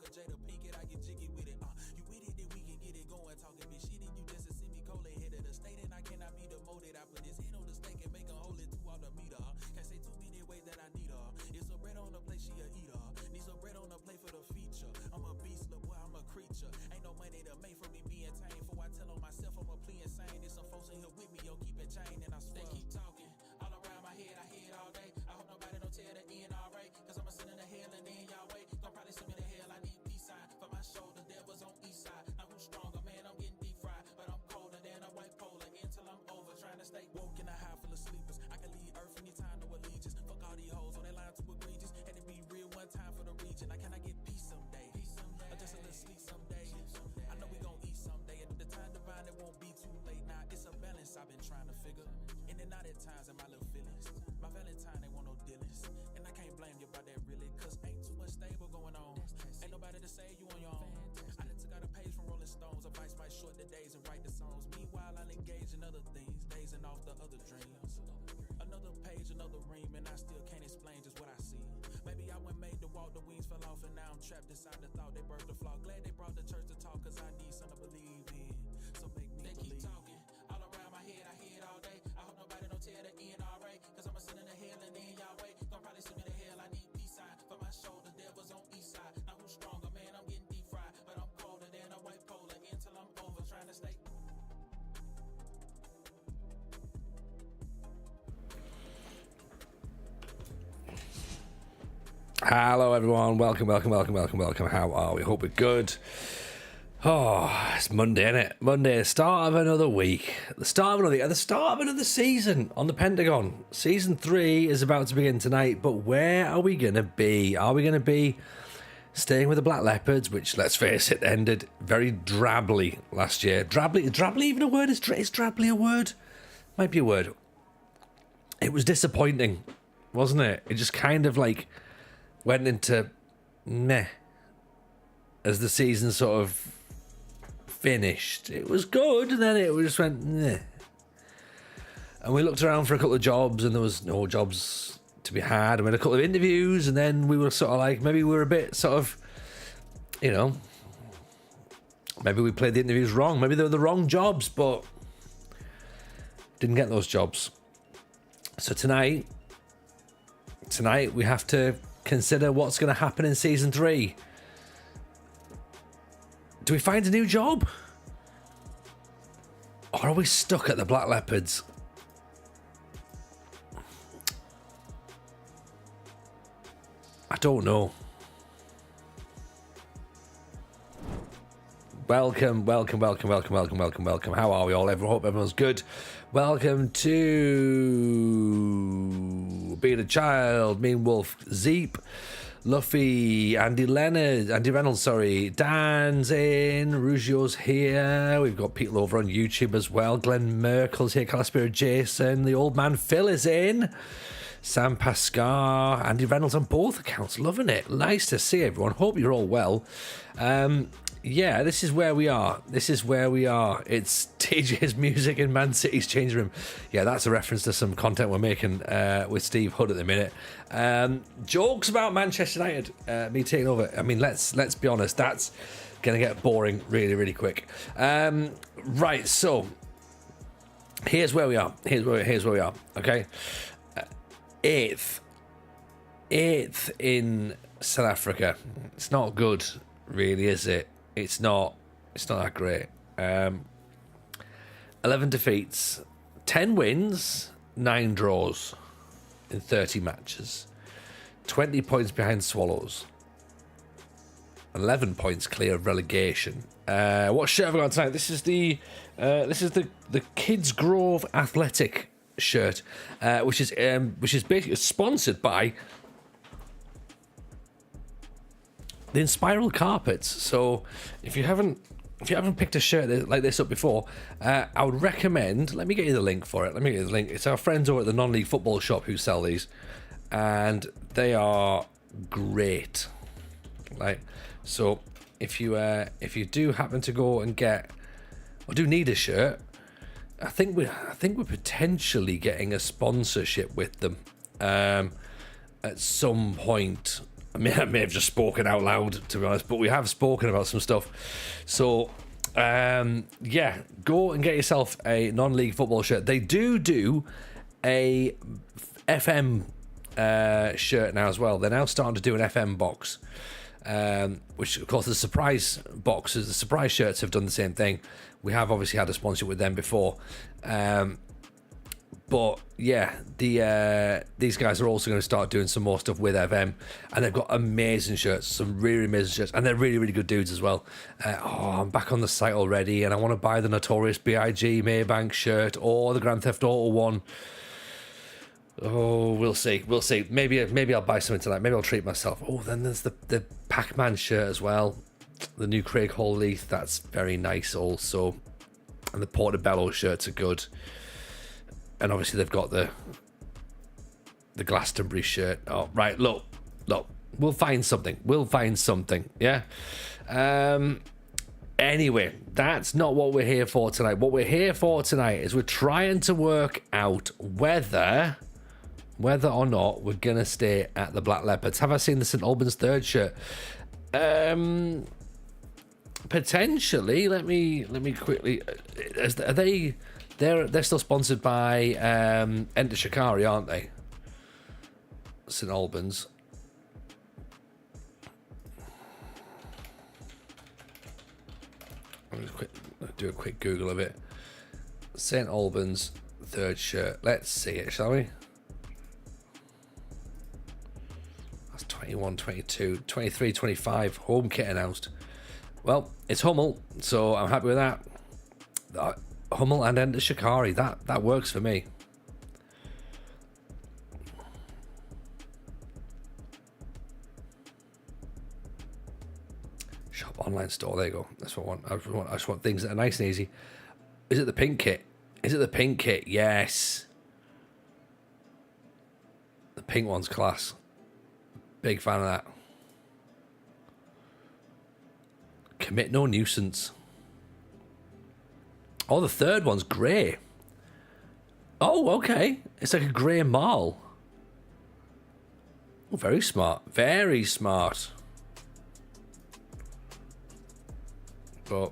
a J to peek it, I get jiggy with it. You with it, then we can get it going. Talking bitch shit, and you just a semi-cold head of the state, and I cannot be demoted. I put his head on the stake and make a hole in 2 out the meter. Can't say too many ways that I need her. It's a bread on the plate, she a eater. Need some bread on the plate for the feature. I'm a beast, look boy, I'm a creature. Ain't no money to make for me being tame. For I tell on myself I'm a plea insane. There's some folks in here with me, yo, keep it chain, and I swear. They keep talking all around my head, I hear it all day. I hope nobody don't tear the end alright. Cause I'm a sinner to hell and then y'all wait. Gon' probably send me to hell, I need peace sign. For my shoulder, devils on east side. Now who's stronger, man, I'm getting deep fried. But I'm colder than a white polar until I'm over. Trying to stay woke in a high full of sleepers. I can leave earth anytime, no allegiance. Fuck all these hoes on that line too egregious. Had to be real one time for the region. Like, can I get peace someday? Or just a little sleep someday? I know we gon' eat someday. And the time divine, it won't be too late. Now it's a balance I've been trying to figure. In and out at times in my little feelings. My Valentine ain't want no dealings. And I can't blame you about that really. Cause ain't too much stable going on. Ain't nobody to save you on your own. I done took out a page from Rolling Stones. Advice might short the days and write the songs. Meanwhile, I'll engage in other things. Dazing off the other dreams. Another page, another ream. And I still can't explain just what I see. Maybe I went made to walk, the wings fell off. And now I'm trapped inside the thought. They birthed the flaw. Glad they brought the church to talk. Cause I need something to believe in. So make me believe. Keep talking all around my head, I hear it all day. I hope nobody don't tear the end alright. Cause I'm a sinner to hell and then y'all wait. Gon' probably send me to hell, I need peace sign. For my shoulder, devils on east side. Now who's stronger, man, I'm getting deep fried. But I'm colder than a white polar until I'm over. Trying to stay. Hello everyone, welcome. How are we? Hope we're good. Oh, it's Monday, isn't it? Monday, the start of another week. The start of another season on the Pentagon. Season 3 is about to begin tonight, but where are we going to be? Are we going to be staying with the Black Leopards, which, let's face it, ended very drably last year? Drably, is drably even a word? Is drably a word? Might be a word. It was disappointing, wasn't it? It just kind of like went into meh as the season sort of finished. It was good, and then it just went meh. And we looked around for a couple of jobs, and there was no jobs to be had. And we had a couple of interviews, and then we were sort of like, maybe we were a bit sort of, you know, maybe we played the interviews wrong. Maybe they were the wrong jobs, but didn't get those jobs. So tonight we have to consider what's going to happen in season 3. Do we find a new job? Or are we stuck at the Black Leopards? I don't know. Welcome. How are we all? Hope everyone's good. Welcome to Being a Child, Mean Wolf, Zeep, Luffy, Andy Reynolds, Dan's in, Rugio's here. We've got people over on YouTube as well. Glenn Merkel's here, Calaspira Jason, the old man Phil is in. Sam Pascar, Andy Reynolds on both accounts, loving it. Nice to see everyone. Hope you're all well. Yeah, this is where we are. It's TJ's music in Man City's changing room. Yeah, that's a reference to some content we're making with Steve Hood at the minute. Jokes about Manchester United, me taking over. I mean, let's be honest, that's going to get boring really, really quick. Right, so here's where we are. Here's where we are. Okay, eighth in South Africa. It's not good, really, is it? It's not that great. 11 defeats, 10 wins, 9 draws in 30 matches. 20 points behind Swallows. 11 points clear of relegation. What shirt have I got tonight? This is the Kids Grove Athletic shirt, which is basically sponsored by the Inspiral Carpets. So if you haven't picked a shirt like this up before, I would recommend, let me get you the link for it. It's our friends over at the non-league football shop who sell these, and they are great. Right, so if you do happen to go and get, or do need a shirt, I think we're potentially getting a sponsorship with them at some point. I may have just spoken out loud, to be honest, but we have spoken about some stuff. So, yeah, go and get yourself a non-league football shirt. They do a FM shirt now as well. They're now starting to do an FM box, which, of course, the surprise boxes, the surprise shirts have done the same thing. We have obviously had a sponsorship with them before. But yeah, these guys are also going to start doing some more stuff with FM, and they've got amazing shirts, some really amazing shirts, and they're really, really good dudes as well. I'm back on the site already, and I want to buy the Notorious B.I.G. Maybank shirt or the Grand Theft Auto one. Oh, we'll see. Maybe I'll buy something tonight. Maybe I'll treat myself. Oh, then there's the Pac-Man shirt as well, the new Craig Hall-Leith. That's very nice also, and the Portobello shirts are good. And obviously they've got the Glastonbury shirt. Oh, right, look, we'll find something. Yeah. Anyway, that's not what we're here for tonight. What we're here for tonight is we're trying to work out whether or not we're gonna stay at the Black Leopards. Have I seen the St Albans third shirt? Potentially. Let me quickly. Are they? They're still sponsored by Enter Shikari, aren't they? St Albans. I'm just do a quick Google of it. St Albans third shirt. Let's see it, shall we? That's 21, 22, 23, 25. Home kit announced. Well, it's Hummel, so I'm happy with that. Hummel and Enter Shikari. That works for me. Shop online store. There you go. That's what I want. I just want things that are nice and easy. Is it the pink kit? Yes. The pink one's class. Big fan of that. Commit no nuisance. Oh, the third one's grey. Oh, okay. It's like a grey marl. Oh, very smart. Very smart. But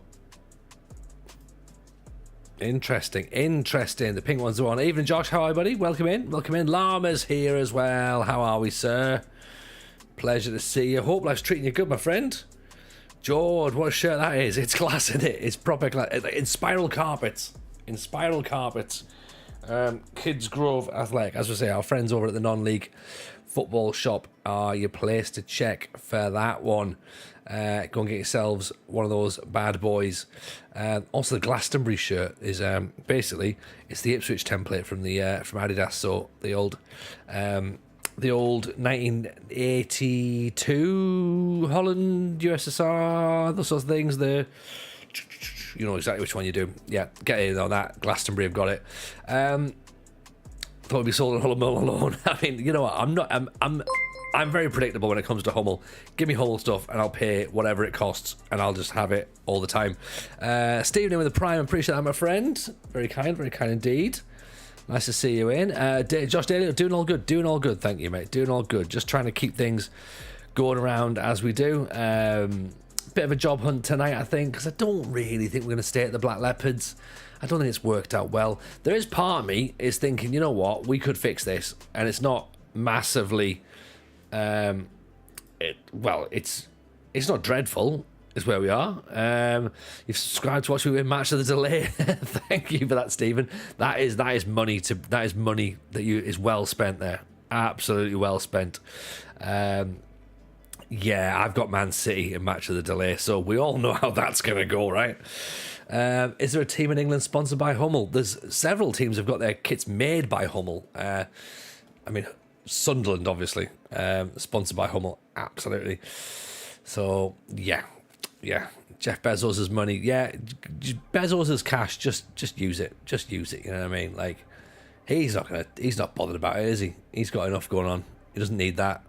interesting. The pink one's the one. Evening, Josh. How are you, buddy? Welcome in. Llama's here as well. How are we, sir? Pleasure to see you. Hope life's treating you good, my friend. George, what a shirt that is. It's class, isn't it? It's proper class. In spiral carpets. Kids Grove Athletic. As we say, our friends over at the non-league football shop are your place to check for that one. Go and get yourselves one of those bad boys. Also, the Glastonbury shirt is basically it's the Ipswich template from Adidas. So the old 1982 Holland, USSR, those sorts of things. You know exactly which one you do. Yeah, get in on that. Glastonbury have got it. Thought it'd be sold on Hull alone. I mean, you know what? I'm very predictable when it comes to Hummel. Give me Hummel stuff and I'll pay whatever it costs and I'll just have it all the time. Stephen in with the Prime, appreciate that, my friend. Very kind indeed. Nice to see you in. Josh Daly, doing all good. Thank you, mate. Doing all good. Just trying to keep things going around as we do. Bit of a job hunt tonight, I think, because I don't really think we're going to stay at the Black Leopards. I don't think it's worked out well. There is part of me is thinking, you know what, we could fix this, and it's not massively. It's not dreadful. Is where we are. You've subscribed to watch me win Match of the Delay. Thank you for that, Stephen. That is money that is well spent there. Absolutely well spent. Yeah, I've got Man City in Match of the Delay, so we all know how that's going to go, right? Is there a team in England sponsored by Hummel? There's several teams have got their kits made by Hummel. I mean, Sunderland, obviously, sponsored by Hummel, absolutely. So, yeah. Jeff Bezos' money, yeah. Bezos' cash, just use it. You know what I mean? Like, he's not bothered about it, is he? He's got enough going on. He doesn't need that.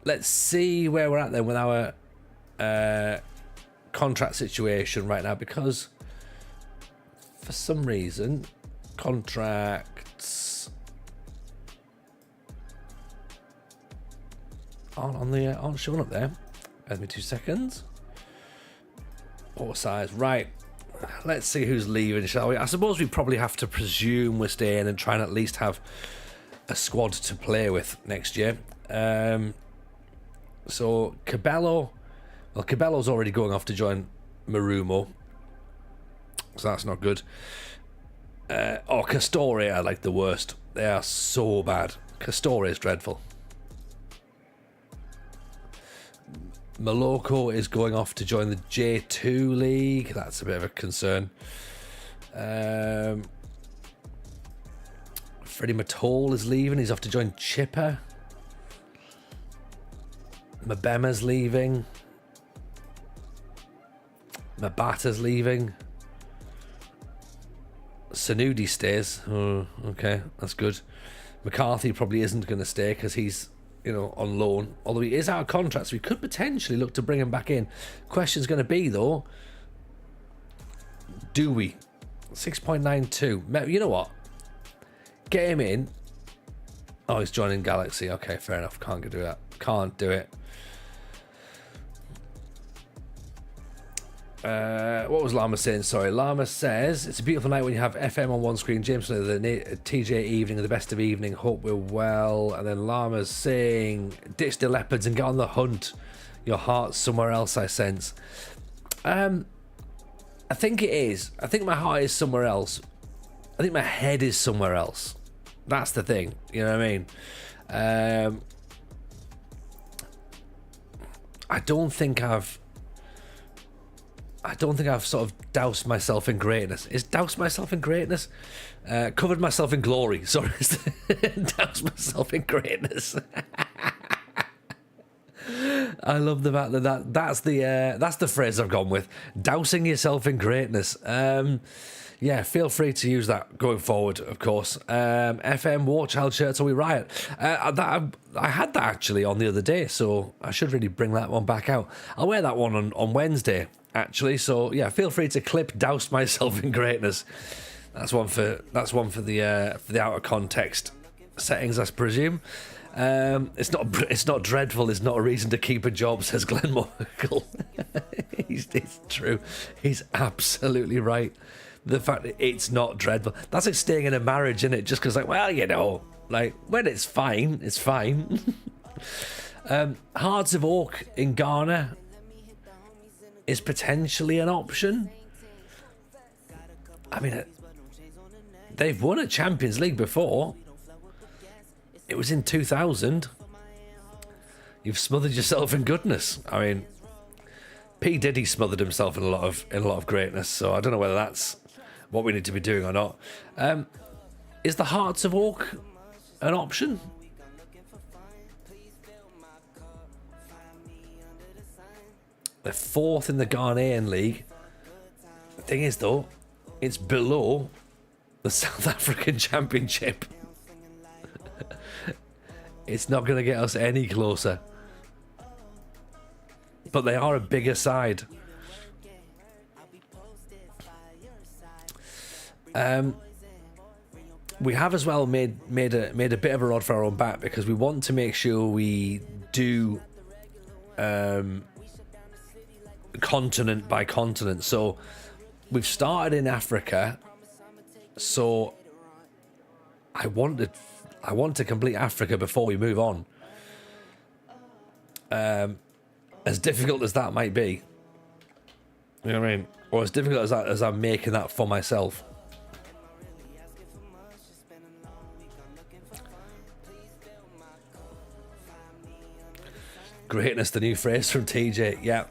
Let's see where we're at then with our contract situation right now, because for some reason contracts aren't showing up there. Give me 2 seconds. What size? Right. Let's see who's leaving, shall we? I suppose we probably have to presume we're staying and try and at least have a squad to play with next year. So Cabello, well, Cabello's already going off to join Marumo, so that's not good. Castore are like the worst. They are so bad. Castore is dreadful. Maloko is going off to join the J2 League. That's a bit of a concern. Freddie Matol is leaving. He's off to join Chipper. Mabema's leaving. Mabata's leaving. Sanudi stays. Oh, okay, that's good. McCarthy probably isn't going to stay because he's, on loan. Although he is out of contract, so we could potentially look to bring him back in. Question's going to be, though, do we? 6.92. You know what? Get him in. Oh, he's joining Galaxy. Okay, fair enough. Can't do that. Can't do it. What was Llama saying? Sorry, Llama says it's a beautiful night when you have FM on one screen, James on the TJ evening, the best of evening. Hope we're well. And then Llama's saying, ditch the leopards and get on the hunt. Your heart's somewhere else, I sense. I think it is. I think my heart is somewhere else. I think my head is somewhere else. That's the thing. You know what I mean? I don't think I've sort of doused myself in greatness. Is doused myself in greatness? Covered myself in glory. Sorry, doused myself in greatness. I love the fact that's the phrase I've gone with. Dousing yourself in greatness. Yeah, feel free to use that going forward, of course. FM War Child shirts, are we riot? I had that actually on the other day, so I should really bring that one back out. I'll wear that one on Wednesday, actually. So yeah, feel free to clip "douse myself in greatness." That's one for the out of context settings, I presume. It's not dreadful. It's not a reason to keep a job, says Glenn Morkel. It's true. He's absolutely right. The fact that it's not dreadful. That's like staying in a marriage, isn't it? Just because, when it's fine, it's fine. Hearts of Oak in Ghana is potentially an option. I mean, they've won a Champions League before. It was in 2000. You've smothered yourself in goodness. I mean, P. Diddy smothered himself in a lot of greatness. So I don't know whether that's what we need to be doing or not. Is the Hearts of Oak an option? They're fourth in the Ghanaian league. The thing is, though, it's below the South African Championship. It's not going to get us any closer. But they are a bigger side. We have as well made a bit of a rod for our own back because we want to make sure we do continent by continent. So we've started in Africa. So I want to complete Africa before we move on. As difficult as that might be, you know what I mean, or as difficult as I'm making that for myself. Greatness, the new phrase from TJ. Yeah.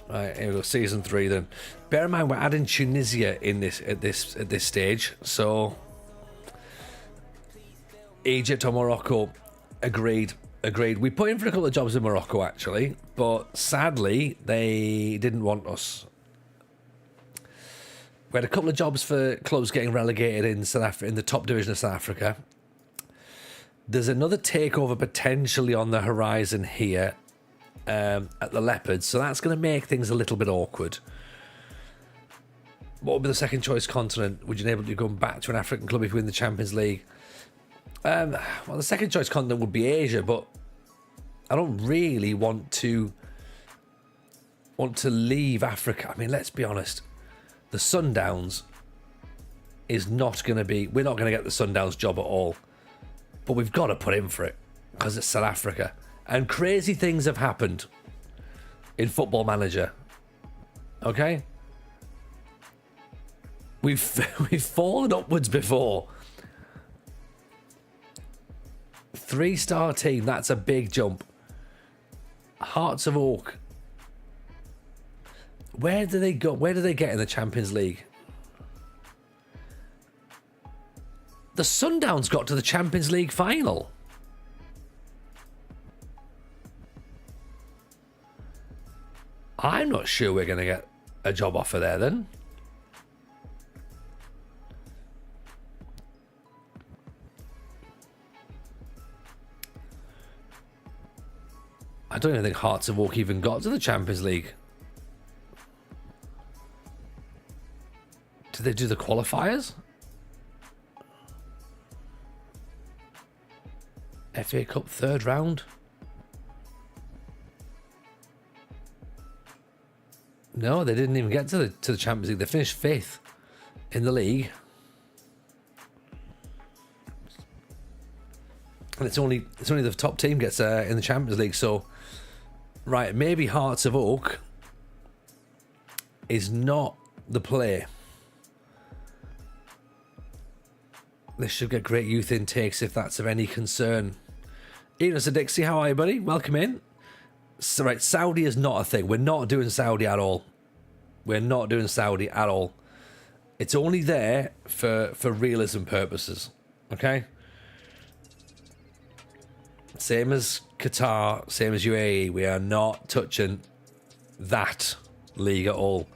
Right, here we go. Season 3 then. Bear in mind we're adding Tunisia in this at this stage. So Egypt or Morocco. Agreed. We put in for a couple of jobs in Morocco actually, but sadly they didn't want us. We had a couple of jobs for clubs getting relegated in South Africa, in the top division of South Africa. There's another takeover potentially on the horizon here at the Leopards, so that's going to make things a little bit awkward. What would be the second choice continent? Would you enable you going back to an African club if you win the Champions League? Well, the second choice continent would be Asia, but I don't really want to leave Africa. I mean, let's be honest. The Sundowns is not going to be... We're not going to get the Sundowns job at all. But we've got to put in for it because it's South Africa. And crazy things have happened in Football Manager. Okay? We've fallen upwards before. 3-star team, that's a big jump. Hearts of Oak. Where do they go? Where do they get in the Champions League? The Sundowns got to the Champions League final. I'm not sure we're going to get a job offer there then. I don't even think Hearts of Oak even got to the Champions League. Did they do the qualifiers? FA Cup third round? No, they didn't even get to the Champions League. They finished 5th in the league. And it's only the top team gets in the Champions League. So, right, maybe Hearts of Oak is not the play. They should get great youth intakes if that's of any concern. Ian Dixie, how are you, buddy? Welcome in. So, right, Saudi is not a thing. We're not doing Saudi at all. We're not doing Saudi at all. It's only there for realism purposes. Okay? Same as Qatar, same as UAE. We are not touching that league at all.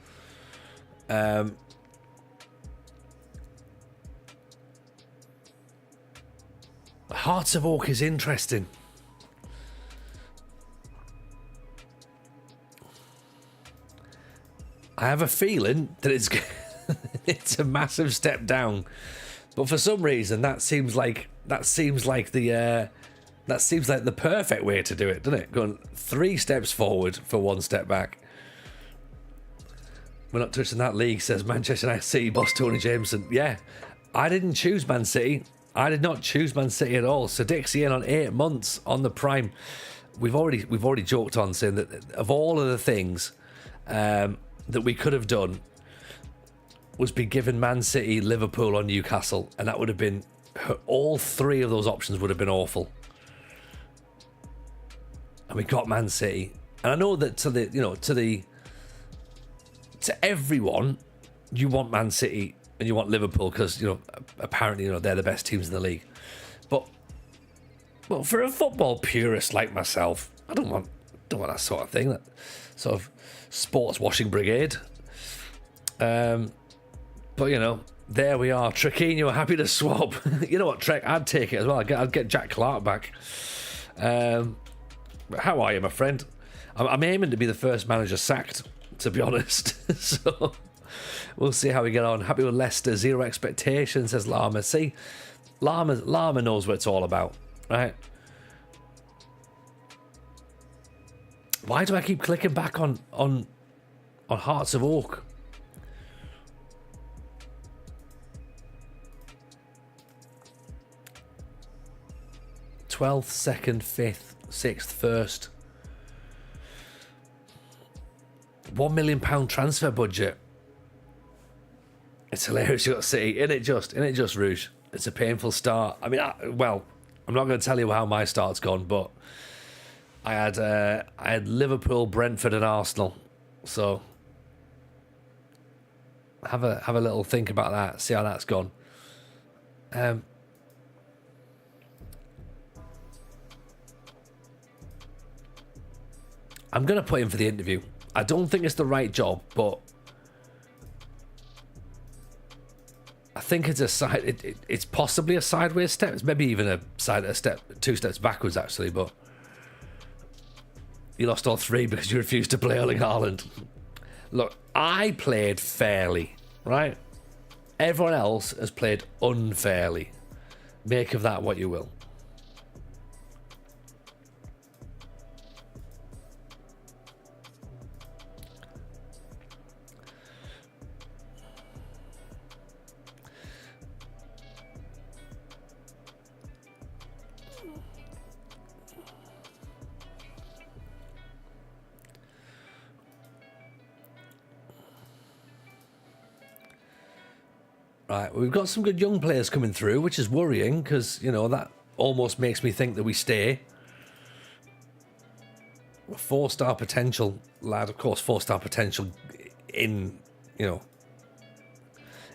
Hearts of Oak is interesting. I have a feeling that it's a massive step down, but for some reason that seems like the perfect way to do it, doesn't it? Going 3 steps forward for 1 step back. We're not touching that league, says Manchester United City boss Tony Jameson. Yeah, I didn't choose Man City. I did not choose Man City at all. So Dixie in on 8 months on the prime. We've already joked on saying that of all of the things that we could have done was be given Man City, Liverpool, or Newcastle, and that would have been all 3 of those options would have been awful. And we got Man City, and I know that to everyone, you want Man City and you want Liverpool because apparently they're the best teams in the league. But for a football purist like myself, I don't want that sort of thing. That sort of sports washing brigade. But there we are. Trequinho happy to swap. You know what, Trek? I'd take it as well. I'd get Jack Clark back. How are you, my friend? I'm aiming to be the first manager sacked, to be honest. So we'll see how we get on. Happy with Leicester. 0 expectations, says Lama. See, Lama knows what it's all about, right? Why do I keep clicking back on Hearts of Oak? Twelfth, 2nd, 5th, 6th, 1st. £1 million transfer budget. It's hilarious. You got City. Isn't it just Rouge? It's a painful start. I mean, I'm not going to tell you how my start's gone, but I had Liverpool, Brentford, and Arsenal. So have a little think about that. See how that's gone. I'm going to put in for the interview. I don't think it's the right job, but I think it's it's possibly a sideways step. It's maybe even a 2 steps backwards, actually, but you lost all 3 because you refused to play Erling Haaland. Look, I played fairly, right? Everyone else has played unfairly. Make of that what you will. Right, we've got some good young players coming through, which is worrying because, you know, that almost makes me think that we stay. A 4-star potential lad, of course, 4-star potential in, you know,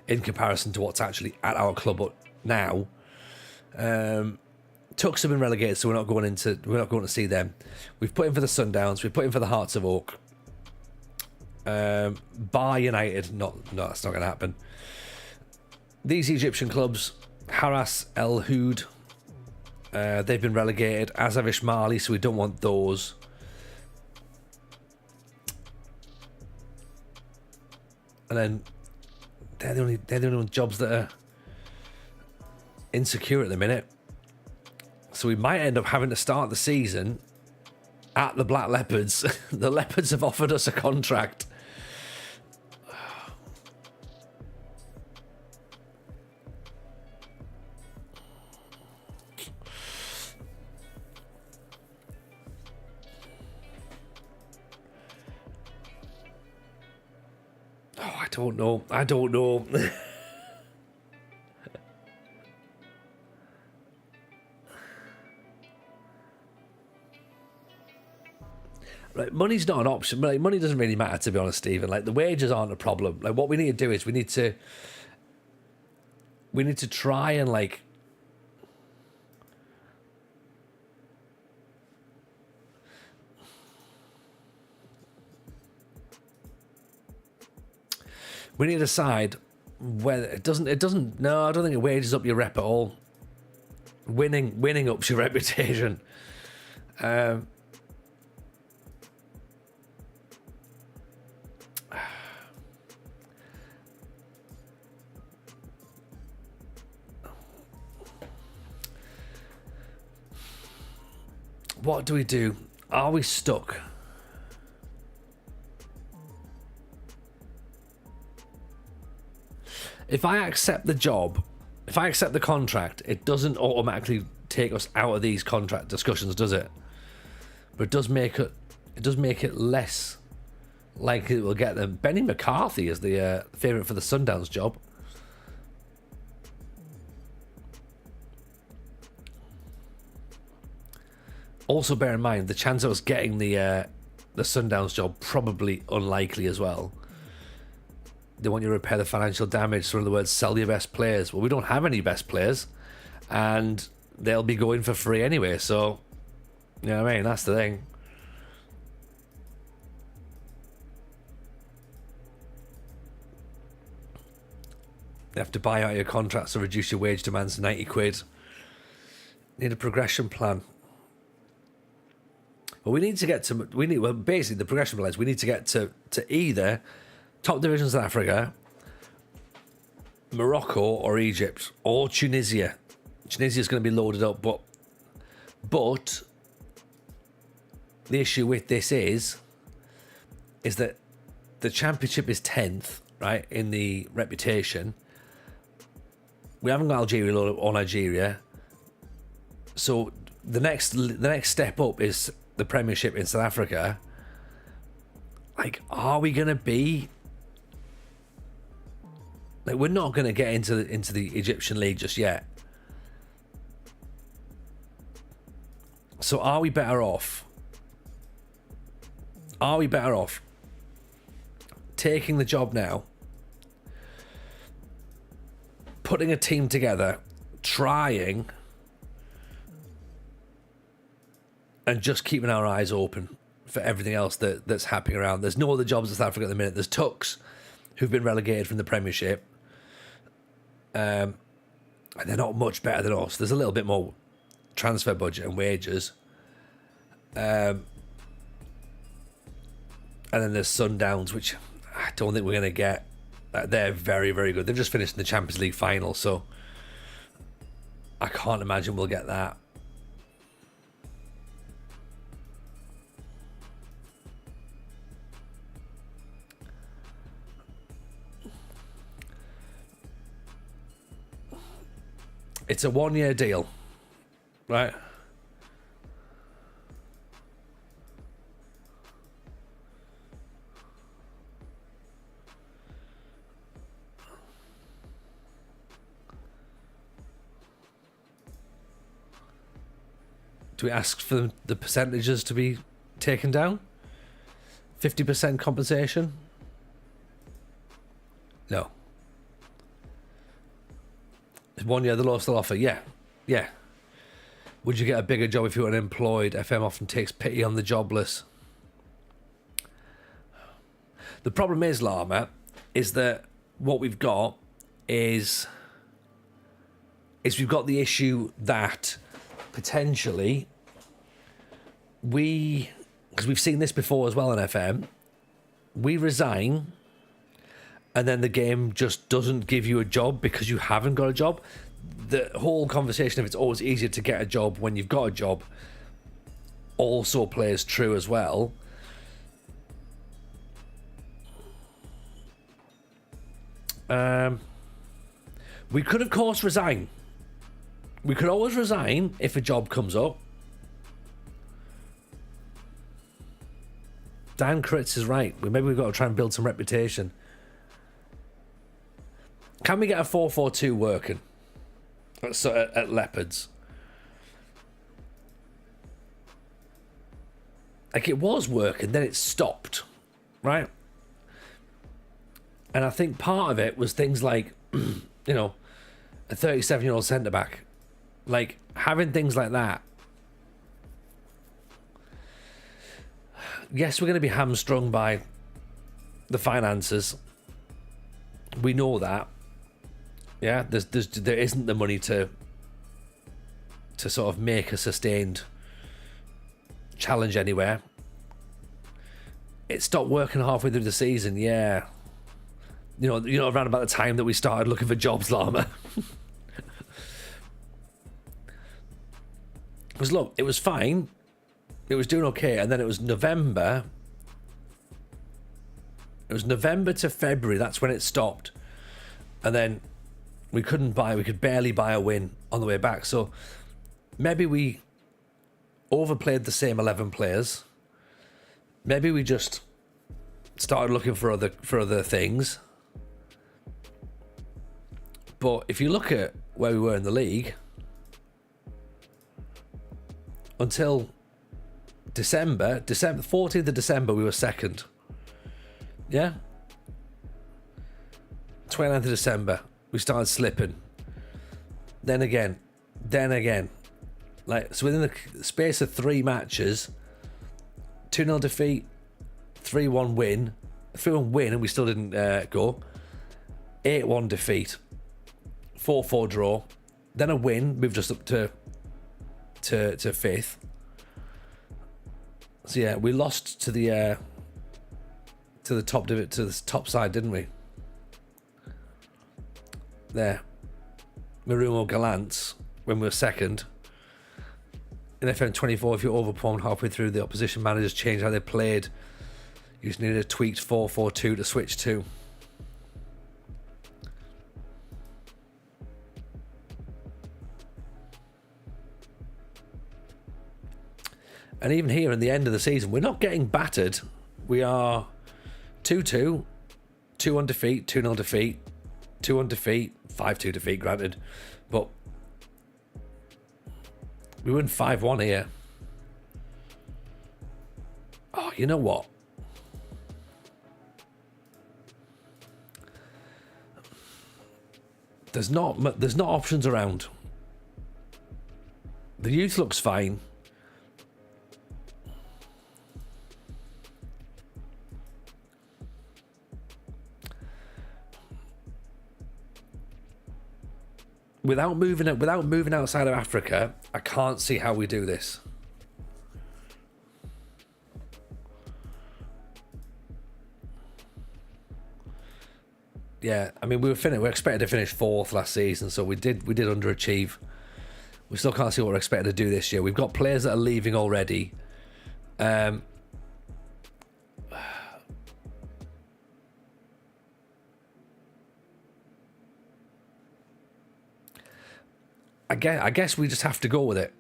in comparison to what's actually at our club now. Tucks have been relegated, so we're not going to see them. We've put in for the Sundowns, we've put in for the Hearts of Oak. Bar United, no, that's not going to happen. These Egyptian clubs, Haras El Hood, they've been relegated, as have Ismaili, so we don't want those. And then they're the only jobs that are insecure at the minute. So we might end up having to start the season at the Black Leopards. The Leopards have offered us a contract. I don't know. Right, money's not an option. Like, money doesn't really matter, to be honest, Stephen. Like, the wages aren't a problem. Like, what we need to do is we need to try and, like, we need to decide whether it doesn't. No, I don't think it wages up your rep at all. Winning ups your reputation. What do we do? Are we stuck? If I accept the job, if I accept the contract, it doesn't automatically take us out of these contract discussions, does it? But it does make it less likely that we'll get them. Benny McCarthy is the favourite for the Sundowns job. Also, bear in mind the chance of us getting the Sundowns job probably unlikely as well. They want you to repair the financial damage. So in other words, sell your best players. Well, we don't have any best players, and they'll be going for free anyway. So, you know what I mean? That's the thing. You have to buy out your contracts to reduce your wage demands to 90 quid. Need a progression plan. Well, basically the progression plan is we need to get to either top divisions of Africa, Morocco or Egypt or Tunisia. Tunisia is going to be loaded up, but the issue with this is that the championship is 10th, right, in the reputation. We haven't got Algeria or Nigeria, so the next step up is the Premiership in South Africa. Like, are we going to be... Like, we're not going to get into the Egyptian league just yet. So are we better off? Are we better off taking the job now, putting a team together, trying, and just keeping our eyes open for everything else that's happening around? There's no other jobs in South Africa at the minute. There's Tucks, who've been relegated from the Premiership. And they're not much better than us. There's a little bit more transfer budget and wages. And then there's Sundowns, which I don't think we're going to get. They're very, very good. They've just finished in the Champions League final, so I can't imagine we'll get that. It's a 1-year deal, right? Do we ask for the percentages to be taken down? 50% compensation? No. It's 1 year, the lowest they'll offer. Yeah. Would you get a bigger job if you were unemployed? FM often takes pity on the jobless. The problem is, Llama, is that what we've got is we've got the issue that potentially because we've seen this before as well in FM, we resign and then the game just doesn't give you a job because you haven't got a job. The whole conversation of it's always easier to get a job when you've got a job also plays true as well. We could, of course, resign. We could always resign if a job comes up. Dan Critz is right. Maybe we've got to try and build some reputation. Can we get a 4-4-2 working at Leopards? Like, it was working, then it stopped, right? And I think part of it was things like, you know, a 37-year-old centre-back. Like, having things like that. Yes, we're going to be hamstrung by the finances. We know that. Yeah, there isn't the money to sort of make a sustained challenge anywhere. It stopped working halfway through the season, yeah. You know, around about the time that we started looking for jobs, Llama. Because look, it was fine. It was doing okay, and then it was November. It was November to February. That's when it stopped, and then we could barely buy a win on the way back. So maybe we overplayed the same 11 players. Maybe we just started looking for other things. But if you look at where we were in the league, until December 14th of December, we were second. Yeah? 29th of December, we started slipping. Then again. Like, so within the space of 3 matches, 2-0 defeat, 3-1 win, 3-1 win, and we still didn't go. 8-1 defeat, 4-4 draw, then a win, moved us up to 5th. So yeah, we lost to the top side, didn't we? There, Marumo Gallants when we were second. In FM 24, if you overperformed halfway through, the opposition managers changed how they played. You just needed a tweaked 4-4-2 to switch to. And even here in the end of the season, we're not getting battered. We are 2-2, 2-1 defeat, 2-0 defeat, 2-1 defeat, 5-2 defeat, granted. But we win 5-1 here. Oh, you know what? There's not options around. The youth looks fine. Without moving outside of Africa, I can't see how we do this. Yeah, I mean we expected to finish 4th last season, so we did underachieve. We still can't see what we're expected to do this year. We've got players that are leaving already. I guess we just have to go with it.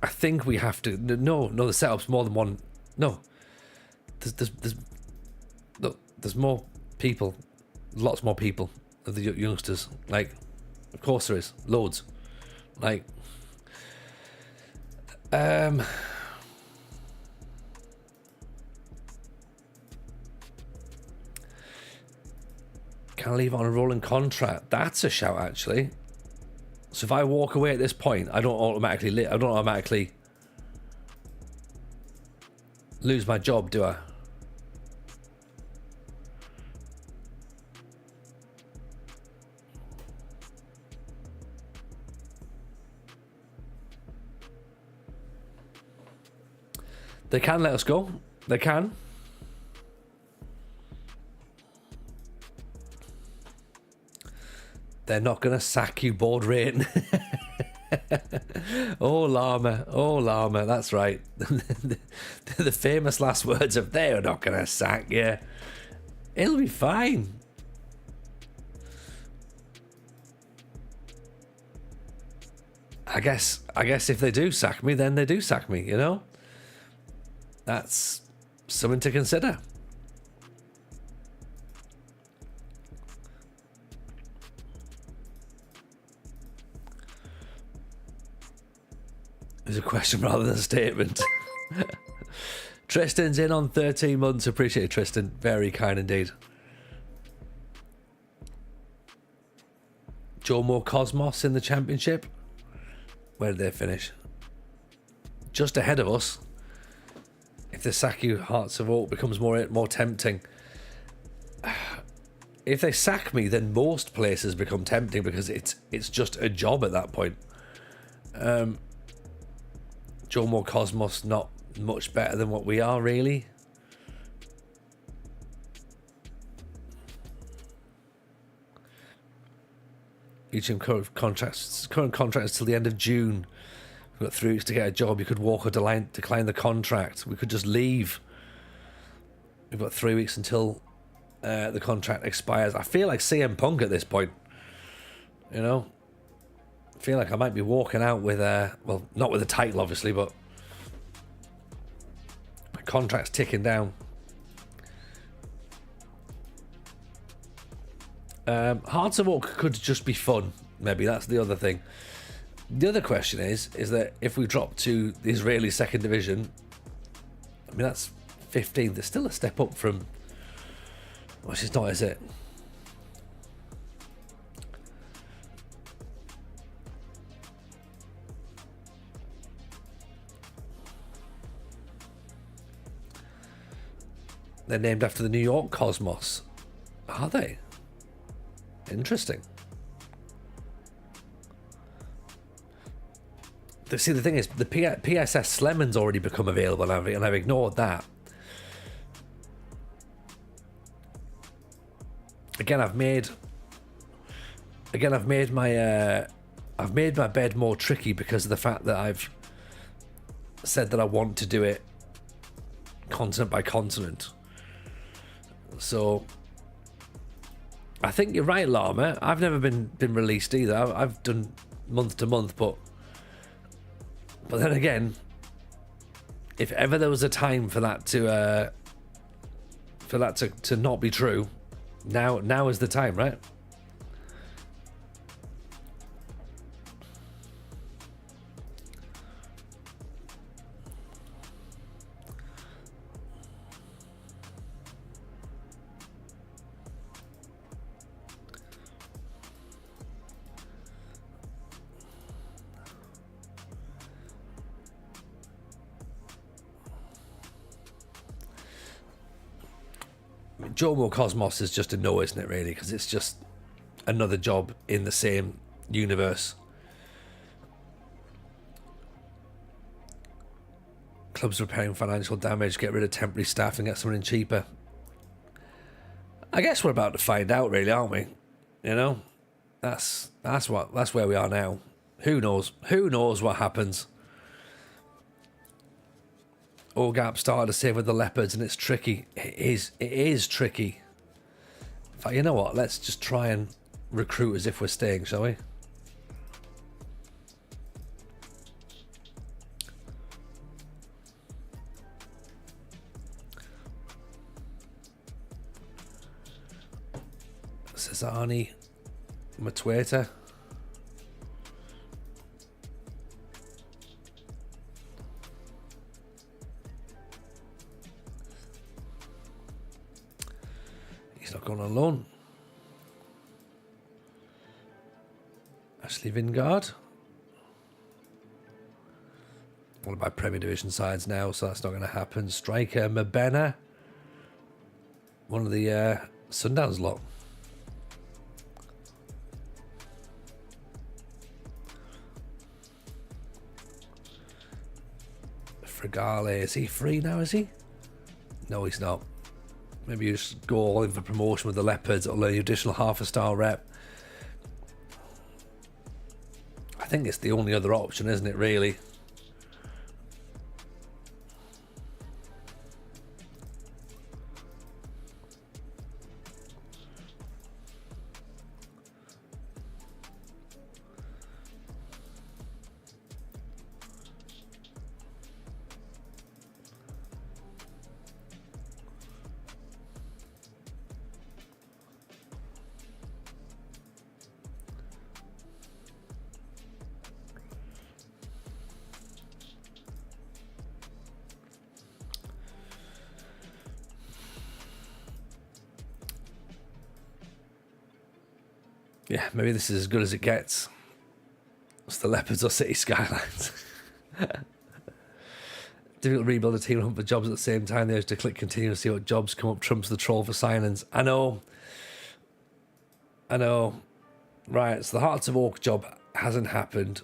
I think we have to. No, the setup's more than one. No, there's more people, lots more people of the youngsters. Like, of course there is, loads. Like, can I leave on a rolling contract? That's a shout, actually. So if I walk away at this point, I don't automatically lose my job, do I? They can let us go. They can. They're not going to sack you, board rating. Oh, Llama, that's right. The famous last words of they're not going to sack you. It'll be fine. I guess if they do sack me, then they do sack me, you know? That's something to consider. It's a question rather than a statement. Tristan's in on 13 months. Appreciate it, Tristan. Very kind indeed. Jomo Cosmos in the championship. Where did they finish? Just ahead of us. If the sack you Hearts of Oak becomes more tempting. If they sack me, then most places become tempting because it's just a job at that point. Jomo Cosmos not much better than what we are, really. Each current contract is till the end of June. We've got 3 weeks to get a job. You could walk or decline the contract. We could just leave. We've got 3 weeks until the contract expires. I feel like CM Punk at this point. You know? I feel like I might be walking out with well, not with a title obviously, but my contract's ticking down. Hearts of Oak could just be fun. Maybe that's the other thing. The other question is that if we drop to the Israeli second division, I mean that's 15th. It's still a step up from. Well, it's not, is it? They're named after the New York Cosmos. Are they? Interesting. See, the thing is, the PSS Slemon's already become available, and I've ignored that. Again, I've made my bed more tricky because of the fact that I've said that I want to do it continent by continent. So I think you're right, Llama. I've never been released either. I've done month to month, but then again, if ever there was a time for that to not be true, now is the time, right? Jomo Cosmos is just a no, isn't it, really? Because it's just another job in the same universe. Clubs repairing financial damage, get rid of temporary staff and get someone in cheaper. I guess we're about to find out, really, aren't we? You know? That's where we are now. Who knows? Who knows what happens? Orgap started to save with the Leopards, and it's tricky. It is tricky. In fact, you know what? Let's just try and recruit as if we're staying, shall we? Cesani, Matueta. He's not going on loan. Ashley Vingard. What about Premier Division sides now, so that's not going to happen. Striker Mabena. One of the Sundowns lot. Fragale, is he free now, is he? No, he's not. Maybe you just go all in for promotion with the Leopards or an additional half-a-star rep. I think it's the only other option, isn't it, really? Yeah, maybe this is as good as it gets. It's the Leopards or City Skylines. Difficult to rebuild a team and hunt for jobs at the same time. They have to click continue to see what jobs come up. Trumps the troll for signings. I know. Right, so the Hearts of Oak job hasn't happened.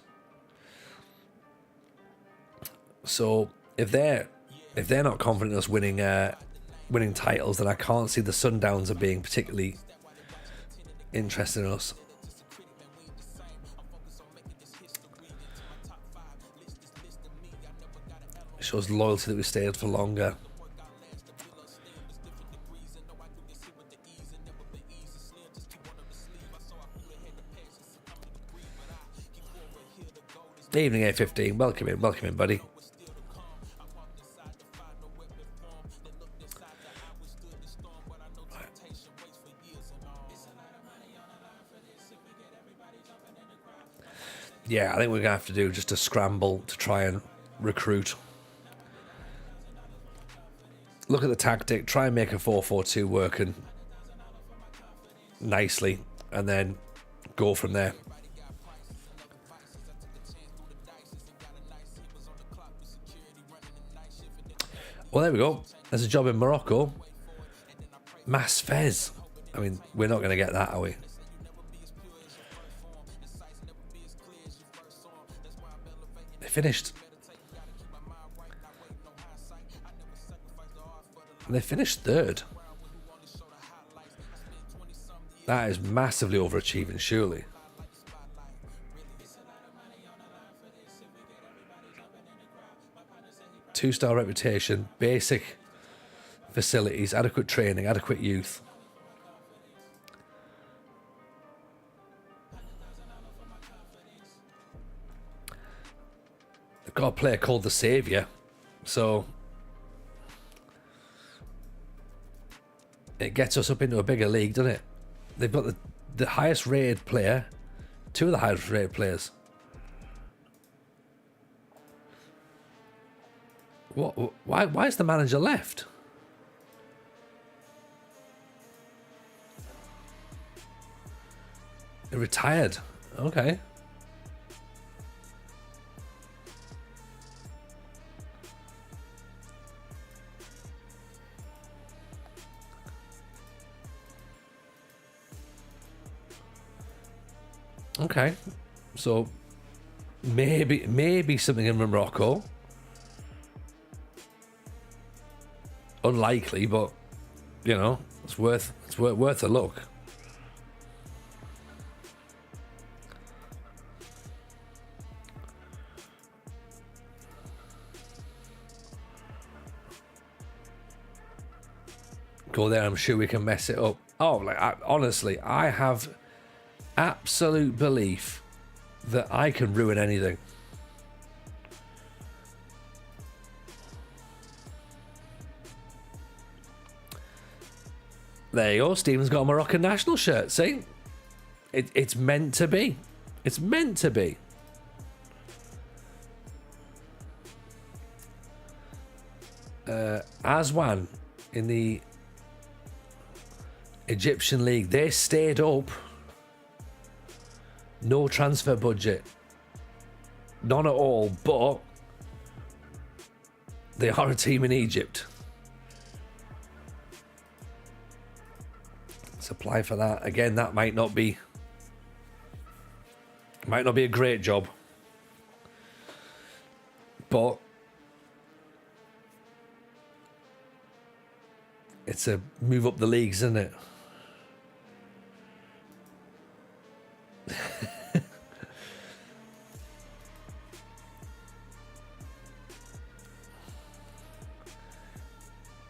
So if they're not confident in us winning titles, then I can't see the Sundowns are being particularly interested in us. It shows loyalty that we stayed for longer. Evening A15, welcome in, buddy. Yeah, I think we're going to have to do just a scramble to try and recruit. Look at the tactic, try and make a 4-4-2 working nicely, and then go from there. Well, there we go. There's a job in Morocco. Mas Fez. I mean, we're not going to get that, are we? They finished. They finished third. That is massively overachieving, surely. Two-star reputation, basic facilities, adequate training, adequate youth. They've got a player called the Saviour, so it gets us up into a bigger league, doesn't it? They've got the highest rated player, two of the highest rated players. What? Why is the manager left? He retired. Okay. Okay. So maybe something in Morocco. Unlikely, but you know, it's worth a look. go there. I'm sure we can mess it up. Oh, honestly, I have absolute belief that I can ruin anything. There you go. Stephen's got a Moroccan national shirt. See? It's meant to be. It's meant to be. Aswan in the Egyptian League, they stayed up. No transfer budget. None at all, but they are a team in Egypt. Let's apply for that. Again, that might not be a great job. But it's a move up the leagues, isn't it?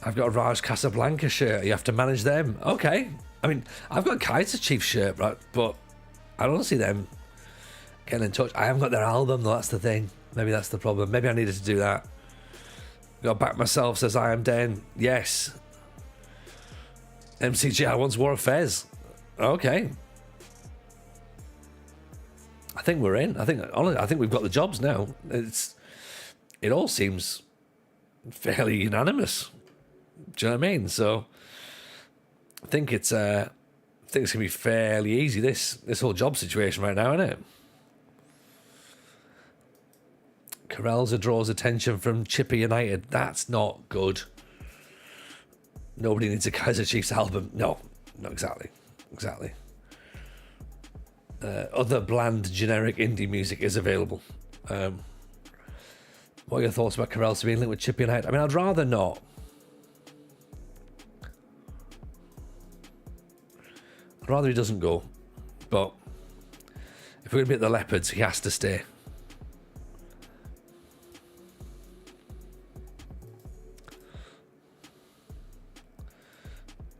I've got a Raj Casablanca shirt. You have to manage them. Okay. I mean, I've got a Kaiser Chiefs shirt, right? But I don't see them getting in touch. I haven't got their album, though. That's the thing. Maybe that's the problem. Maybe I needed to do that. Got back myself, says I am Den. Yes. MCG, once wore a fez. Okay. I think we're in. I think we've got the jobs now. It all seems fairly unanimous. Do you know what I mean? So I think it's gonna be fairly easy. This whole job situation right now, isn't it? Correlza draws attention from Chipper United. That's not good. Nobody needs a Kaiser Chiefs album. No, exactly. Other bland, generic indie music is available. What are your thoughts about Correlza being linked with Chipper United? I mean, I'd rather not. I'd rather he doesn't go. But if we're going to be at the Leopards, he has to stay.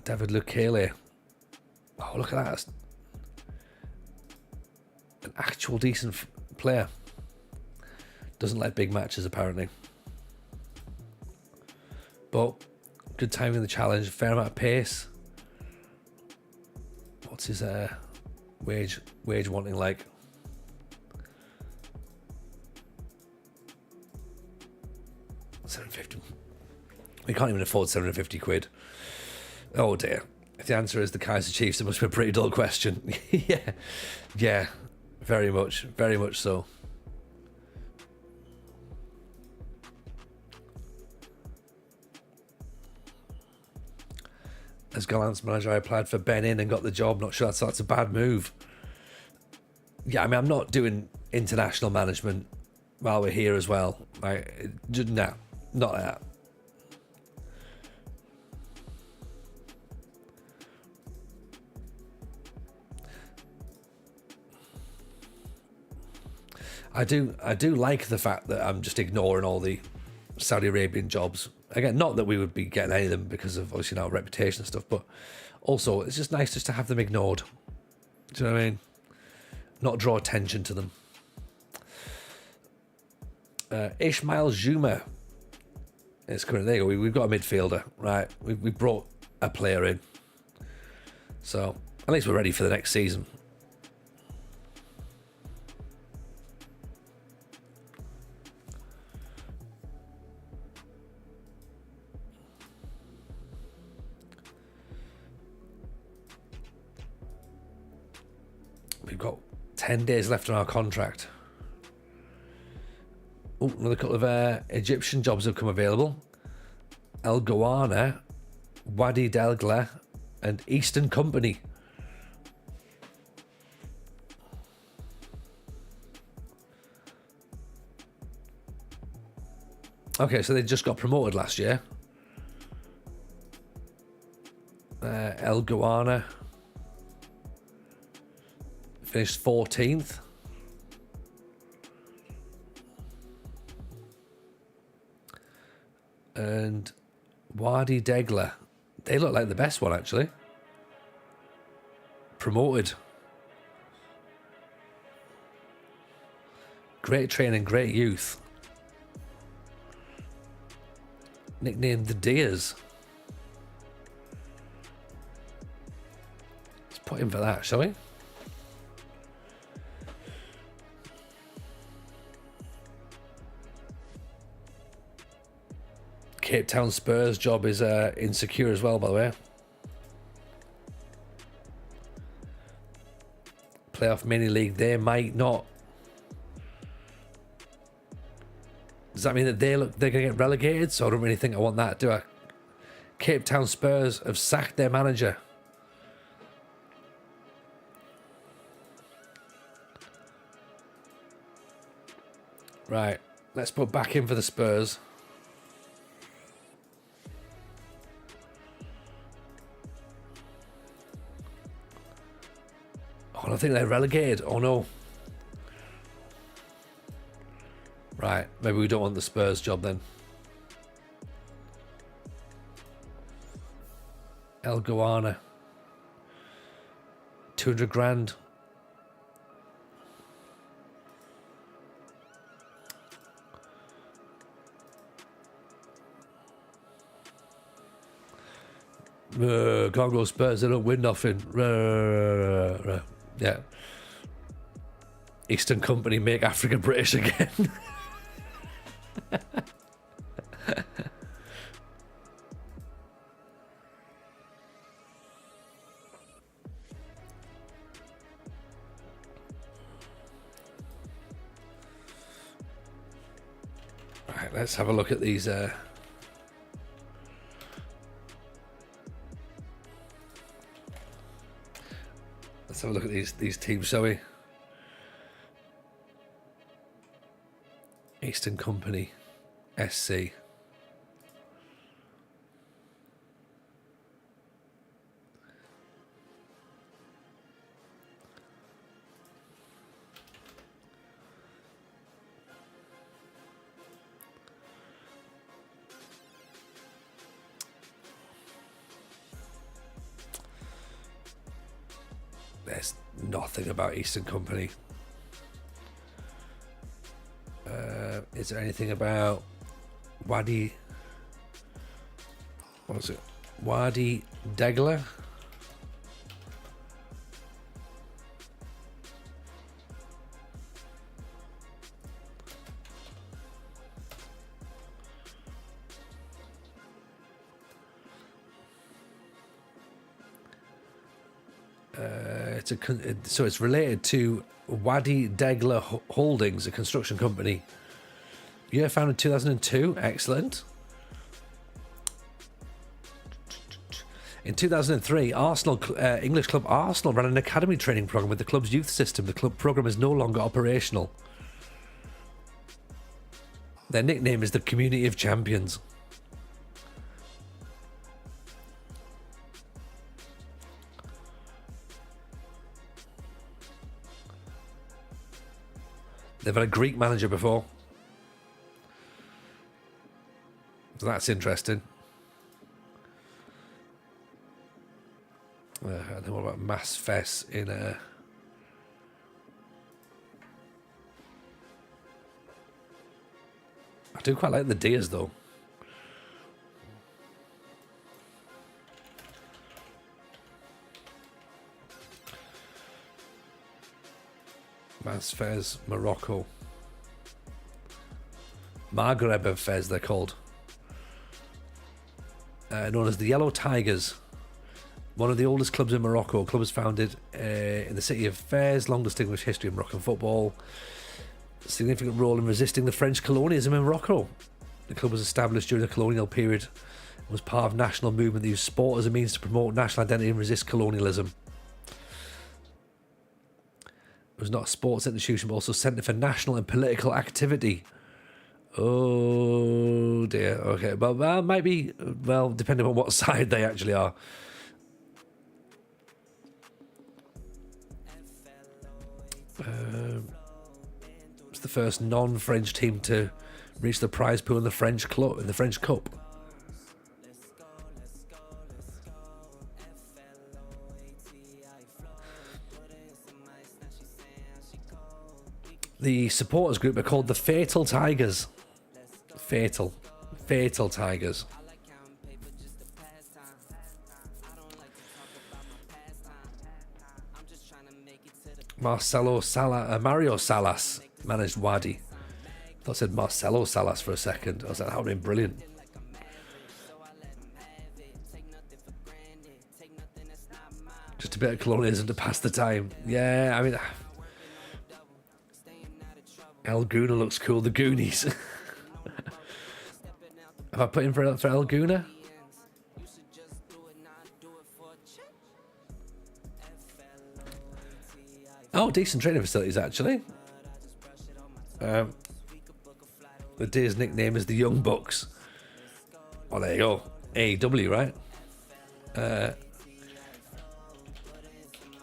David Lukele. Oh, look at that. That's an actual decent player. Doesn't like big matches, apparently. But good timing in the challenge. Fair amount of pace. What's his wage wanting like? £750. We can't even afford 750 quid. Oh dear. If the answer is the Kaiser Chiefs, it must be a pretty dull question. Yeah, very much so. As Gallant's manager, I applied for Ben In and got the job. Not sure that's a bad move. Yeah, I mean, I'm not doing international management while we're here as well. No, not that. I do like the fact that I'm just ignoring all the Saudi Arabian jobs. Again, not that we would be getting any of them because of obviously our reputation and stuff, but also it's just nice just to have them ignored. Do you know what I mean? Not draw attention to them. Ishmael Juma is coming. There you go. We've got a midfielder, right? We've brought a player in, so at least we're ready for the next season. We've got 10 days left on our contract. Oh, another couple of Egyptian jobs have come available. El Gowana, Wadi Delgla, and Eastern Company. Okay, so they just got promoted last year. El Gowana finished 14th. And Wadi Degla They look like the best one, actually. Promoted. Great training, great youth. Nicknamed the Deers. Let's put in for that, shall we? Cape Town Spurs job is insecure as well, by the way. Playoff mini league, they might not. Does that mean that they're going to get relegated? So I don't really think I want that, do I? Cape Town Spurs have sacked their manager. Right, let's put back in for the Spurs. Oh, I think they're relegated. Oh no. Right, maybe we don't want the Spurs job then. El Gowana. 200 grand. Can't go Spurs, they don't win nothing. Yeah. Eastern Company make Africa British again. Right, let's have a look at these. Let's have a look at these teams, shall we? Eastern Company, SC. There's nothing about Eastern Company. Is there anything about Wadi? What was it? Wadi Degla? So it's related to Wadi Degla Holdings, a construction company. Year founded 2002. Excellent. In 2003, English club Arsenal ran an academy training program with the club's youth system. The club program is no longer operational. Their nickname is the Community of Champions. They've had a Greek manager before. So that's interesting. And then what about Mass Fest in I do quite like the Deers though. Mass Fez, Morocco. Maghreb of Fez, they're called. Known as the Yellow Tigers. One of the oldest clubs in Morocco. The club was founded in the city of Fez. Long distinguished history of Moroccan football. Significant role in resisting the French colonialism in Morocco. The club was established during the colonial period and was part of a national movement that used sport as a means to promote national identity and resist colonialism. It was not a sports institution, but also a centre for national and political activity. Oh dear. Okay, well, might be. Well, depending on what side they actually are. It's the first non-French team to reach the prize pool in the French Cup. The supporters group are called the Fatal Tigers. Fatal Tigers. Mario Salas managed Wadi. I thought I said Marcelo Salas for a second. I was like, that would have been brilliant. Just a bit of colonialism to pass the time. Yeah, I mean, El Guna looks cool. The Goonies. Have I put in for El Guna? Oh, decent training facilities, actually. The Deer's nickname is the Young Bucks. Oh, there you go. AEW, right?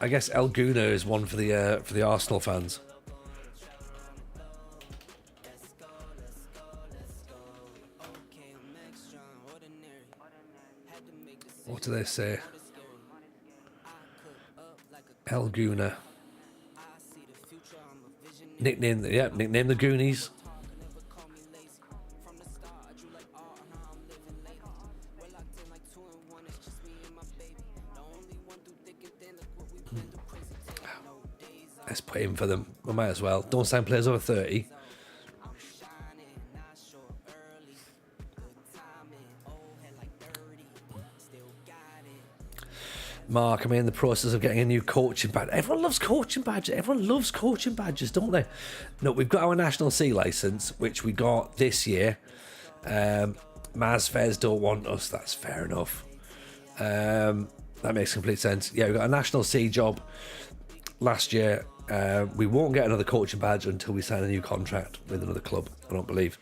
I guess El Guna is one for the Arsenal fans. What do they say? El Guna. Nickname the Goonies. Let's put in for them. We might as well. Don't sign players over 30. Mark, I'm in the process of getting a new coaching badge. Everyone loves coaching badges. Everyone loves coaching badges, don't they? No, we've got our National C licence, which we got this year. Mazfez don't want us. That's fair enough. That makes complete sense. Yeah, we got a National C job last year. We won't get another coaching badge until we sign a new contract with another club, I don't believe.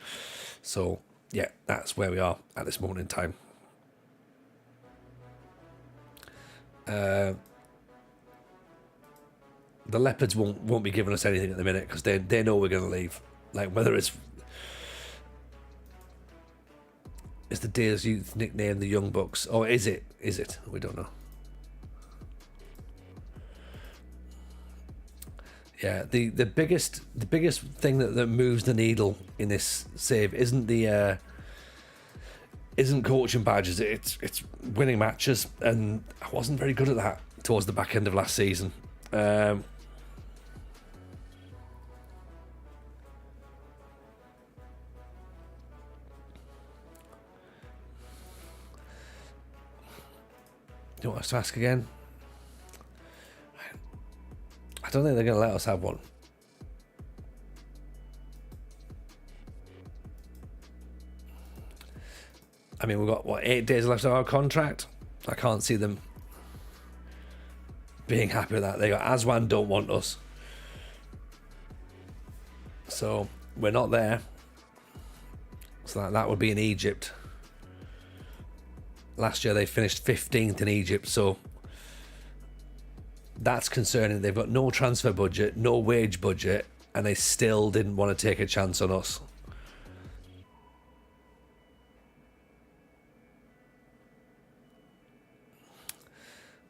So, yeah, that's where we are at this moment in time. The Leopards won't be giving us anything at the minute because they know we're going to leave. Like, whether it's the Deer's youth nickname the Young Bucks, or is it? We don't know. Yeah, the biggest thing that moves the needle in this save isn't coaching badges. It's winning matches, and I wasn't very good at that towards the back end of last season. Do you want us to ask again? I don't think they're going to let us have one. I mean, we've got, 8 days left of our contract? I can't see them being happy with that. They got Aswan don't want us. So, we're not there. So that would be in Egypt. Last year they finished 15th in Egypt, so that's concerning. They've got no transfer budget, no wage budget, and they still didn't want to take a chance on us.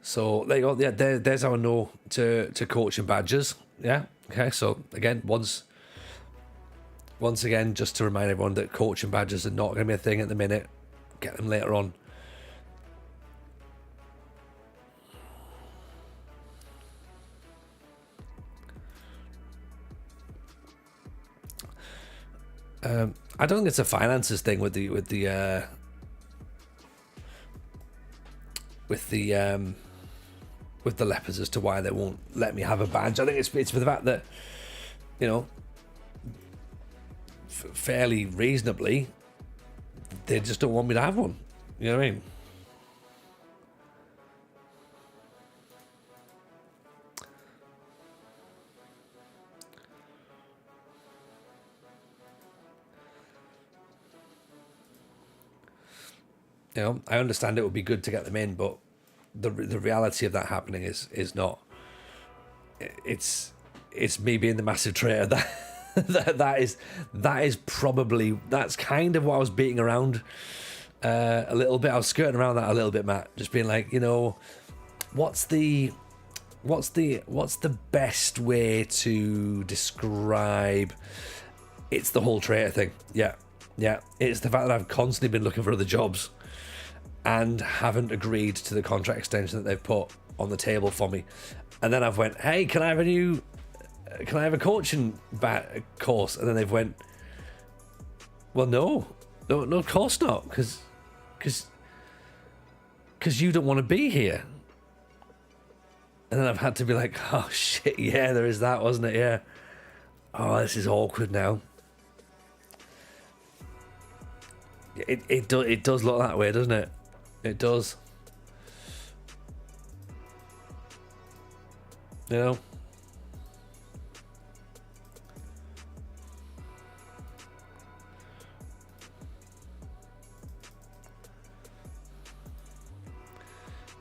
So there you go. Yeah, there's our no to coaching badges. Yeah. Okay. So again, once again, just to remind everyone that coaching badges are not going to be a thing at the minute. Get them later on. I don't think it's a finances thing with the Leopards as to why they won't let me have a badge. I think it's for the fact that, you know, fairly reasonably, they just don't want me to have one. You know what I mean? You know, I understand it would be good to get them in, but the reality of that happening is not. It's me being the massive traitor. That is probably, that's kind of what I was beating around a little bit. I was skirting around that a little bit, Matt. Just being like, you know, what's the what's the best way to describe? It's the whole traitor thing. Yeah. It's the fact that I've constantly been looking for other jobs and haven't agreed to the contract extension that they've put on the table for me. And then I've went, hey, can I have a coaching course? And then they've went, well, no, of course not, because you don't want to be here. And then I've had to be like, oh shit, yeah, there is that, wasn't it? Yeah. Oh, this is awkward now. It does look that way, doesn't it? It does. You know?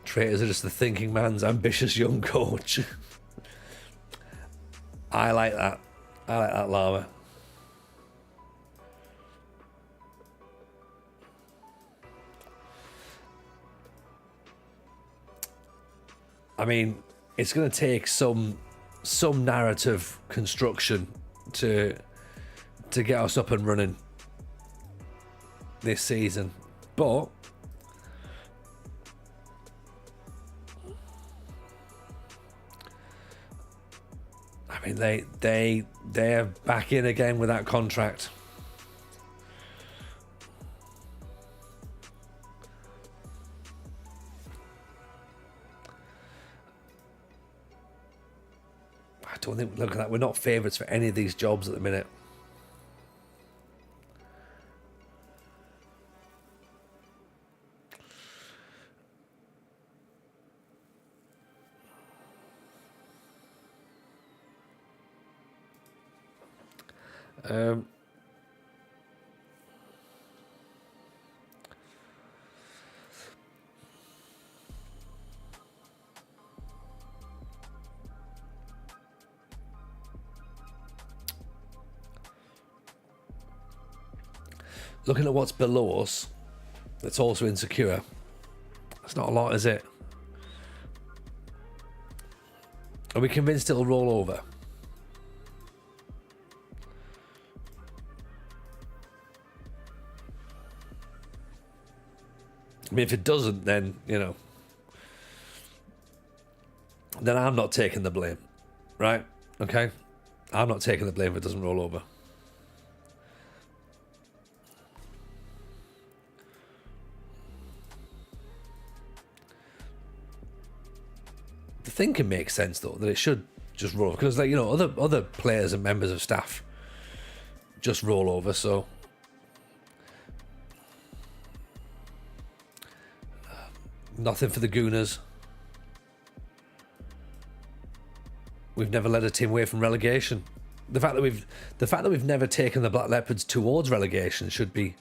Traitors are just the thinking man's ambitious young coach. I like that. I like that, Lava. I mean, it's going to take some narrative construction to get us up and running this season, but I mean, they're back in again with that contract. I don't think, look at that, we're not favourites for any of these jobs at the minute. Looking at what's below us, that's also insecure. It's not a lot, is it? Are we convinced it'll roll over? I mean, if it doesn't, then, you know, then I'm not taking the blame, right? Okay? I'm not taking the blame if it doesn't roll over. The thinking makes sense, though, that it should just roll over. Because, like, you know, other players and members of staff just roll over, so... Nothing for the Gooners. We've never led a team away from relegation. The fact that we've never taken the Black Leopards towards relegation should be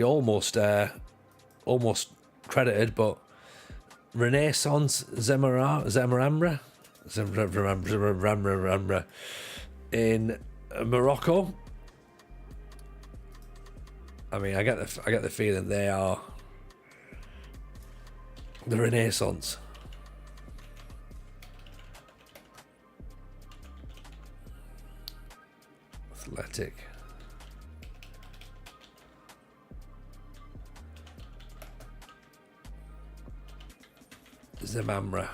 almost credited, but Renaissance Zemaramra in Morocco. I mean, I get the feeling they are the Renaissance. Athletic. Zemamra.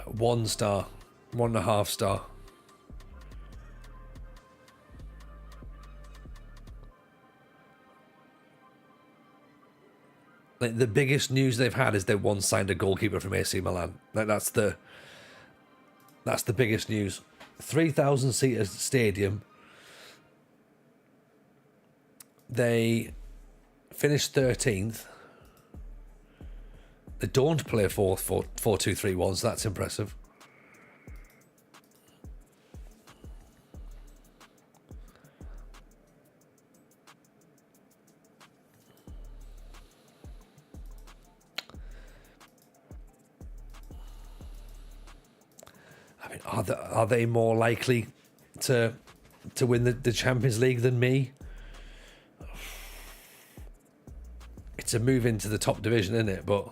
One star. 1.5 star. Like, the biggest news they've had is they once signed a goalkeeper from AC Milan. Like, that's the biggest news. 3,000 seater stadium. They finished 13th. They don't play 4-2-3-1, so that's impressive. I mean, are they more likely to win the Champions League than me? to move into the top division, isn't it? But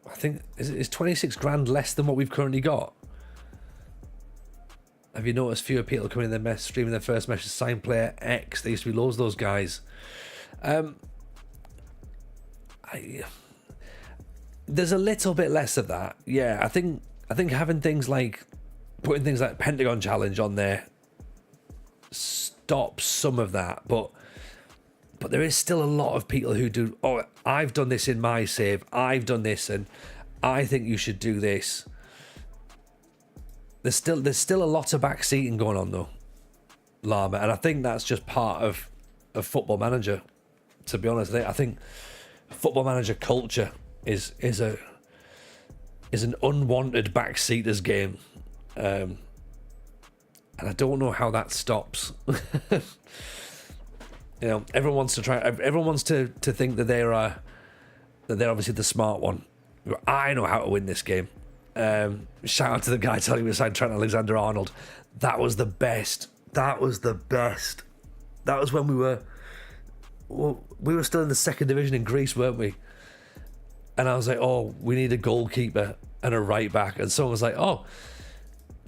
I think is 26 grand less than what we've currently got. Have you noticed fewer people coming in their mess, streaming their first match as sign player X? There used to be loads of those guys. There's a little bit less of that. Yeah, I think having things like putting things like Pentagon challenge on there stops some of that, but there is still a lot of people who do. Oh, I've done this in my save. I've done this, and I think you should do this. There's still a lot of backseating going on though, Llama, and I think that's just part of Football Manager. To be honest, I think Football Manager culture is an unwanted backseaters game, and I don't know how that stops. You know, everyone wants to think that they're obviously the smart one. I know how to win this game. Shout out to the guy telling me to sign Trent Alexander-Arnold. That was the best. That was when we were still in the second division in Greece, weren't we? And I was like, oh, we need a goalkeeper and a right back. And someone was like, oh,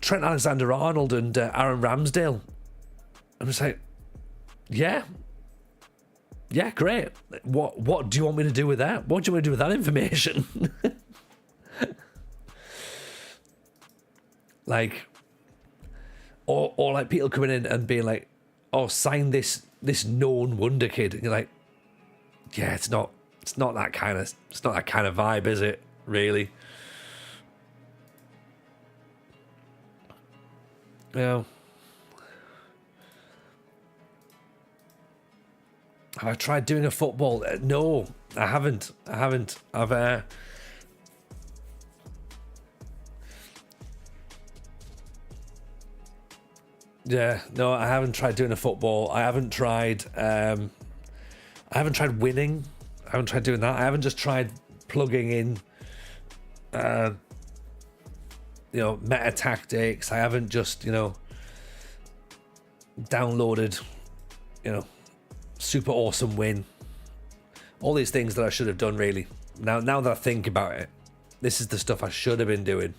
Trent Alexander-Arnold and Aaron Ramsdale. I'm just like, yeah, great. What do you want me to do with that? What do you want to do with that information? Like, or like people coming in and being like, oh, sign this known wonder kid. And you're like, yeah, it's not that kind of vibe, is it? Really? Yeah. Have I tried doing a football? No, I haven't. Yeah, no, I haven't tried doing a football. I haven't tried winning. I haven't tried doing that. I haven't just tried plugging in, meta tactics. I haven't just, downloaded, super awesome win. All these things that I should have done, really. Now that I think about it, this is the stuff I should have been doing.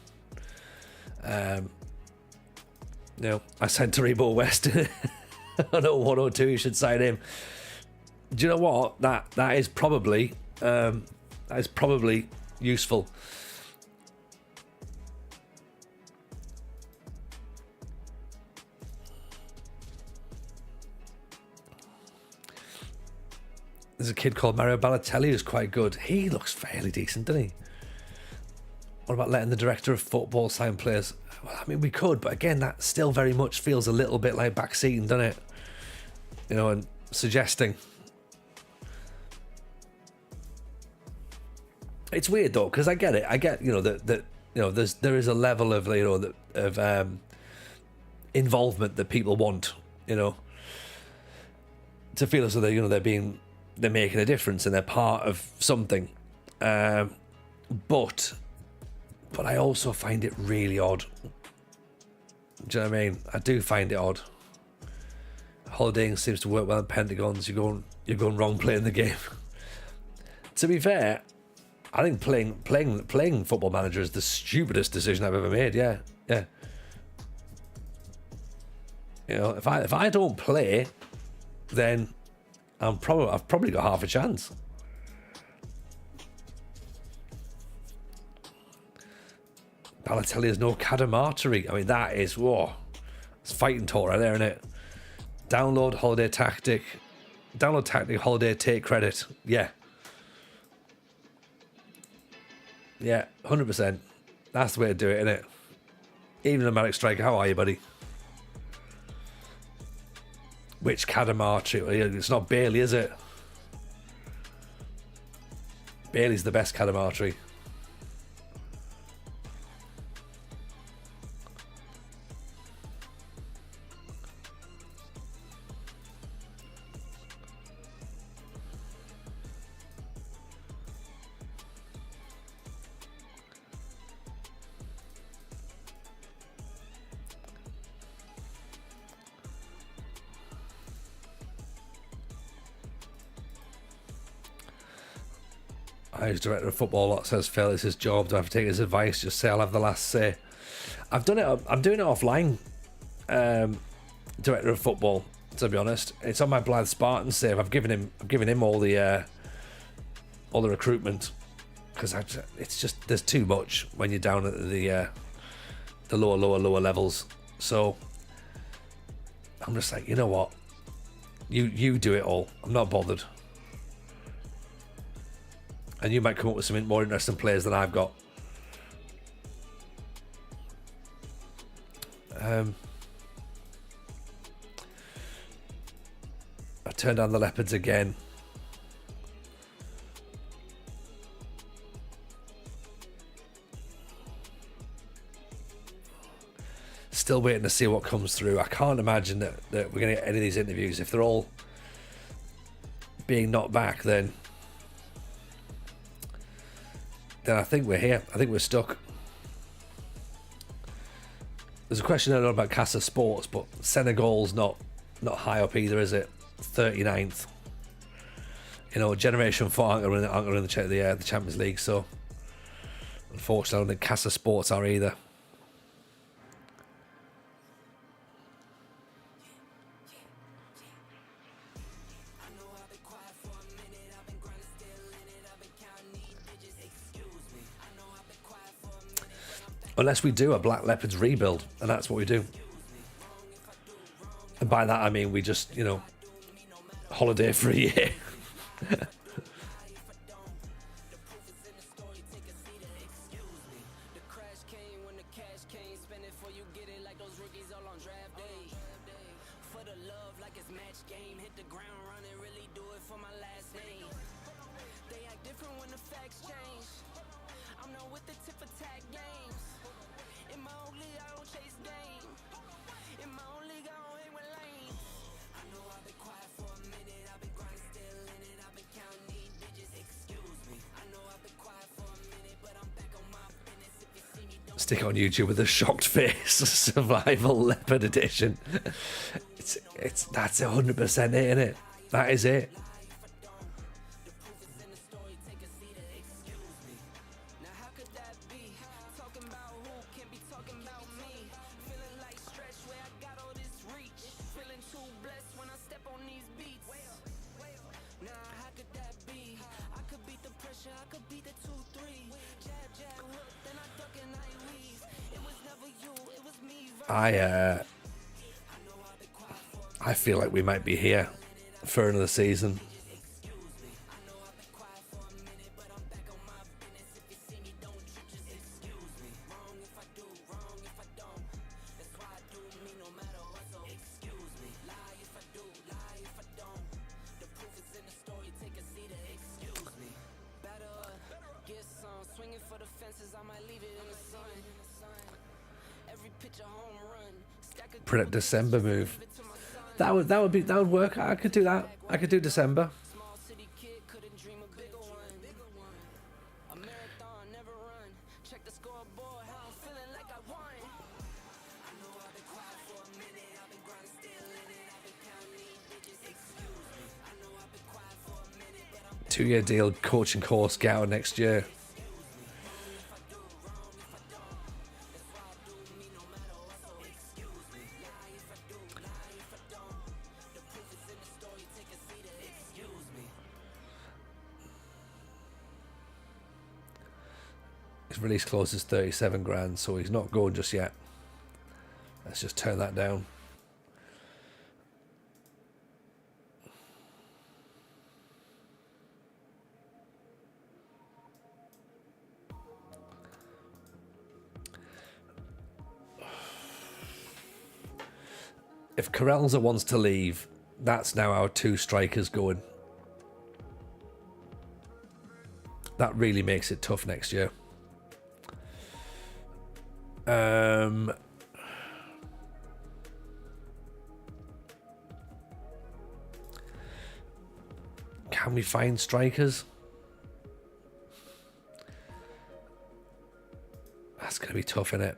I signed Taribo West. I know 102. You should sign him. Do you know what? That is probably useful. There's a kid called Mario Balotelli who's quite good. He looks fairly decent, doesn't he? What about letting the director of football sign players? Well, I mean, we could, but again, that still very much feels a little bit like backseating, doesn't it? And suggesting. It's weird though, because I get it. I get, that there is a level of involvement that people want, to feel as though they're making a difference and they're part of something. But I also find it really odd. Do you know what I mean? I do find it odd. Holidaying seems to work well in Pentagons. You're going wrong playing the game. To be fair, I think playing Football Manager is the stupidest decision I've ever made. Yeah. If I don't play, then I've probably got half a chance. Balotelli has no Cadamarteri. I mean, that is, it's fighting talk right there, isn't it? Download holiday tactic. Download tactic holiday, take credit. Yeah. Yeah, 100%. That's the way to do it, isn't it? Even a Nomadic Striker, how are you, buddy? Which Cadamarteri? It's not Bailey, is it? Bailey's the best Cadamarteri. I was director of football. Lot says Phil, it's his job. Do I have to take his advice? Just say I'll have the last say. I've done it. I'm doing it offline. Director of football. To be honest, it's on my Blythe Spartans save. I've given him all the recruitment because it's just there's too much when you're down at the lower levels. So I'm just like, you know what, you do it all. I'm not bothered, and you might come up with some more interesting players than I've got. I turned down the Leopards again. Still waiting to see what comes through. I can't imagine that we're going to get any of these interviews. If they're all being knocked back, then I think we're here. I think we're stuck. There's a question I don't know about Casa Sports, but Senegal's not high up either, is it? 39th. You know, Generation 4 aren't going to win the Champions League, so unfortunately I don't think Casa Sports are either. Unless we do a Black Leopards rebuild, and that's what we do. And by that I mean we just, you know, holiday for a year. Stick it on YouTube with a shocked face. Survival Leopard Edition. That's 100% it, isn't it? That is it. I feel like we might be here for another season. Predict December move. That would work. I could do that. I could do December. Two-year deal, coaching course, get out next year. His release clause is 37 grand, so he's not going just yet. Let's just turn that down. If Carelza wants to leave, that's now our two strikers going. That really makes it tough next year. Can we find strikers? That's going to be tough, isn't it?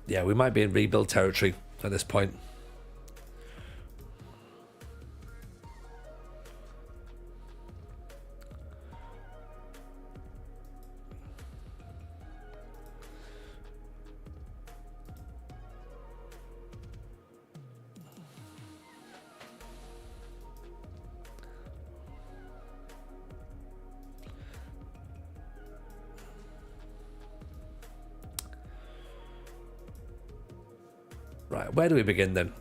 Yeah, we might be in rebuild territory at this point. Right, where do we begin then?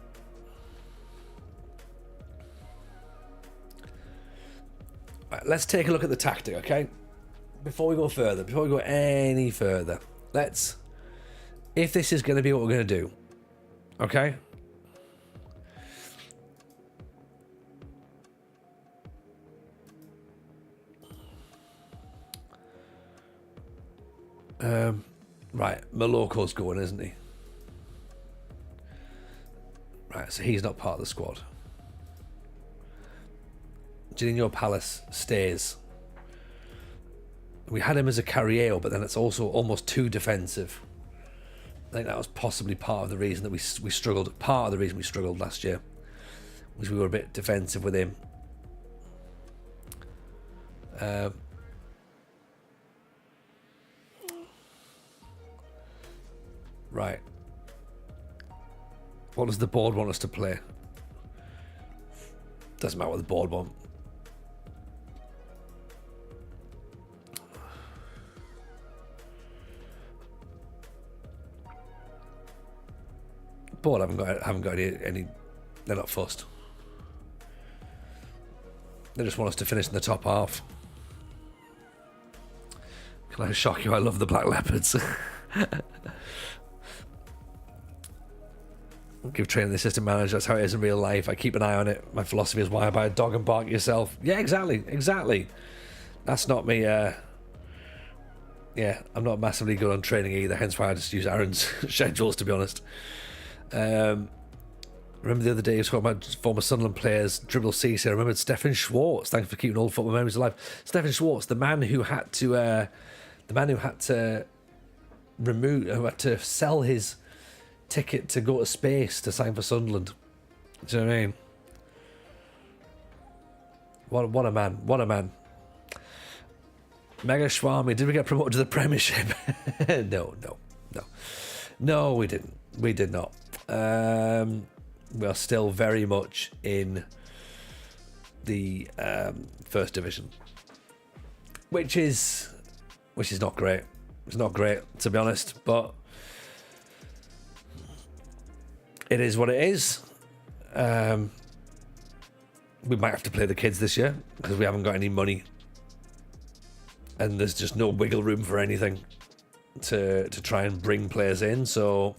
Right, let's take a look at the tactic, okay? Before we go further, before we go any further, if this is going to be what we're going to do, okay? Right, Maloko's going, isn't he? Right, so he's not part of the squad. Juninho Palace stays. We had him as a Carriero, but then it's also almost too defensive. I think that was possibly part of the reason that we struggled. Part of the reason we struggled last year was we were a bit defensive with him. Right. What does the board want us to play? Doesn't matter what the board want. Board haven't got any. They're not fussed. They just want us to finish in the top half. Can I shock you? I love the Black Leopards. Give training the assistant manager. That's how it is in real life. I keep an eye on it. My philosophy is why buy a dog and bark yourself. Yeah, exactly. That's not me. Yeah, I'm not massively good on training either. Hence why I just use Aaron's schedules, to be honest. Remember the other day he was talking about former Sunderland players, dribble CC. I remembered Stefan Schwartz. Thanks for keeping old football memories alive. Stefan Schwartz, the man who had to sell his ticket to go to space to sign for Sunderland. Do you know what I mean? What a man. What a man. Mega Schwami, did we get promoted to the Premiership? No, we didn't. We did not. We are still very much in the first division, which is not great. It's not great, to be honest, but it is what it is. We might have to play the kids this year because we haven't got any money, and there's just no wiggle room for anything to try and bring players in. So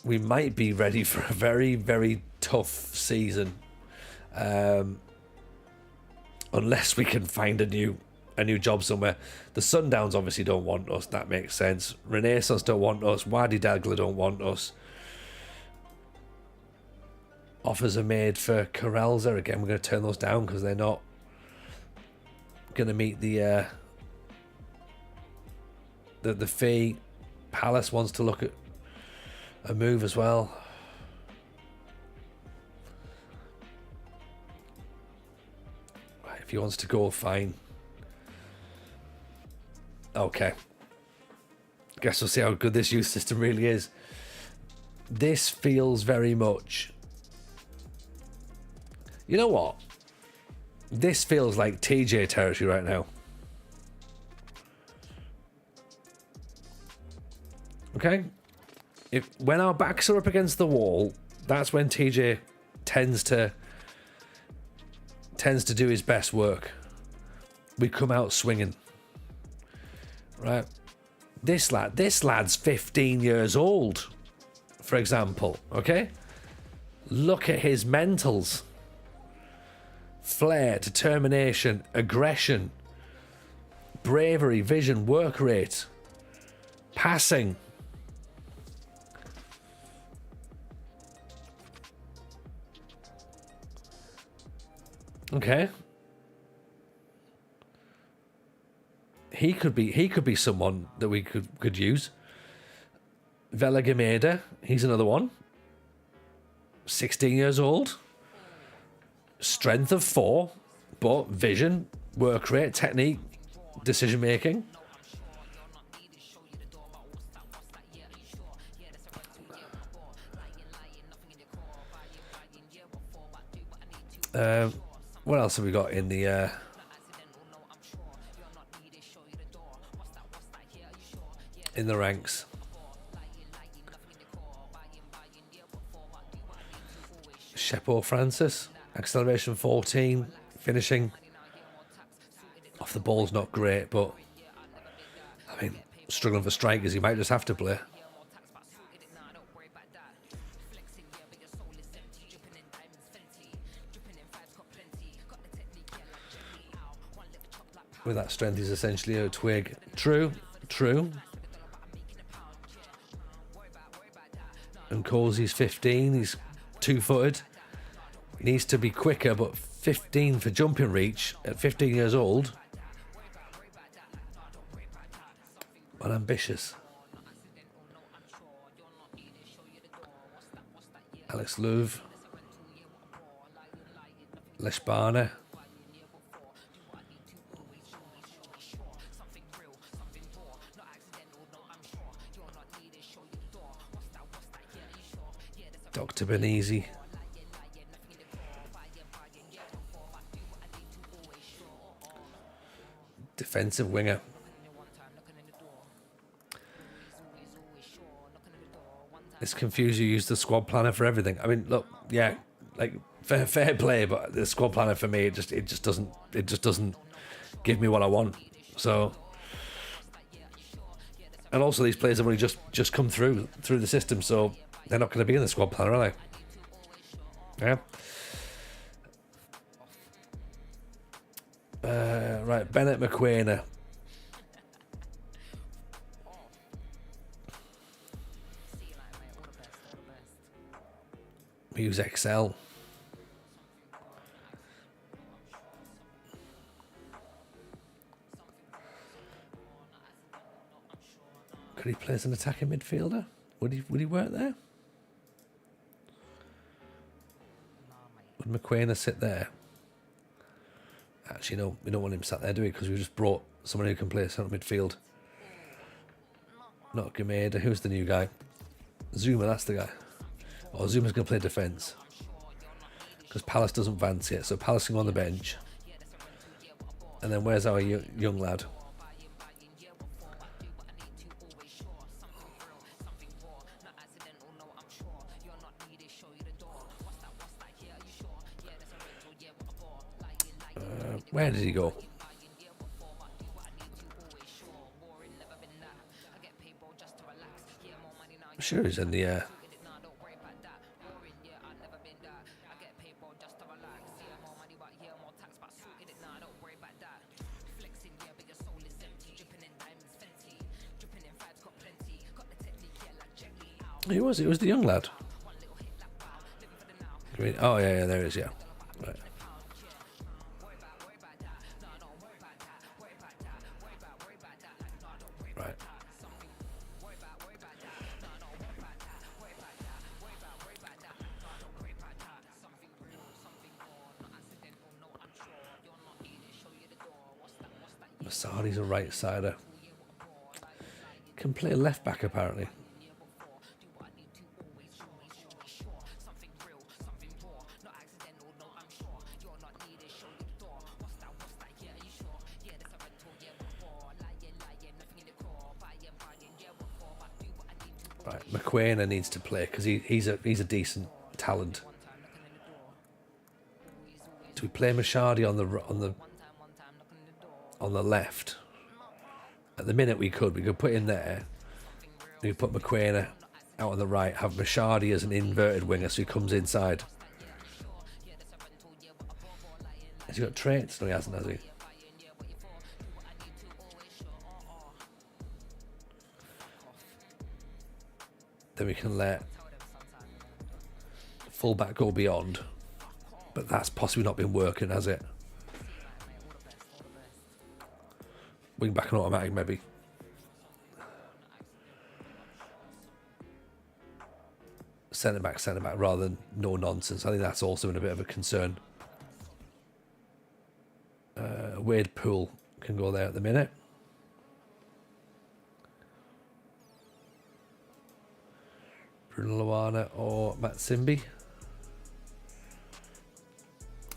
we might be ready for a very, very tough season, unless we can find a new job somewhere. The Sundowns obviously don't want us. That makes sense. Renaissance don't want us. Wadi Dagla don't want us. Offers are made for Corelza. Again, we're going to turn those down because they're not going to meet the fee. Palace wants to look at a move as well. If he wants to go, fine. Okay. Guess we'll see how good this youth system really is. This feels very much... You know what? This feels like TJ territory right now. Okay? When our backs are up against the wall, that's when TJ tends to do his best work. We come out swinging. Right? This lad's 15 years old, for example, okay? Look at his mentals. Flair, determination, aggression, bravery, vision, work rate, passing. Okay. he could be someone that we could use. Vela Gameda, he's another one. 16 years old. Strength of 4, but vision, work rate, technique, decision making. What else have we got in the ranks? Shepo Francis, acceleration 14, finishing off the ball's not great, but I mean, struggling for strikers, he might just have to play. With that strength, he's essentially a twig. True. And Corsey's 15, he's 2-footed. He needs to be quicker, but 15 for jumping reach at 15 years old. Unambitious. Alex Louvre. Leshbana. Dr. Benizi. Defensive winger. It's confused you use the squad planner for everything. I mean, look, yeah, like fair play, but the squad planner for me, it just doesn't give me what I want. So, and also these players have only just come through the system, so they're not going to be in the squad planner, are they? Yeah. Right, Bennett McQuainer. Use Excel. Could he play as an attacking midfielder? Would he work there? Would McQuainer sit there? Actually, no, we don't want him sat there, do we? Because we just brought someone who can play centre midfield. Not Gameda. Who's the new guy? Zuma, that's the guy. Oh, Zuma's going to play defence. Because Palace doesn't fancy it. So Palace can go on the bench. And then where's our young lad? Where did he go? I'm sure he's in the air. He was. It was the young lad. Oh yeah, there he is. Yeah, right. Right. Masadi's a right-sider. Can play left back apparently. Right, McQuainer needs to play because he's a decent talent. Do we play Mashadi on the left? At the minute we could put in there. We could put McQuainer out on the right. Have Mashadi as an inverted winger, so he comes inside. Has he got traits? No, he hasn't, has he? Then we can let fullback go beyond, but that's possibly not been working, has it? Wing back and automatic, maybe. Centre back, rather than no nonsense. I think that's also been a bit of a concern. Wade Poole can go there at the minute. Bruno Luana or Matt Simby.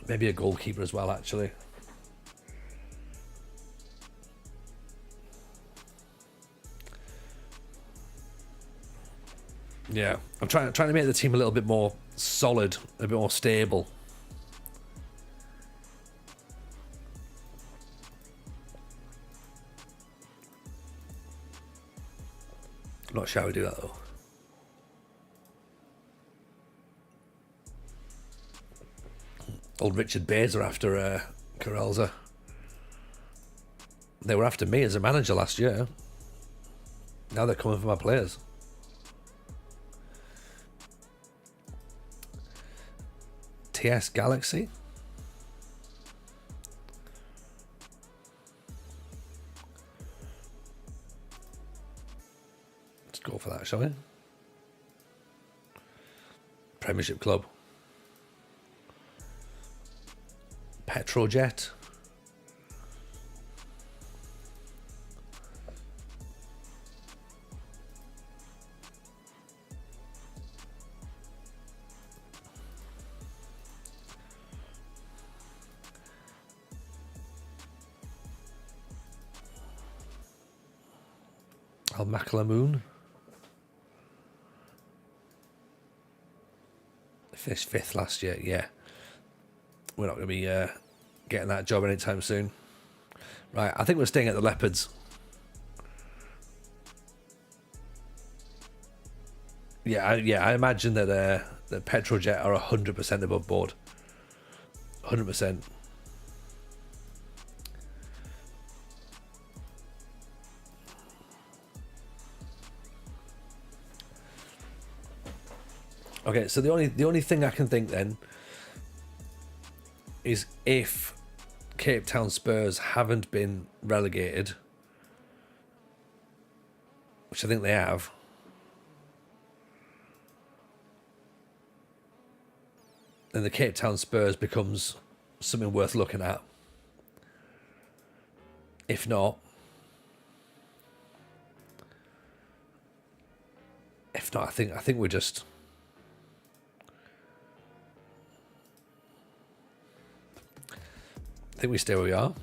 Maybe a goalkeeper as well, actually. Yeah, I'm trying to make the team a little bit more solid, a bit more stable. Not sure how we do that though. Old Richard Bays are after Carelza. They were after me as a manager last year. Now they're coming for my players. TS Galaxy. Let's go for that, shall we? Premiership Club. Petrojet. Al Maklamoon. Finished 5th last year, yeah. We're not going to be getting that job anytime soon. Right, I think we're staying at the Leopards. I imagine that the Petrojet are 100% above board. 100%. Okay, so the only thing I can think then is if Cape Town Spurs haven't been relegated, which I think they have, then the Cape Town Spurs becomes something worth looking at. If not, I think we're just. I think we stay where we are.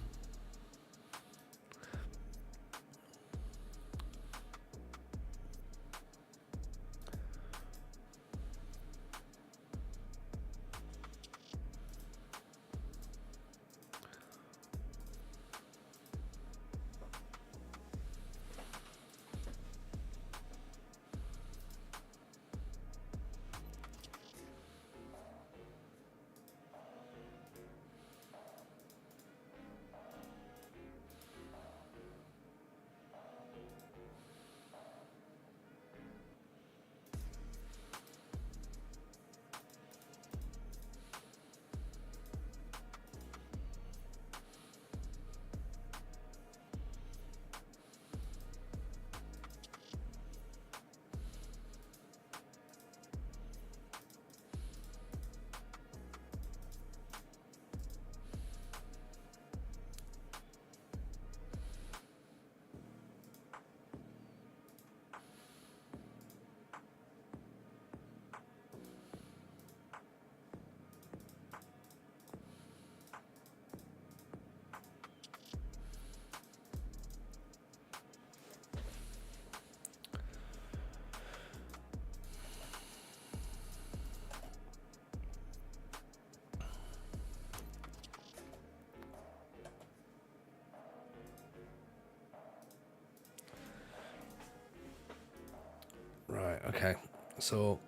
Right, okay. So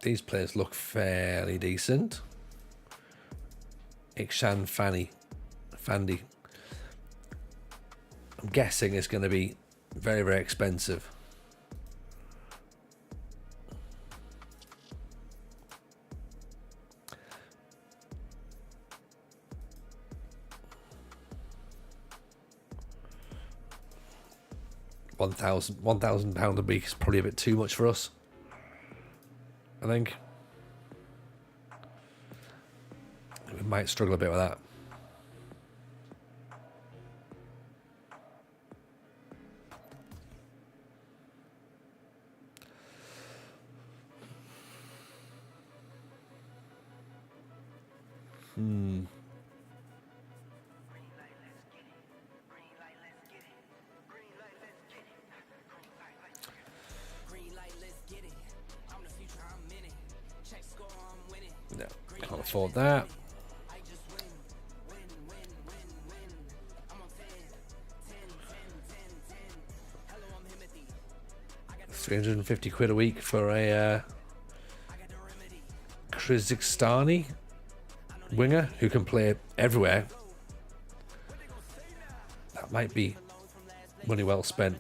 these players look fairly decent. Ikshan Fandi. I'm guessing it's going to be very, very expensive. £1,000 a week is probably a bit too much for us, I think. We might struggle a bit with that. No, can't afford that. £350 a week for a Kyrgyzstani winger who can play everywhere. That might be money well spent.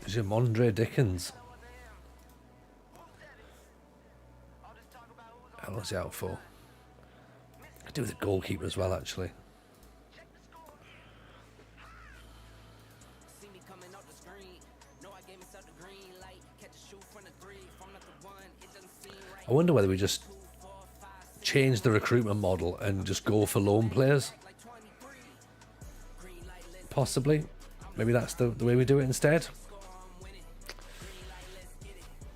Jamondre Dickens. How was he out for? Could do with the goalkeeper as well, actually. I wonder whether we just change the recruitment model and just go for loan players. Possibly. Maybe that's the way we do it instead.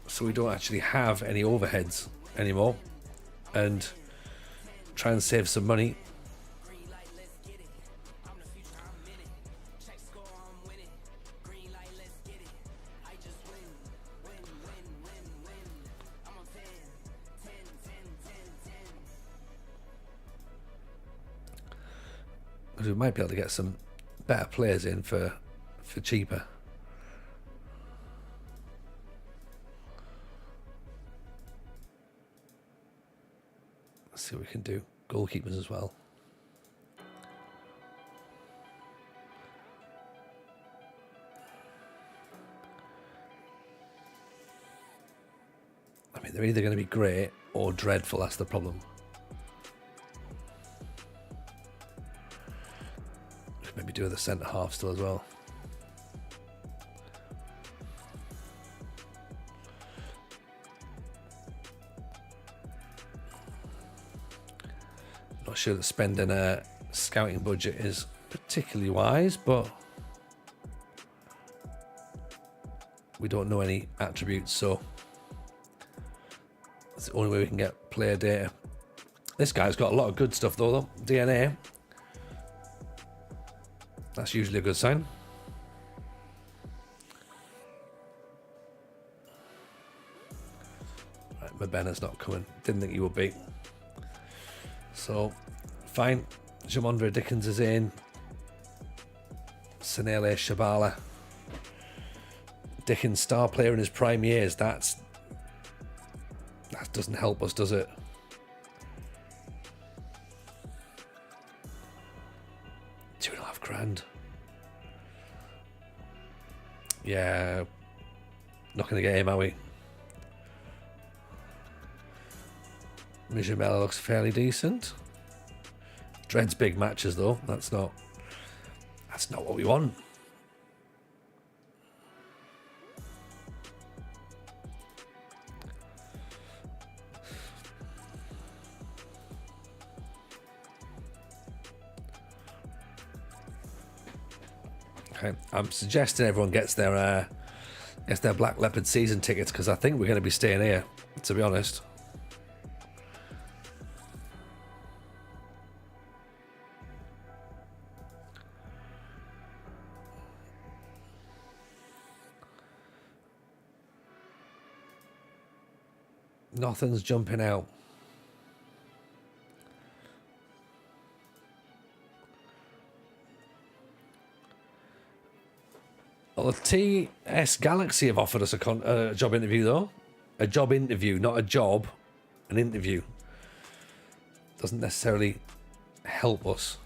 So we don't actually have any overheads anymore and try and save some money. Because we might be able to get some better players in for cheaper. See what we can do. Goalkeepers as well. I mean, they're either going to be great or dreadful. That's the problem. Should maybe do the centre half still as well. Not sure that spending a scouting budget is particularly wise, but we don't know any attributes, so it's the only way we can get player data. This guy's got a lot of good stuff though. DNA. That's usually a good sign. Right, Mabena's not coming. Didn't think he would be. So, fine. Jamondre Dickens is in. Sanele Shabala. Dickens, star player in his prime years. That doesn't help us, does it? £2,500. Yeah. Not going to get him, are we? Mijamela looks fairly decent. Dreads big matches though. That's not what we want. Okay, I'm suggesting everyone gets their Black Leopard season tickets because I think we're going to be staying here, to be honest. Nothing's jumping out. Well, TS Galaxy have offered us a job interview, though. A job interview, not a job, an interview. Doesn't necessarily help us.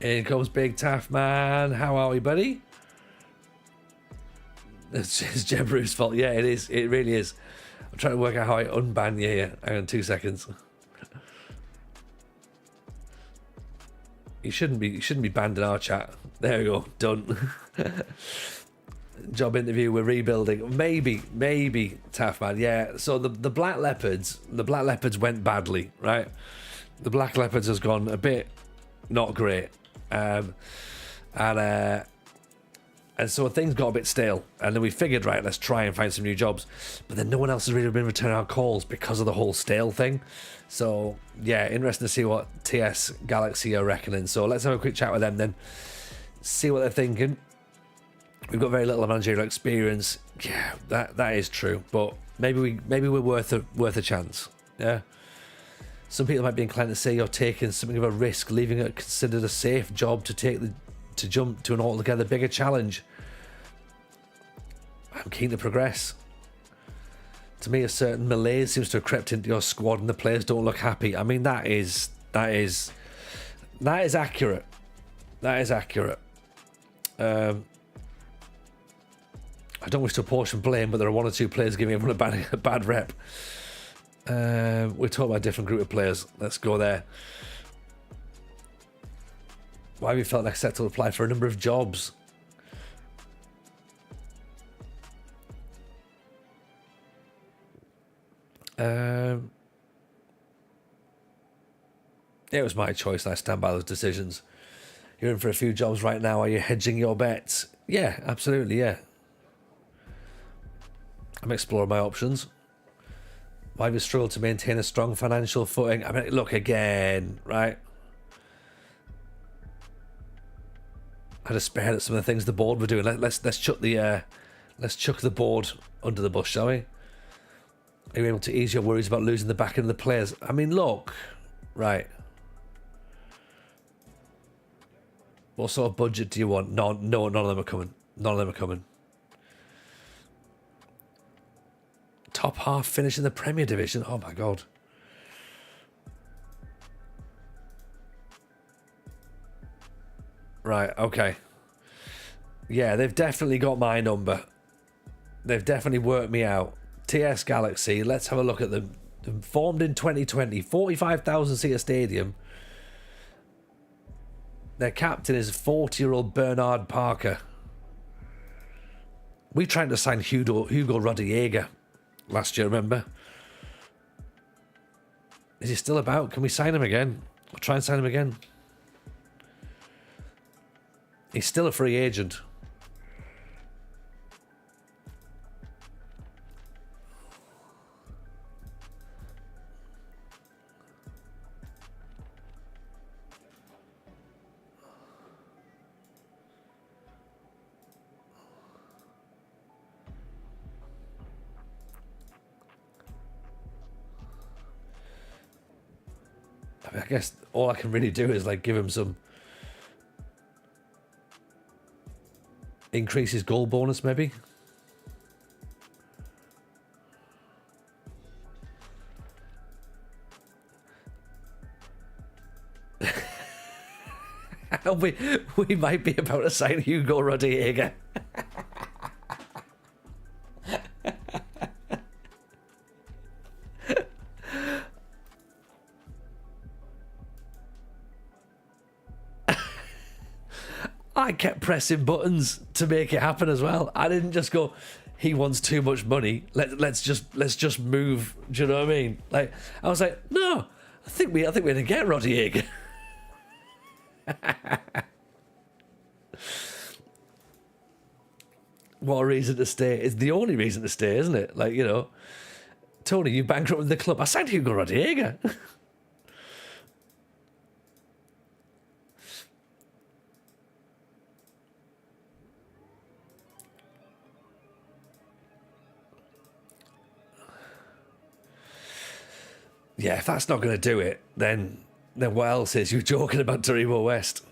In comes Big Taff Man. How are we, buddy? It's Jeb Bruce's fault. Yeah, it is. It really is. I'm trying to work out how I unban you here. Hang on 2 seconds. You shouldn't be banned in our chat. There we go. Done. Job interview. We're rebuilding. Maybe Taff Man. Yeah. So the Black Leopards. The Black Leopards went badly, right? The Black Leopards has gone a bit not great. And so things got a bit stale, and then we figured, right, let's try and find some new jobs, but then no one else has really been returning our calls because of the whole stale thing. So yeah, interesting to see what TS Galaxy are reckoning. So let's have a quick chat with them then, see what they're thinking. We've got very little managerial experience. Yeah, that is true, but maybe we're worth a chance. Yeah. Some people might be inclined to say you're taking something of a risk, leaving it considered a safe job to jump to an altogether bigger challenge. I'm keen to progress. To me, a certain malaise seems to have crept into your squad, and the players don't look happy. I mean, that is accurate. That is accurate. I don't wish to apportion blame, but there are one or two players giving everyone a bad rep. We're talking about a different group of players. Let's go there. Why we felt next set to apply for a number of jobs. It was my choice, and I stand by those decisions. You're in for a few jobs right now. Are you hedging your bets? Yeah, absolutely, yeah. I'm exploring my options. Why have you struggled to maintain a strong financial footing? I mean, look again, right? I despair at some of the things the board were doing. Let's chuck the board under the bus, shall we? Are you able to ease your worries about losing the backing of the players? I mean, look, right. What sort of budget do you want? No, none of them are coming. None of them are coming. Top half finish in the Premier Division. Oh my God. Right, okay. Yeah, they've definitely got my number. They've definitely worked me out. TS Galaxy, let's have a look at them. Formed in 2020, 45,000 seat stadium. Their captain is 40-year-old Bernard Parker. We tried to sign Hugo Rodallega last year, remember? Is he still about? Can we sign him again? I'll try and sign him again. He's still a free agent. I mean, I guess all I can really do is like give him some increase his goal bonus, maybe. we might be about to sign Hugo Rodallega. I kept pressing buttons to make it happen as well. I didn't just go, he wants too much money. Let's just move. Do you know what I mean? Like, I was like, no, I think we're gonna get Rodallega. What a reason to stay. It's the only reason to stay, isn't it? Like, you know, Tony, you bankrupted the club. I signed Hugo Rodallega. yeah, if that's not going to do it, then what else is? You're joking about Taribo West.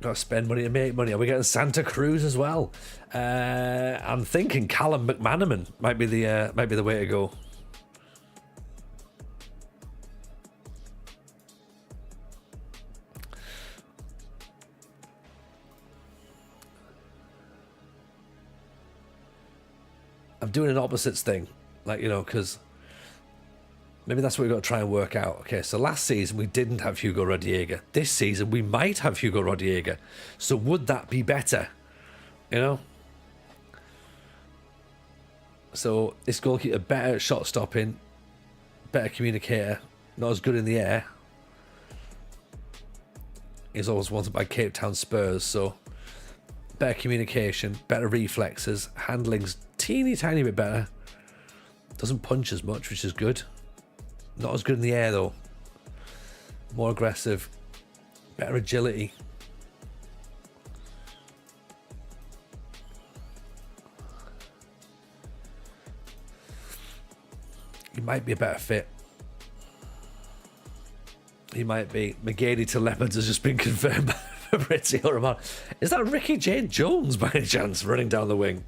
Got to spend money to make money. Are we getting Santa Cruz as well? I'm thinking Callum McManaman might be the way to go. I'm doing an opposites thing, like, you know, because maybe that's what we've got to try and work out. Okay, so last season we didn't have Hugo Rodallega. This season we might have Hugo Rodallega. So would that be better? You know? So this goalkeeper better at shot stopping, better communicator, not as good in the air. He's always wanted by Cape Town Spurs, so better communication, better reflexes, handling's teeny tiny bit better. Doesn't punch as much, which is good. Not as good in the air though. More aggressive, better agility. He might be a better fit. He might be. McGady to Leopards has just been confirmed by Fabrizio Romano. Is that Ricky J. Jones by any chance running down the wing?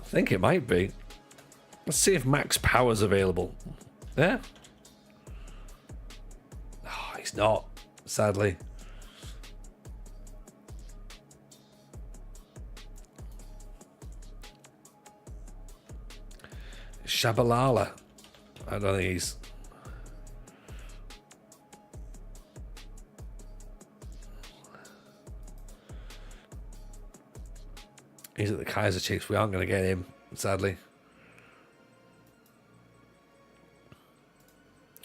I think it might be. Let's see if Max Power's available. Yeah? Oh, he's not, sadly. Shabalala. I don't think he's... He's at the Kaiser Chiefs. We aren't going to get him, sadly.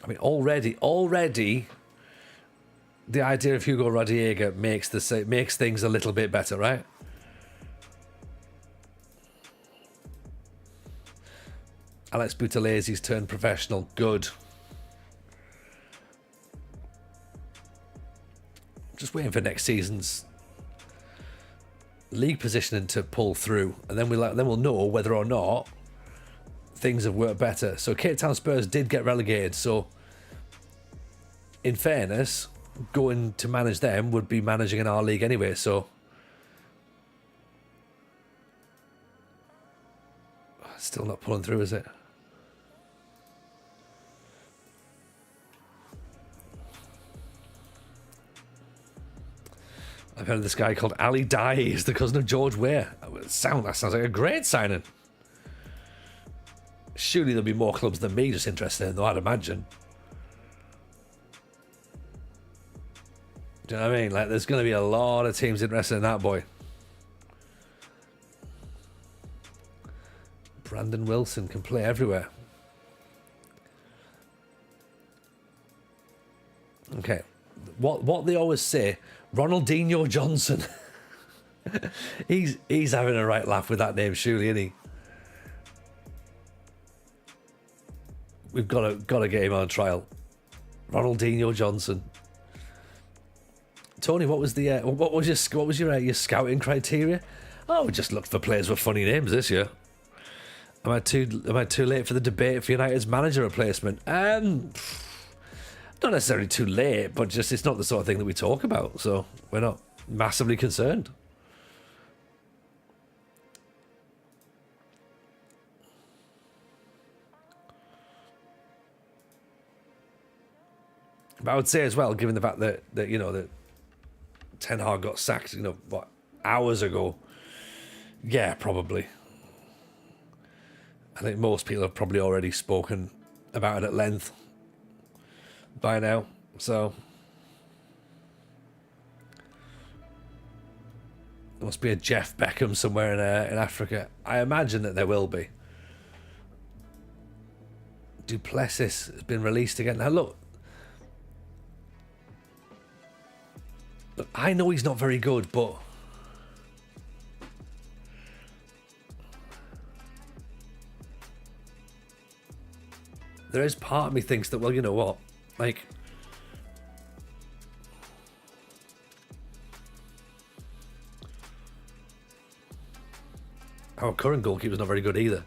I mean, already, the idea of Hugo Rodallega makes things a little bit better, right? Alex Butalese's turned professional. Good. Just waiting for next season's league positioning to pull through, and then we'll know whether or not things have worked better. So Cape Town Spurs did get relegated, so in fairness, going to manage them would be managing in our league anyway, so still not pulling through, is it? I've heard of this guy called Ali Dye. He's the cousin of George Weah. That sounds like a great signing. Surely there'll be more clubs than me just interested in, though, I'd imagine. Do you know what I mean? Like, there's going to be a lot of teams interested in that boy. Brandon Wilson can play everywhere. Okay. What they always say, Ronaldinho Johnson. he's having a right laugh with that name, surely, isn't he? We've got to get him on trial. Ronaldinho Johnson. Tony, what was your scouting criteria? Oh, we just looked for players with funny names this year. Am I too late for the debate for United's manager replacement? Not necessarily too late, but just it's not the sort of thing that we talk about, so we're not massively concerned. But I would say as well, given the fact that you know that Ten Hag got sacked, you know, what, hours ago. Yeah, probably. I think most people have probably already spoken about it at length by now, so there must be a Jeff Beckham somewhere in Africa. I imagine that there will be. Duplessis has been released again. Now look, I know he's not very good, but there is part of me thinks that, well, you know what, like, Our current goalkeeper's not very good either.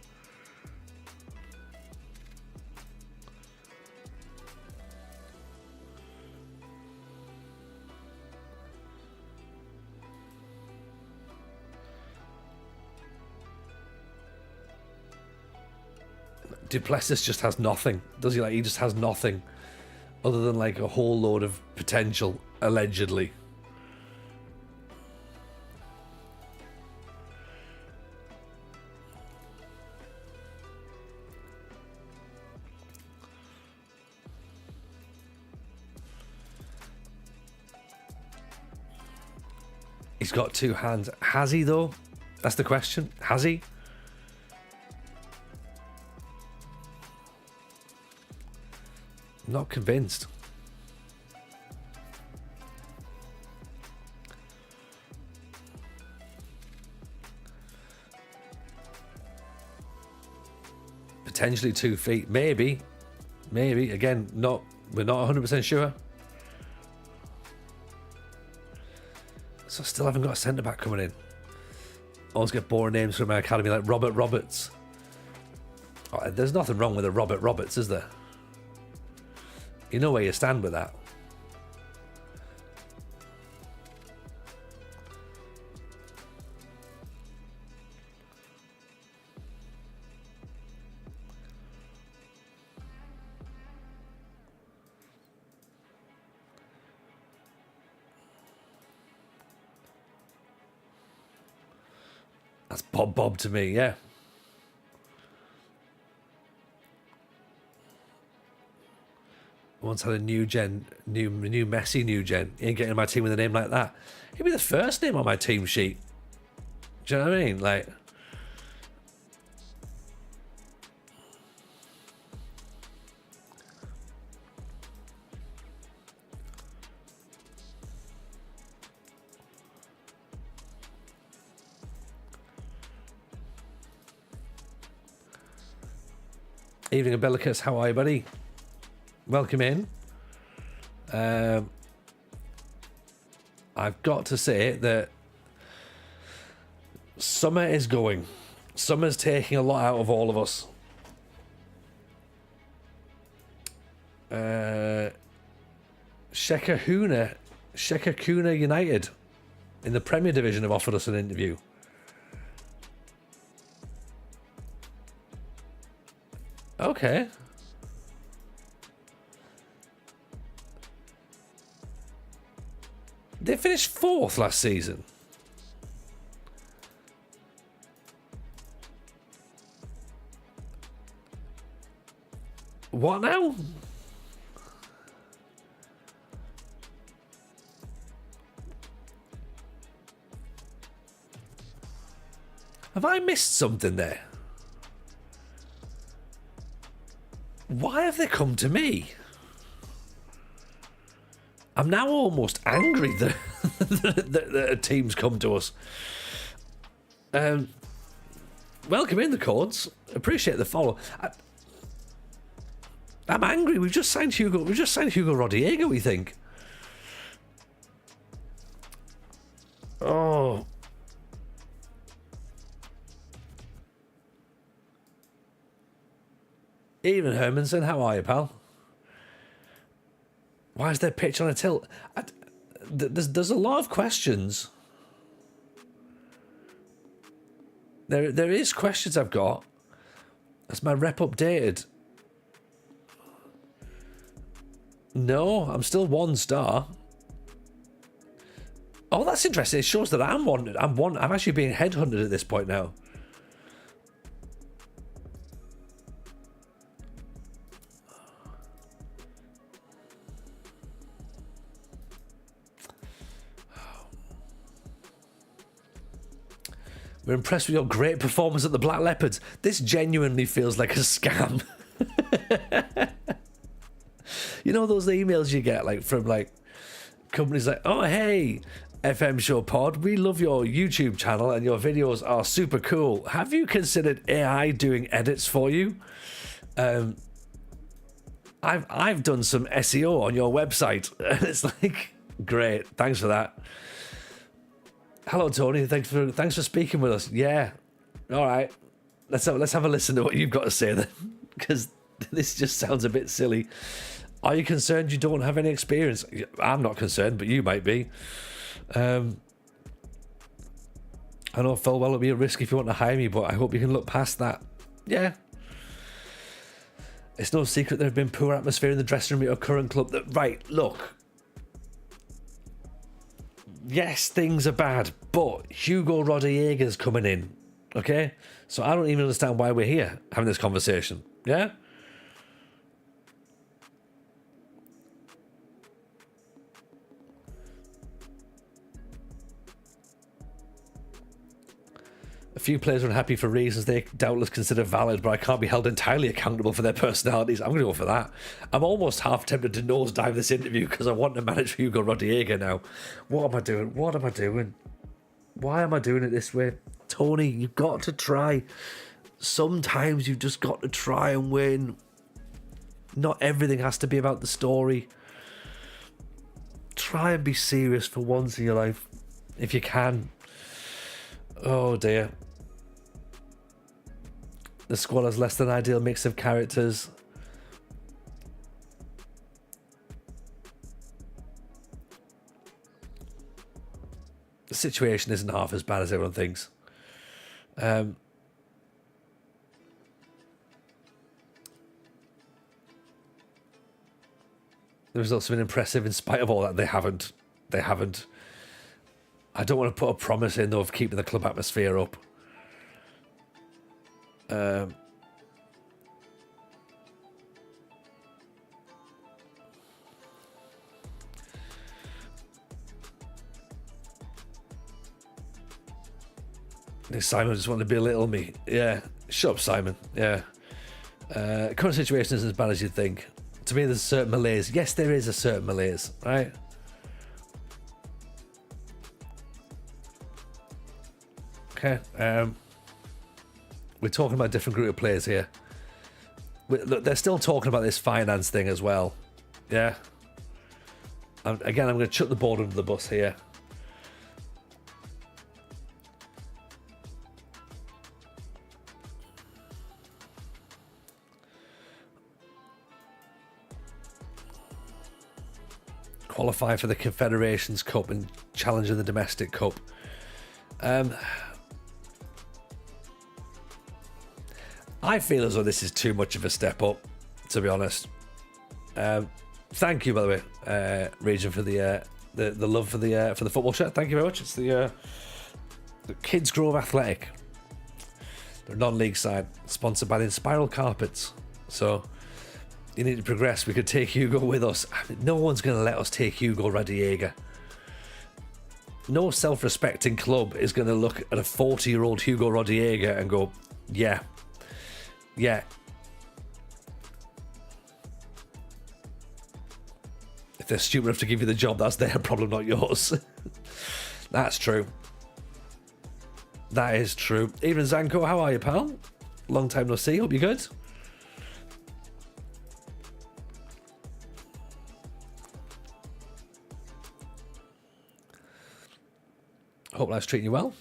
Duplessis just has nothing, does he? Like, he just has nothing other than like a whole load of potential, allegedly. He's got two hands. Has he though? That's the question. Has he? Not convinced. Potentially 2 feet, maybe. Again, we're not 100% sure. So still haven't got a centre back coming in. Always get boring names from my academy like Robert Roberts. Oh, there's nothing wrong with a Robert Roberts, is there? You know where you stand with that. That's Bob to me, yeah. Once had a new Messi new gen. He ain't getting my team with a name like that. He'd be the first name on my team sheet. Do you know what I mean? Like, evening, Abilicus. How are you, buddy? Welcome in. I've got to say that summer is going. Summer's taking a lot out of all of us. Shekakuna United in the Premier Division have offered us an interview. Okay. They finished 4th last season. What now? Have I missed something there? Why have they come to me? I'm now almost angry that, that a team's come to us. Welcome in the Cords. Appreciate the follow. I'm angry. We've just signed Hugo Rodrigo, we think. Oh. Even Hermanson, how are you, pal? Why is their pitch on a tilt? There's a lot of questions. There is questions I've got. Has my rep updated? No, I'm still 1 star. Oh, that's interesting. It shows that I'm wanted. I'm actually being headhunted at this point now. We're impressed with your great performance at the Black Leopards. This genuinely feels like a scam. You know those emails you get like from like companies like, oh hey, FM Show Pod, we love your YouTube channel and your videos are super cool. Have you considered AI doing edits for you? I've done some SEO on your website. It's like, great, thanks for that. Hello Tony, thanks for speaking with us. Yeah, All right, let's have a listen to what you've got to say then, because this just sounds a bit silly. Are you concerned you don't have any experience? I'm not concerned, but you might be. I know full well it'll be a risk if you want to hire me, but I hope you can look past that. Yeah. It's no secret there have been poor atmosphere in the dressing room at your current club. Right, look. Yes, things are bad, but Hugo Rodallega's coming in, okay? So I don't even understand why we're here having this conversation, yeah? A few players are unhappy for reasons they doubtless consider valid, but I can't be held entirely accountable for their personalities. I'm going to go for that. I'm almost half tempted to nosedive this interview because I want to manage Hugo Rodallega now. What am I doing? What am I doing? Why am I doing it this way? Tony, you've got to try. Sometimes you've just got to try and win. Not everything has to be about the story. Try and be serious for once in your life, if you can. Oh dear. The squad has less than ideal mix of characters. The situation isn't half as bad as everyone thinks. The results have been impressive in spite of all that. They haven't. I don't want to put a promise in, though, of keeping the club atmosphere up. Simon just wanted to belittle me. Yeah, shut up, Simon. Yeah. Current situation isn't as bad as you'd think. To me, there's a certain malaise. Yes, there is a certain malaise, right? Okay. We're talking about a different group of players here. Look, they're still talking about this finance thing as well. Yeah. Again, I'm going to chuck the board under the bus here. Qualify for the Confederations Cup and challenge in the Domestic Cup. I feel as though this is too much of a step up, to be honest. Thank you, by the way, Region, for the love for the football shirt. Thank you very much. It's the Kids Grove Athletic. They're a non-league side, sponsored by the Spiral Carpets. So you need to progress. We could take Hugo with us. No one's going to let us take Hugo Rodallega. No self-respecting club is going to look at a 40-year-old Hugo Rodallega and go, yeah. If they're stupid enough to give you the job, that's their problem, not yours. That's true. That is true. Even Zanko, how are you, pal? Long time no see. Hope you're good. Hope life's treating you well.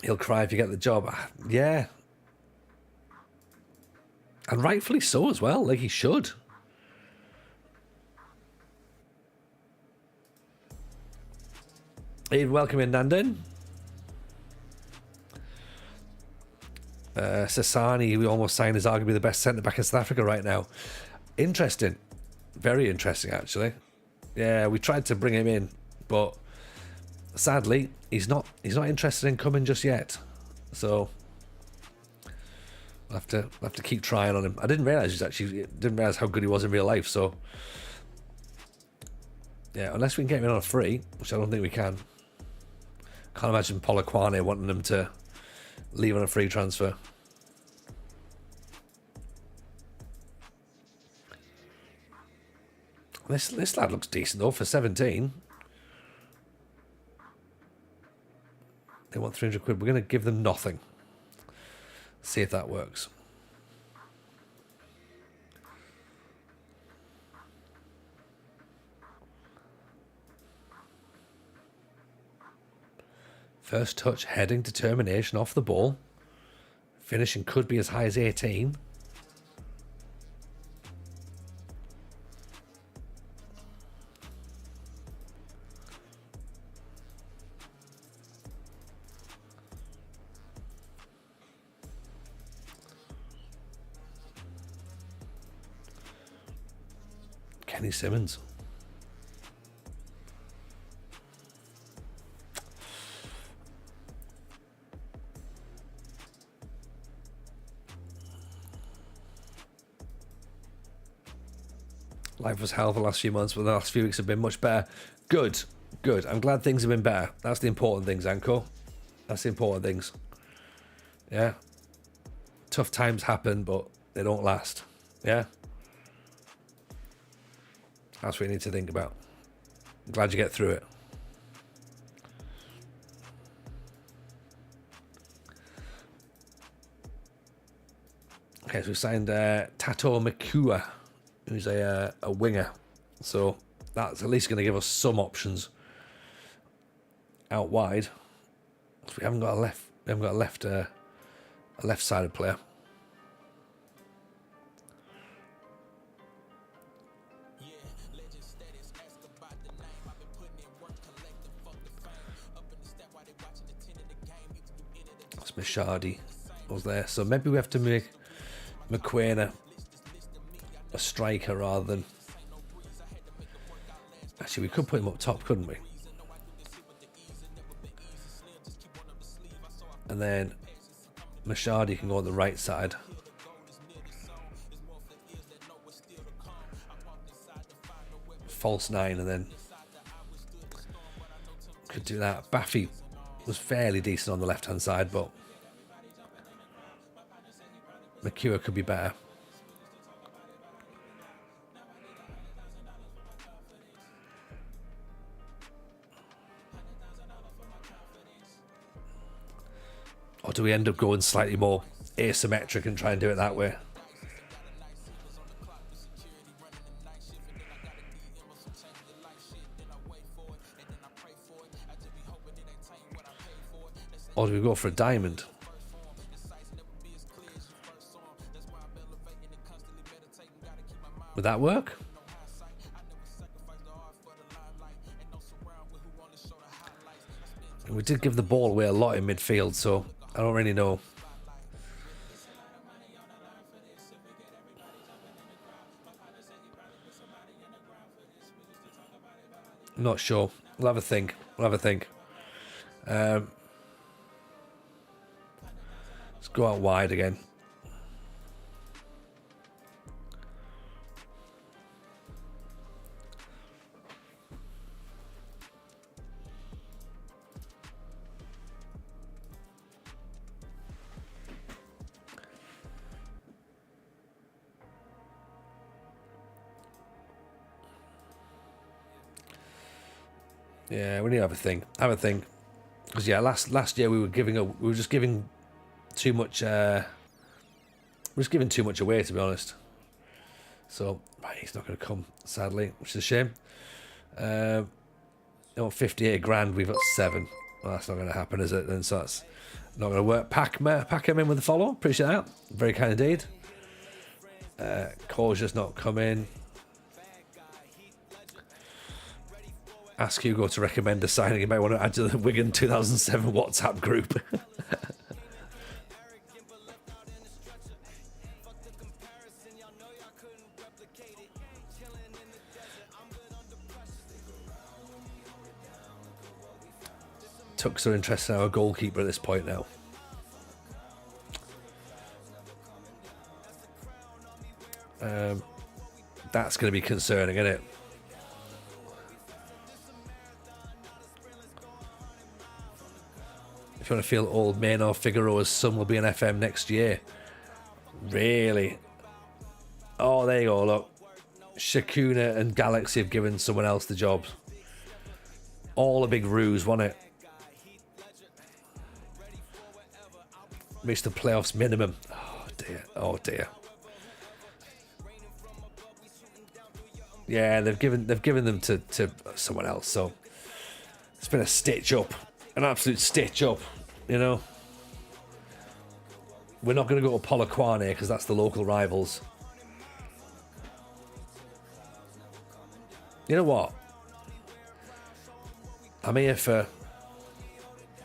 He'll cry if you get the job. Yeah. And rightfully so as well. Like he should. Hey, welcome in, Nandin. Sasani, we almost signed, is arguably the best centre-back in South Africa right now. Interesting. Very interesting, actually. Yeah, we tried to bring him in, but sadly, he's not interested in coming just yet. So we'll have to keep trying on him. I didn't realise how good he was in real life, so yeah, unless we can get him in on a free, which I don't think we can. Can't imagine Polokwane wanting him to leave on a free transfer. This lad looks decent though for 17. They want 300 quid. We're going to give them nothing. See if that works. First touch, heading determination off the ball. Finishing could be as high as 18. Kenny Simmons. Life was hell for the last few months, but the last few weeks have been much better. Good, good. I'm glad things have been better. That's the important things, Anko. That's the important things. Yeah. Tough times happen, but they don't last. Yeah. That's what you need to think about. I'm glad you get through it. Okay, so we signed Tato Makua, who's a winger. So that's at least going to give us some options out wide. We haven't got a left. We haven't got a left-sided player. That's Mashadi was there. So maybe we have to make McQueen a striker rather than... Actually, we could put him up top, couldn't we? And then Mashadi can go on the right side. False 9, and then could do that. Baffy was fairly decent on the left-hand side, but Makua could be better. Or do we end up going slightly more asymmetric and try and do it that way? Or do we go for a diamond? Would that work? We did give the ball away a lot in midfield, so I don't really know. I'm not sure. We'll have a think. We'll have a think. Let's go out wide again. Yeah, we need to have a think. Have a think. Because yeah, last year we were just giving too much. We're just giving too much away, to be honest. So right, he's not going to come, sadly, which is a shame. 58 grand. We've got 7. Well, that's not going to happen, is it? Then so that's not going to work. Pack him in with the follow. Appreciate that. Very kind indeed. Core's just not come in. Ask Hugo to recommend a signing you might want to add to the Wigan 2007 WhatsApp group. Tucks are interested in our goalkeeper at this point now. That's going to be concerning, isn't it? If you want to feel old, Maynor Figueroa's son will be an FM next year. Really? Oh, there you go, look. Shakuna and Galaxy have given someone else the job. All a big ruse, wasn't it? reach the playoffs minimum. Oh dear, oh dear. Yeah, they've given them to someone else, so it's been a stitch up, an absolute stitch up, you know. We're not going to go to Polokwane because that's the local rivals. You know what? I'm here for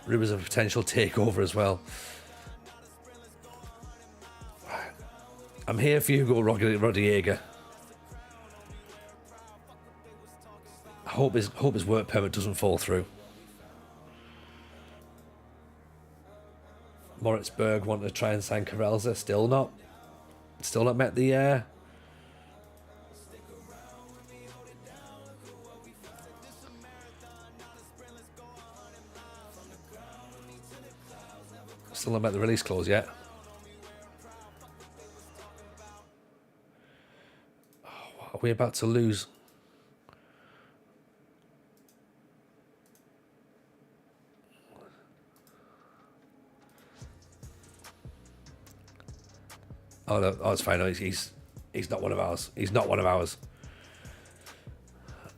rumours of a potential takeover as well. I'm here for Hugo Rodallega. I hope his work permit doesn't fall through. Moritzburg wanted to try and sign Karelza. Still not met the still not met the release clause yet. Oh, are we about to lose? Oh no, oh, it's fine. No, he's not one of ours. He's not one of ours.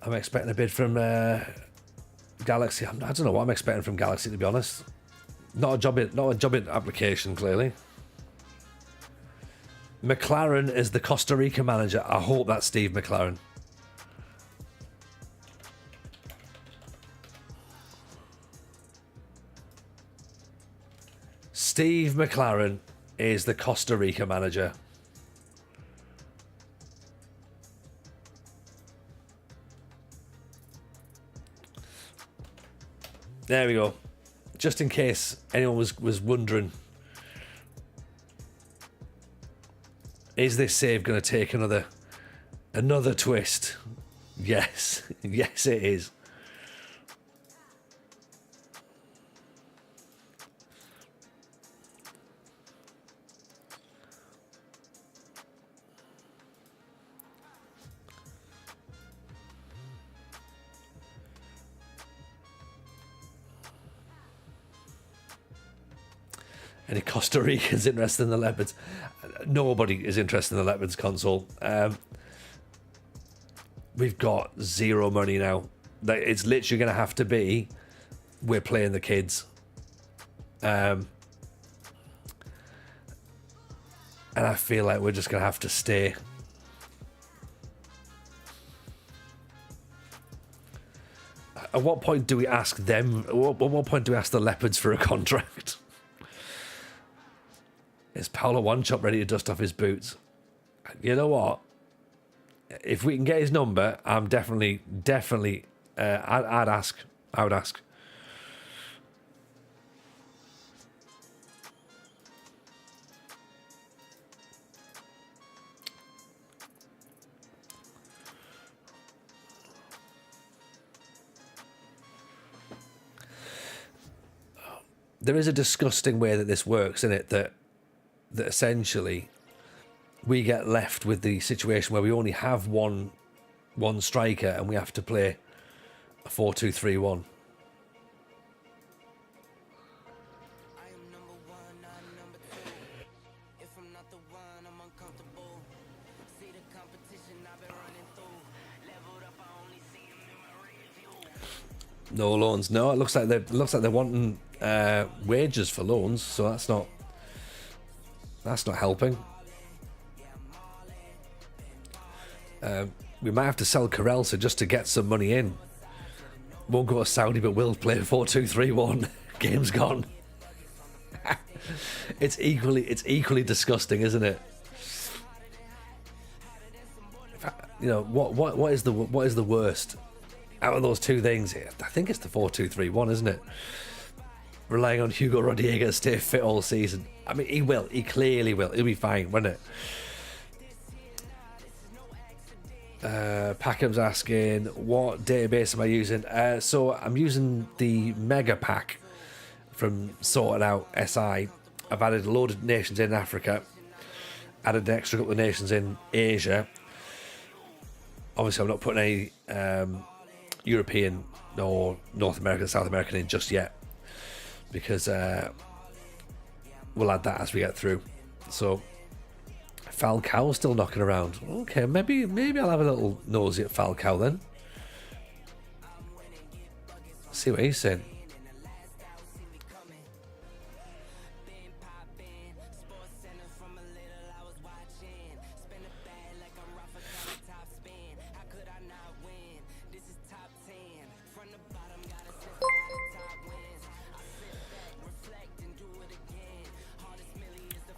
I'm expecting a bid from Galaxy. I don't know what I'm expecting from Galaxy, to be honest. Not a job application, clearly. McLaren is the Costa Rica manager. I hope that's Steve McLaren. Steve McLaren is the Costa Rica manager. There we go. Just in case anyone was wondering, is this save going to take another twist? Yes. Yes, it is. Any Costa Ricans interested in the Leopards? Nobody is interested in the Leopards console. We've got zero money now. It's literally going to have to be, we're playing the kids. And I feel like we're just going to have to stay. At what point do we ask them? At what point do we ask the Leopards for a contract? Is Paolo One Chop ready to dust off his boots? You know what? If we can get his number, I'm definitely. I'd ask. I would ask. There is a disgusting way that this works, isn't it? That essentially we get left with the situation where we only have one striker and we have to play a 4-2-3-1. No loans. No, it looks like they're wanting wages for loans, so that's not helping. We might have to sell Karelsa just to get some money in. Won't go to Saudi, but will play 4-2-3-1. Game's gone. It's equally disgusting, isn't it? You know what is the worst out of those two things here? I think it's the 4-2-3-1, isn't it? Relying on Hugo Rodallega to stay fit all season. I mean, he will. He clearly will. He'll be fine, won't it? Packham's asking, what database am I using? So I'm using the Mega Pack from Sorted Out SI. I've added a load of nations in Africa. Added an extra couple of nations in Asia. Obviously, I'm not putting any European or North American, South American in just yet. Because we'll add that as we get through. So Falcao still knocking around. Okay, maybe I'll have a little nosy at Falcao then. See what he's saying.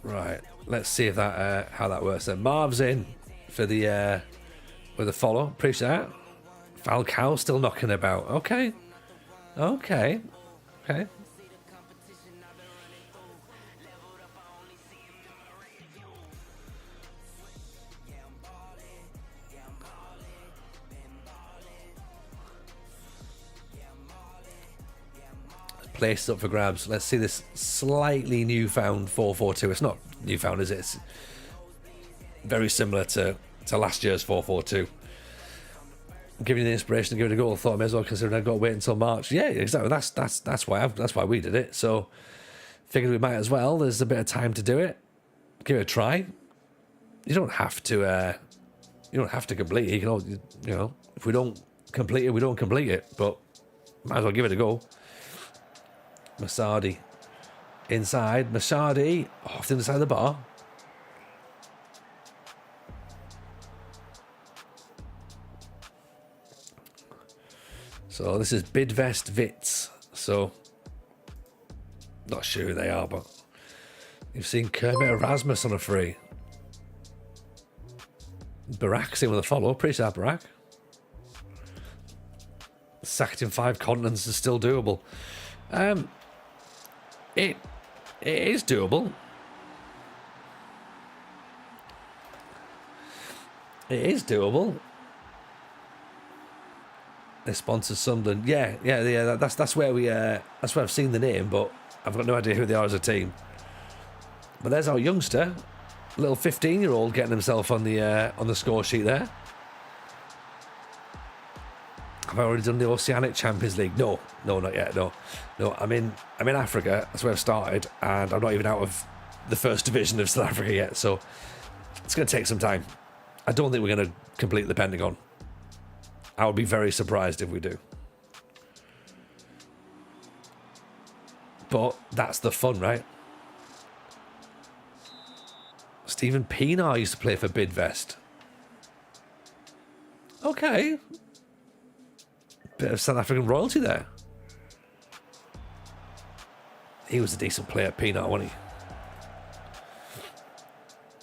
Right, let's see if that how that works then. Marv's in for the with a follow. Appreciate that. Falcao still knocking about. Okay. Place up for grabs. Let's see this slightly newfound 4-4-2. It's not newfound, is it? It's very similar to last year's 4-4-2. Giving you the inspiration to give it a go. I thought I may as well, considering I've got to wait until March. Yeah, exactly. That's why we did it. So figured we might as well. There's a bit of time to do it. Give it a try. You don't have to. You don't have to complete it. You can always, if we don't complete it, we don't complete it. But might as well give it a go. Masadi inside. Masadi off the other side of the bar. So this is Bidvest Vits. So not sure who they are, but you've seen Kermit Erasmus on a free. Barack's in with a follow. Appreciate that, Barack. Sacked in 5 continents is still doable. It is doable. It is doable. They sponsor Sunderland. Yeah. That's where we. That's where I've seen the name, but I've got no idea who they are as a team. But there's our youngster, little 15-year-old, getting himself on the score sheet there. Have I already done the Oceanic Champions League? No, not yet. No. I'm in Africa. That's where I've started, and I'm not even out of the first division of South Africa yet. So it's going to take some time. I don't think we're going to complete the Pentagon. I would be very surprised if we do. But that's the fun, right? Stephen Pienaar used to play for Bidvest. Okay. Bit of South African royalty there. He was a decent player, Pienaar, wasn't he?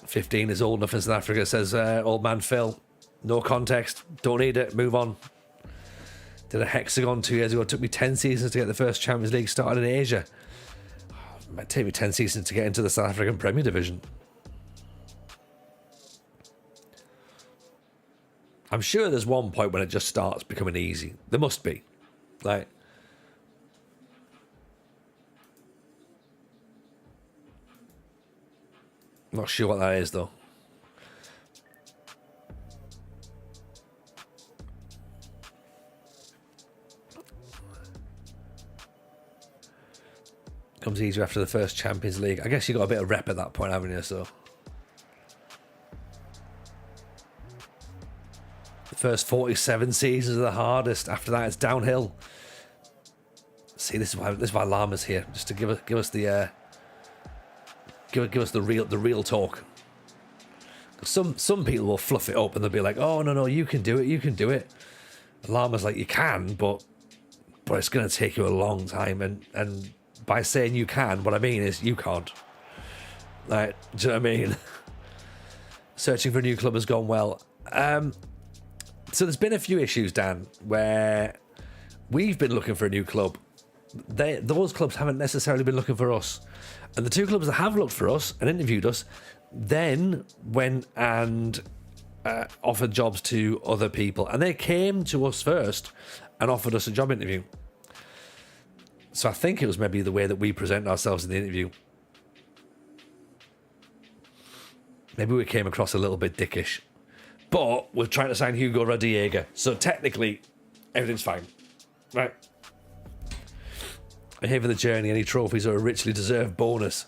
15 is old enough in South Africa, says old man Phil. No context. Don't need it. Move on. Did a hexagon 2 years ago. It took me 10 seasons to get the first Champions League started in Asia. It might take me 10 seasons to get into the South African Premier Division. I'm sure there's one point when it just starts becoming easy. There must be. Like, not sure what that is though. Comes easier after the first Champions League. I guess you got a bit of rep at that point, haven't you? So the first 47 seasons are the hardest. After that, it's downhill. See, this is why Llama's here, just to give us the real talk. Some people will fluff it up and they'll be like, "Oh no, you can do it." Llama's like, "You can, but it's going to take you a long time." And by saying you can, what I mean is you can't. Like, do you know what I mean? Searching for a new club has gone well. So there's been a few issues, Dan, where we've been looking for a new club. Those clubs haven't necessarily been looking for us. And the two clubs that have looked for us and interviewed us then went and offered jobs to other people. And they came to us first and offered us a job interview. So I think it was maybe the way that we present ourselves in the interview. Maybe we came across a little bit dickish. But we're trying to sign Hugo Radiega. So technically, everything's fine. Right. And here for the journey, any trophies are a richly deserved bonus.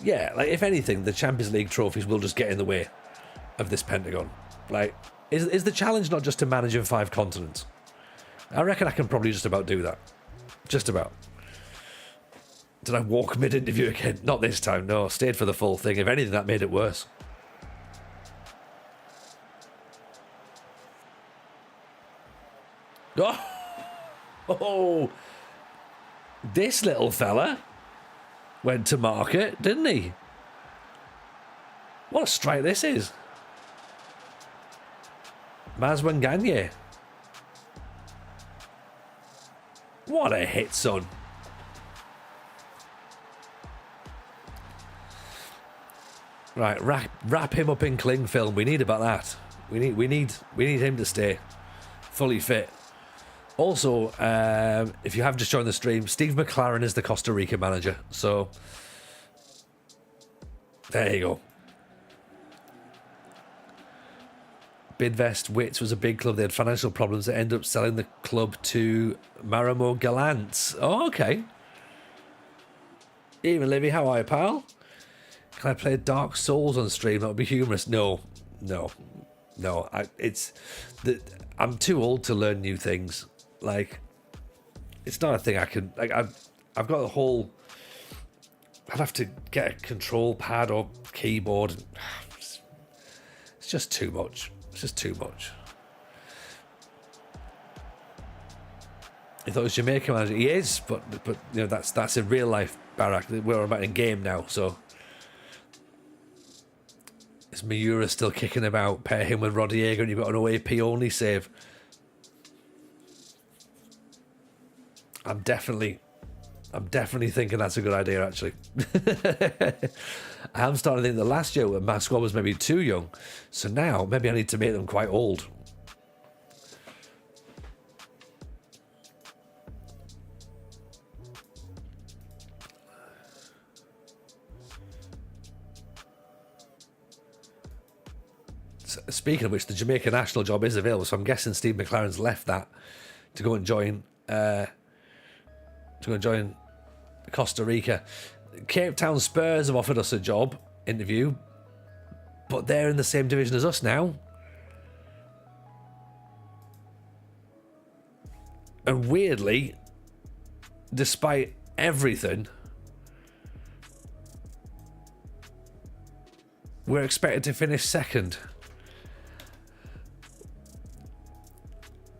Yeah, like if anything, the Champions League trophies will just get in the way of this Pentagon. Like, is the challenge not just to manage in 5 continents? I reckon I can probably just about do that. Just about. Did I walk mid-interview again? Not this time, no. Stayed for the full thing. If anything, that made it worse. Oh, this little fella went to market, didn't he? What a strike this is. Mazwanganye. What a hit, son. Right, wrap him up in cling film. We need about that. We need him to stay fully fit. Also, if you have just joined the stream, Steve McLaren is the Costa Rica manager. So there you go. Bidvest Wits was a big club. They had financial problems. They ended up selling the club to Marimo Gallants. Oh, okay. Even Livy, how are you, pal? Can I play Dark Souls on stream? That would be humorous. No. I'm too old to learn new things. Like, it's not a thing I can. Like, I've got a whole. I'd have to get a control pad or keyboard. It's just too much. It's just too much. I thought it was Jamaican manager. He is, but you know that's in real life, Barack. We're about in game now, so is Miura still kicking about? Pair him with Rodiego, and you've got an OAP only save. I'm definitely thinking that's a good idea, actually. I am starting to think that last year my squad was maybe too young, so now maybe I need to make them quite old. Speaking of which, the Jamaica national job is available, so I'm guessing Steve McLaren's left that to go and join Costa Rica. Cape Town Spurs have offered us a job interview, but they're in the same division as us now. And weirdly, despite everything, we're expected to finish second.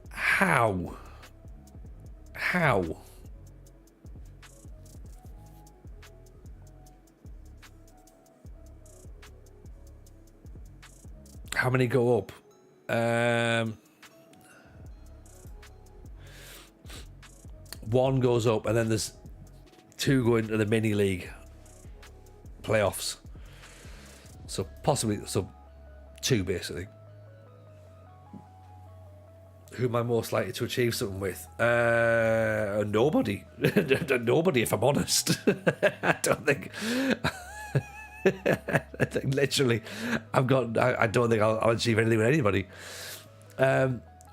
How? How many go up? One goes up, and then there's 2 going to the mini league playoffs. So possibly, 2 basically. Who am I most likely to achieve something with? Nobody. Nobody, if I'm honest. I don't think. I think literally, I don't think I'll achieve anything with anybody.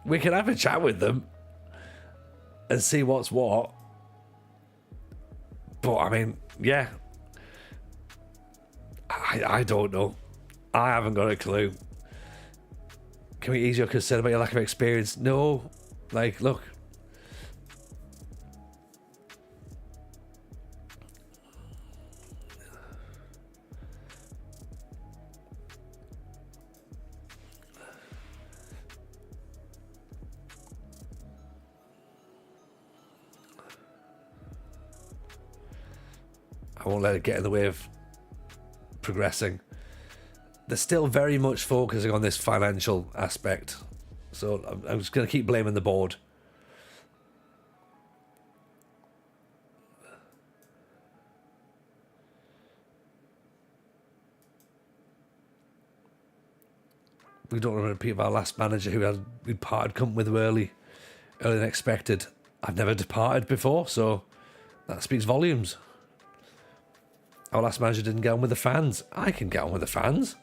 We can have a chat with them and see what's what. But I mean, yeah. I don't know. I haven't got a clue. Can we ease your concern about your lack of experience? No. Like, look. I won't let it get in the way of progressing. They're still very much focusing on this financial aspect. So I'm just going to keep blaming the board. We don't want to repeat our last manager we parted company with earlier than expected. I've never departed before, so that speaks volumes. Our last manager didn't get on with the fans. I can get on with the fans.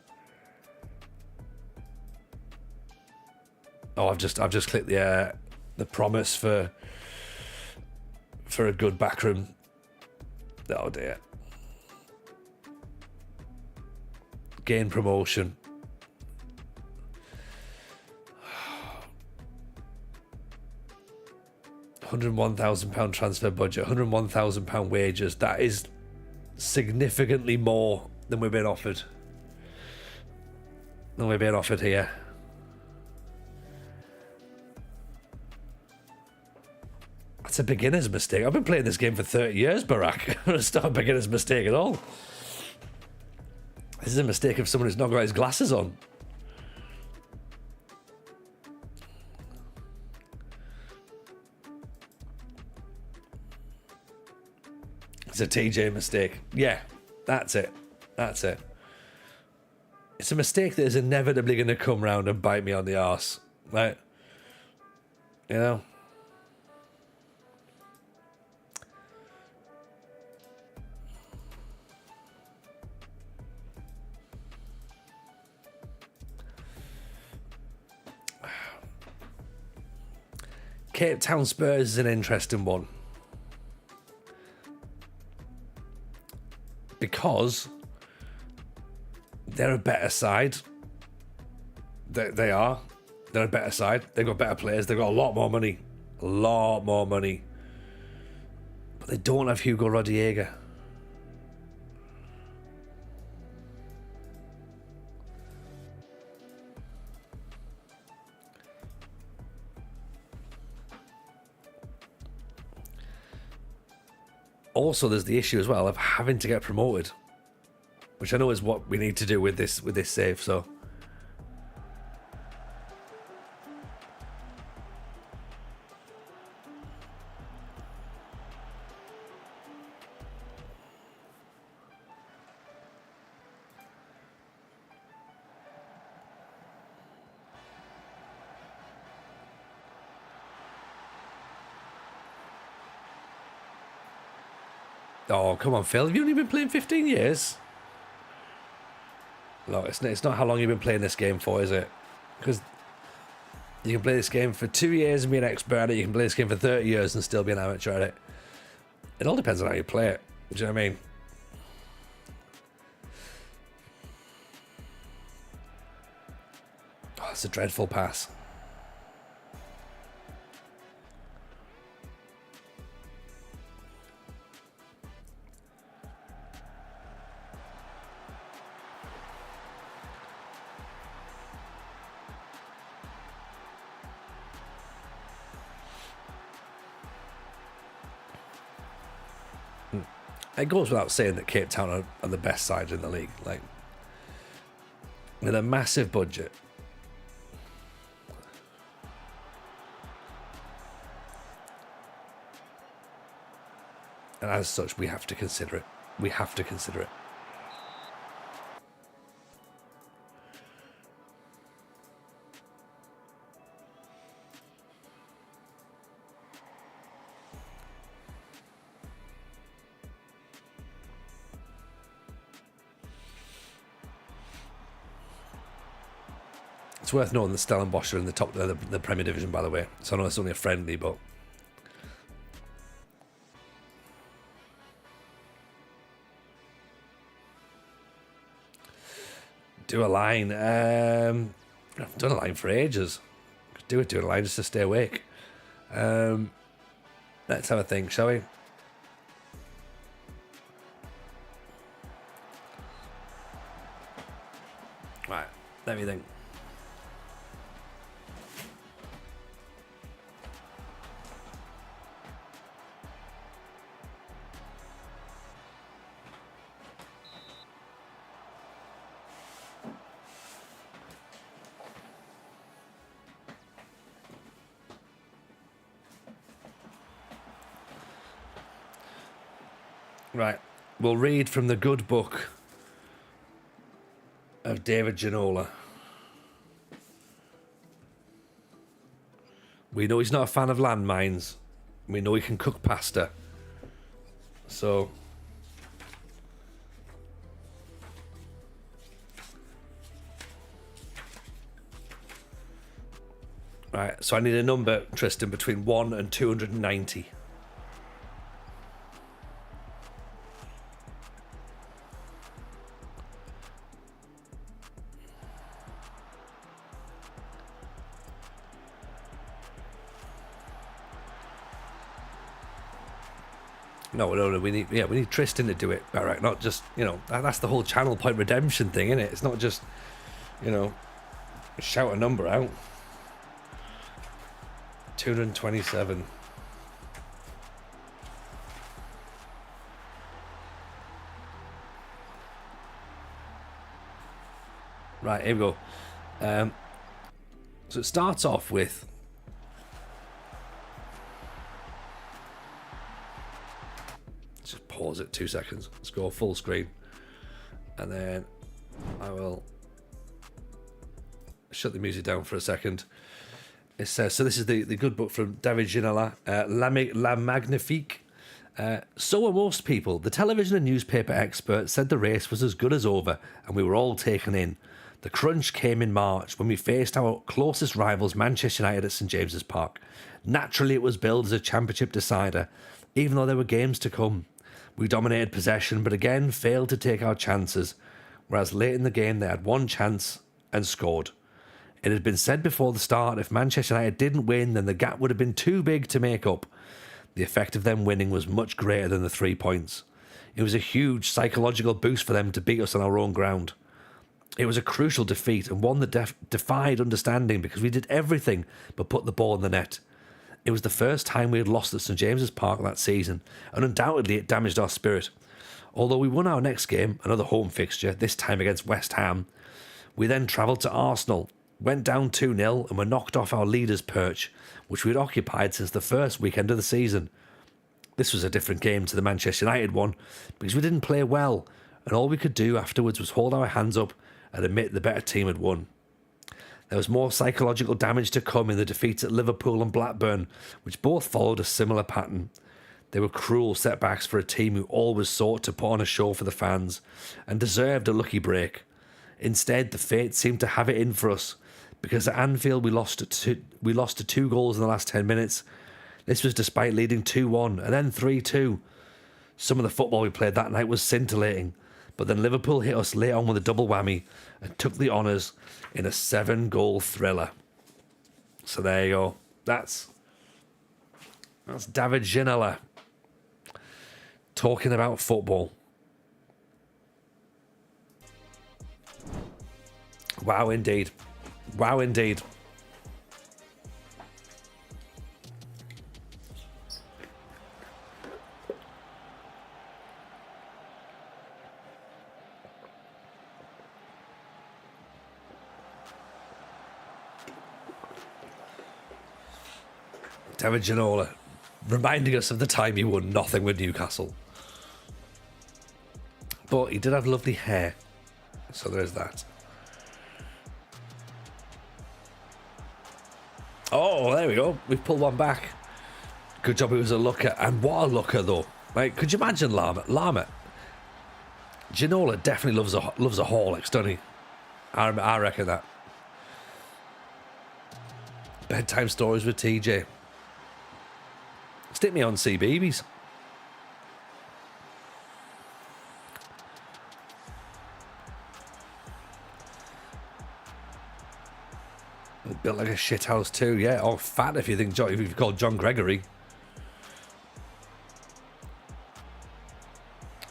Oh, I've just clicked the promise for a good backroom. Oh dear. gain promotion. £101,000 transfer budget, £101,000 wages. That is significantly more than we're being offered. Here. That's a beginner's mistake. I've been playing this game for 30 years, Barack. It's not a beginner's mistake at all. This is a mistake of someone who's not got his glasses on. It's a TJ mistake. Yeah, that's it. It's a mistake that is inevitably going to come round and bite me on the arse. Right? You know? Cape Town Spurs is an interesting one. Because they're a better side. They are. They're a better side. They've got better players. They've got a lot more money. But they don't have Hugo Rodiega. Also, there's the issue as well of having to get promoted, which I know is what we need to do with this save. So, oh, come on, Phil. Have you only been playing 15 years? No, it's not how long you've been playing this game for, is it? Because you can play this game for 2 years and be an expert at it. You can play this game for 30 years and still be an amateur at it. It all depends on how you play it. Do you know what I mean? Oh, it's a dreadful pass. It goes without saying that Cape Town are the best side in the league. Like, with a massive budget. And as such, we have to consider it. It's worth noting that Stellenbosch are in the top of the Premier Division, by the way. So I know it's only a friendly, but do a line. I've done a line for ages. Do a line just to stay awake. Let's have a think, shall we? Right, let me think. Right, we'll read from the good book of David Ginola. We know he's not a fan of landmines. We know he can cook pasta. So, right, so I need a number, Tristan, between 1 and 290. No. We need Tristan to do it, Barrack. Not just that's the whole channel point redemption thing, isn't it? It's not just shout a number out. 227. Right, here we go. So it starts off with just pause it 2 seconds. Let's go full screen, and then I will shut the music down for a second. It says, so this is the good book from David Ginola, La Magnifique. So were most people. The television and newspaper experts said the race was as good as over, and we were all taken in. The crunch came in March when we faced our closest rivals, Manchester United, at St James's Park. Naturally, it was billed as a championship decider, even though there were games to come. We dominated possession, but again failed to take our chances, whereas late in the game they had one chance and scored. It had been said before the start, if Manchester United didn't win, then the gap would have been too big to make up. The effect of them winning was much greater than the 3 points. It was a huge psychological boost for them to beat us on our own ground. It was a crucial defeat and one that defied understanding because we did everything but put the ball in the net. It was the first time we had lost at St James's Park that season, and undoubtedly it damaged our spirit. Although we won our next game, another home fixture, this time against West Ham, we then travelled to Arsenal, went down 2-0 and were knocked off our leader's perch, which we had occupied since the first weekend of the season. This was a different game to the Manchester United one because we didn't play well, and all we could do afterwards was hold our hands up and admit the better team had won. There was more psychological damage to come in the defeats at Liverpool and Blackburn, which both followed a similar pattern. They were cruel setbacks for a team who always sought to put on a show for the fans and deserved a lucky break. Instead, the fates seemed to have it in for us, because at Anfield we lost to 2 goals in the last 10 minutes. This was despite leading 2-1 and then 3-2. Some of the football we played that night was scintillating, but then Liverpool hit us late on with a double whammy and took the honours in a 7-goal thriller. So there you go. That's David Ginola talking about football. Wow, indeed. Wow, indeed. David Ginola, reminding us of the time he won nothing with Newcastle. But he did have lovely hair, so there's that. Oh, there we go. We've pulled one back. Good job it was a looker. And what a looker, though. Like, could you imagine Lama? Ginola definitely loves a Horlicks, doesn't he? I reckon that. Bedtime stories with TJ. Stick me on CBeebies. Built like a shit house too, yeah. Or fat if you've called John Gregory.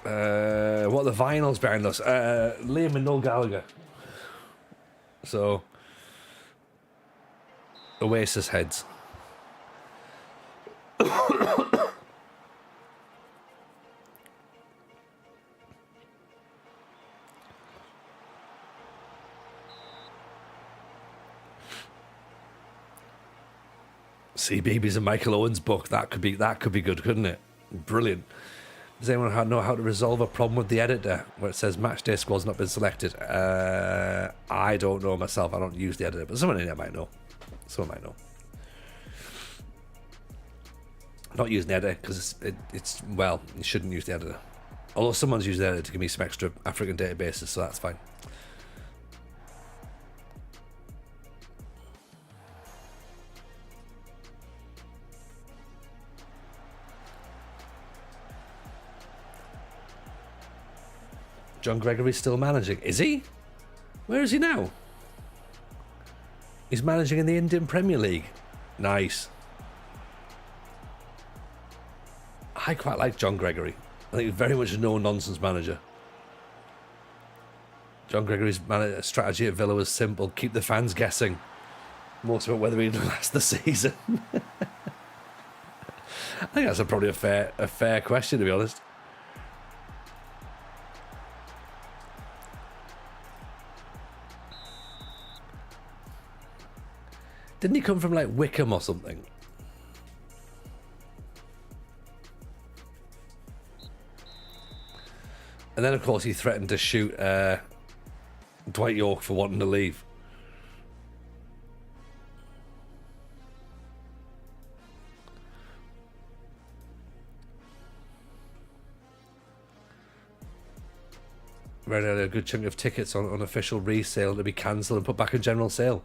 What are the vinyls behind us? Liam and Noel Gallagher. So Oasis heads. CBeebies and Michael Owen's book. That could be good, couldn't it? Brilliant. Does anyone know how to resolve a problem with the editor where it says match day squad's not been selected? I don't know myself. I don't use the editor, but someone in there might know. Someone might know. Not using the editor because it's you shouldn't use the editor. Although someone's used the editor to give me some extra African databases, so that's fine. John Gregory's still managing. Is he? Where is he now? He's managing in the Indian Premier League. Nice. I quite like John Gregory. I think he's very much a no-nonsense manager. John Gregory's strategy at Villa was simple: keep the fans guessing. Most about whether he'd last the season. I think that's probably a fair question, to be honest. Didn't he come from like Wickham or something? And then, of course, he threatened to shoot Dwight York for wanting to leave. Read out a good chunk of tickets on unofficial resale to be cancelled and put back in general sale.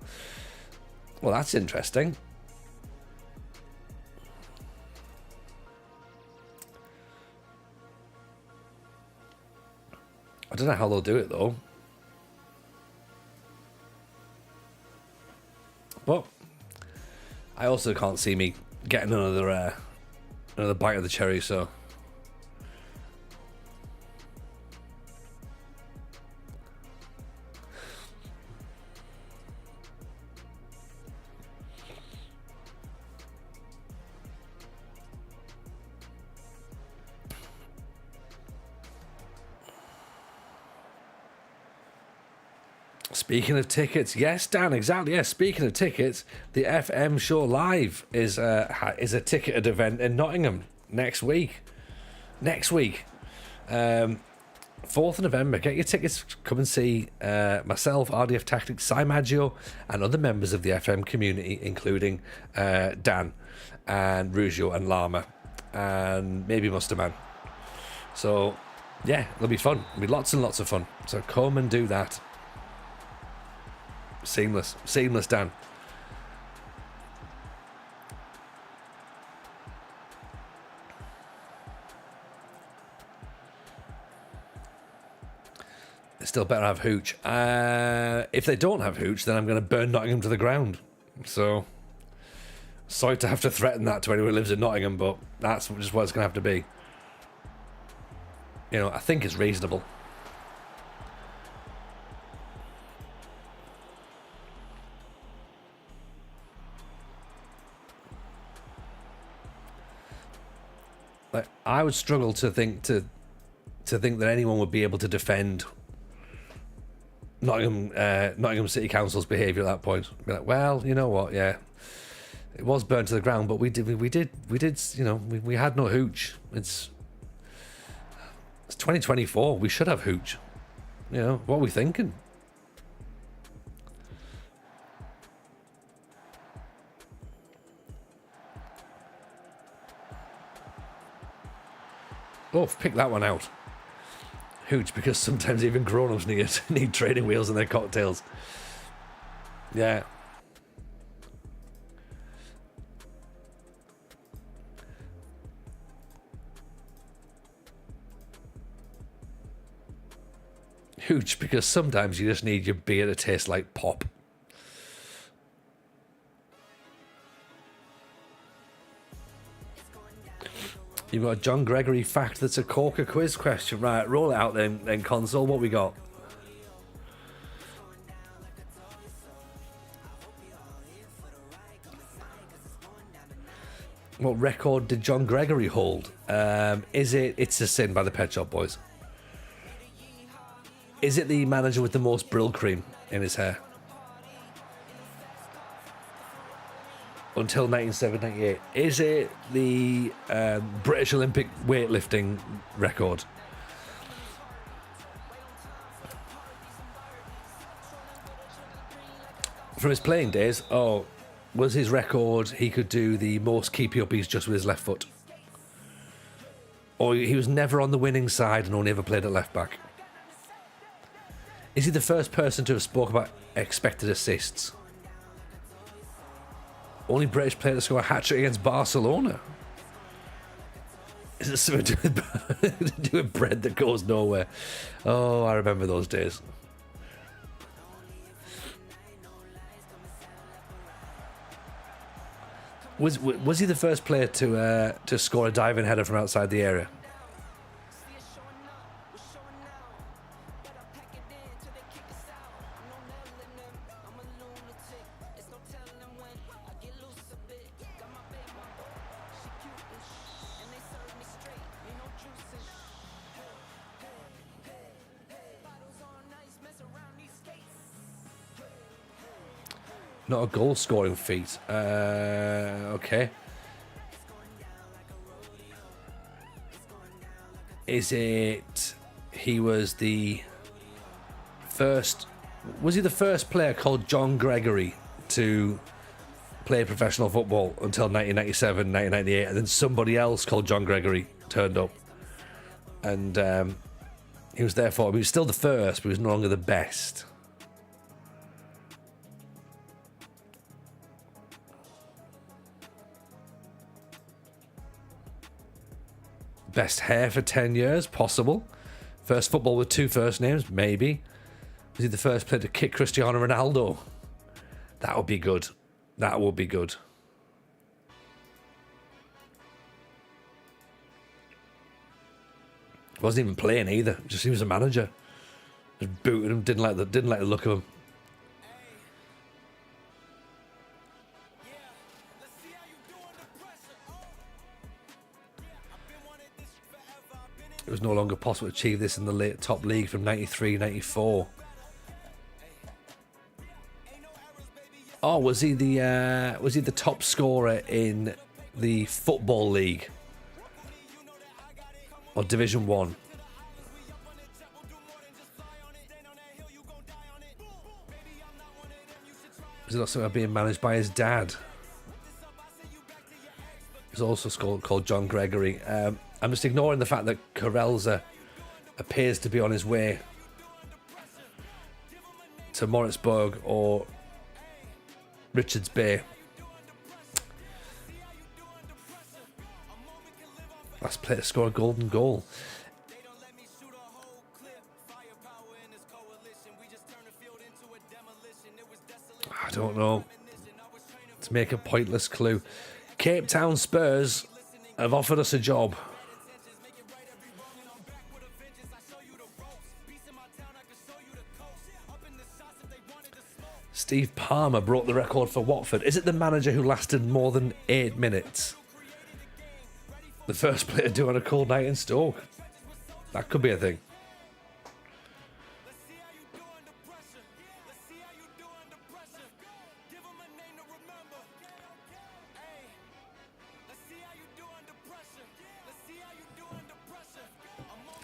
Well, that's interesting. I don't know how they'll do it though. But I also can't see me getting another bite of the cherry, so. Speaking of tickets, yes, Dan, exactly. Yes, speaking of tickets, the FM Show Live is a ticketed event in Nottingham next week. 4th of November. Get your tickets. Come and see myself, RDF Tactics, Si Maggio, and other members of the FM community, including Dan and Rugio and Lama and maybe Musterman. So, yeah, it'll be fun. It'll be lots and lots of fun. So come and do that. Seamless, Dan. They still better have Hooch. If they don't have Hooch, then I'm going to burn Nottingham to the ground. So, sorry to have to threaten that to anyone who lives in Nottingham, but that's just what it's going to have to be. You know, I think it's reasonable. Like, I would struggle to think that anyone would be able to defend Nottingham City Council's behaviour at that point. Be like, well, you know what? Yeah, it was burnt to the ground, but we did. You know, we had no Hooch. It's 2024. We should have Hooch. You know, what are we thinking? Oh, pick that one out. Hooch, because sometimes even grown-ups need training wheels in their cocktails. Yeah. Hooch, because sometimes you just need your beer to taste like pop. You've got a John Gregory fact that's a corker quiz question. Right, roll it out then console. What we got? What record did John Gregory hold? Is it It's a Sin by the Pet Shop Boys? Is it the manager with the most Brill cream in his hair? Until 1978. Is it the British Olympic weightlifting record? From his playing days, was his record he could do the most keepy-uppies just with his left foot? Or he was never on the winning side and only ever played at left back? Is he the first person to have spoke about expected assists? Only British player to score a hat-trick against Barcelona? Is it something to do with bread that goes nowhere? Oh, I remember those days. Was he the first player to score a diving header from outside the area? Not a goal scoring feat. Okay. Is it he was the first? Was he the first player called John Gregory to play professional football until 1997, 1998, and then somebody else called John Gregory turned up, and he was therefore he was still the first, but he was no longer the best. Best hair for 10 years, possible. First football with 2 first names, maybe. Was he the first player to kick Cristiano Ronaldo? That would be good. That would be good. Wasn't even playing either. Just he was a manager. Just booted him. Didn't like the look of him. It was no longer possible to achieve this in the late top league from 93, 94. Oh, was he the top scorer in the Football League or Division 1? Was it not something being managed by his dad? He's also called John Gregory. I'm just ignoring the fact that Karelza appears to be on his way to Moritzburg or Richards Bay. Last player to score a golden goal. I don't know. To make a pointless clue. Cape Town Spurs have offered us a job. Steve Palmer broke the record for Watford. Is it the manager who lasted more than 8 minutes? The first player to do on a cold night in Stoke. That could be a thing.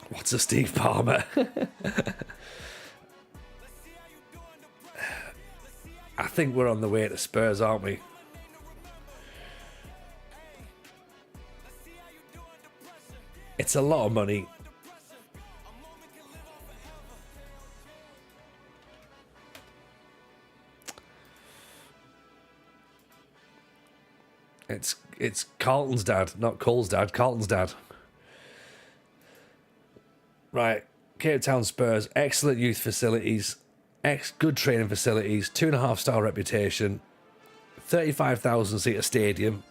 What's a Steve Palmer? I think we're on the way to Spurs, aren't we? It's a lot of money. It's Carlton's dad, not Cole's dad. Carlton's dad. Right, Cape Town Spurs, excellent youth facilities, good training facilities, 2.5-star reputation, 35,000 seater stadium.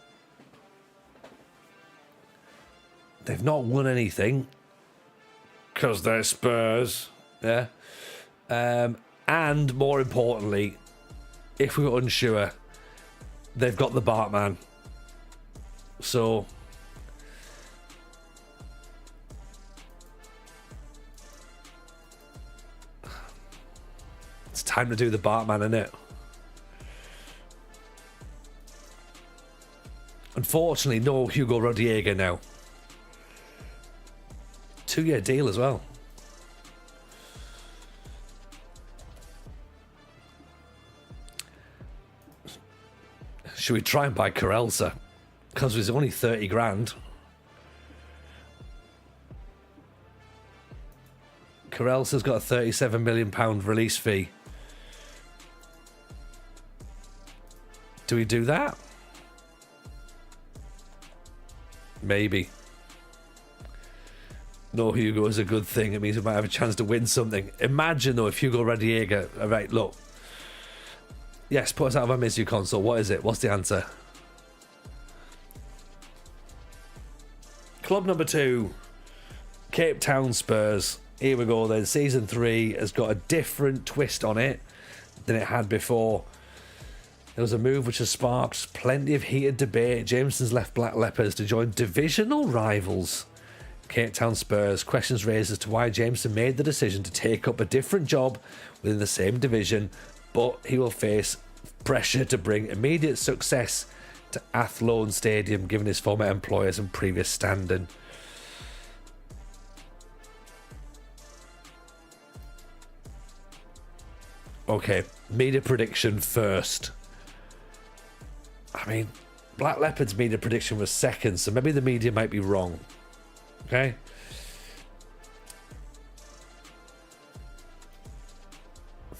They've not won anything because they're Spurs, yeah. And more importantly, if we were unsure, they've got the Bartman. So it's time to do the Bartman, innit? Unfortunately, no Hugo Rodriguez now. 2-year deal as well. Should we try and buy Karelsa? Because it's only 30 grand. Karelsa's got a £37 million release fee. Do we do that? Maybe. No, Hugo is a good thing. It means we might have a chance to win something. Imagine though if Hugo Rodriguez, right, look. Yes, put us out of our misery console. What is it? What's the answer? Club number 2, Cape Town Spurs. Here we go then. Season 3 has got a different twist on it than it had before. There was a move which has sparked plenty of heated debate. Jameson's left Black Leopards to join divisional rivals Cape Town Spurs. Questions raised as to why Jameson made the decision to take up a different job within the same division, but he will face pressure to bring immediate success to Athlone Stadium given his former employers and previous standing. Okay, media prediction first. I mean, Black Leopard's media prediction was second, so maybe the media might be wrong. Okay?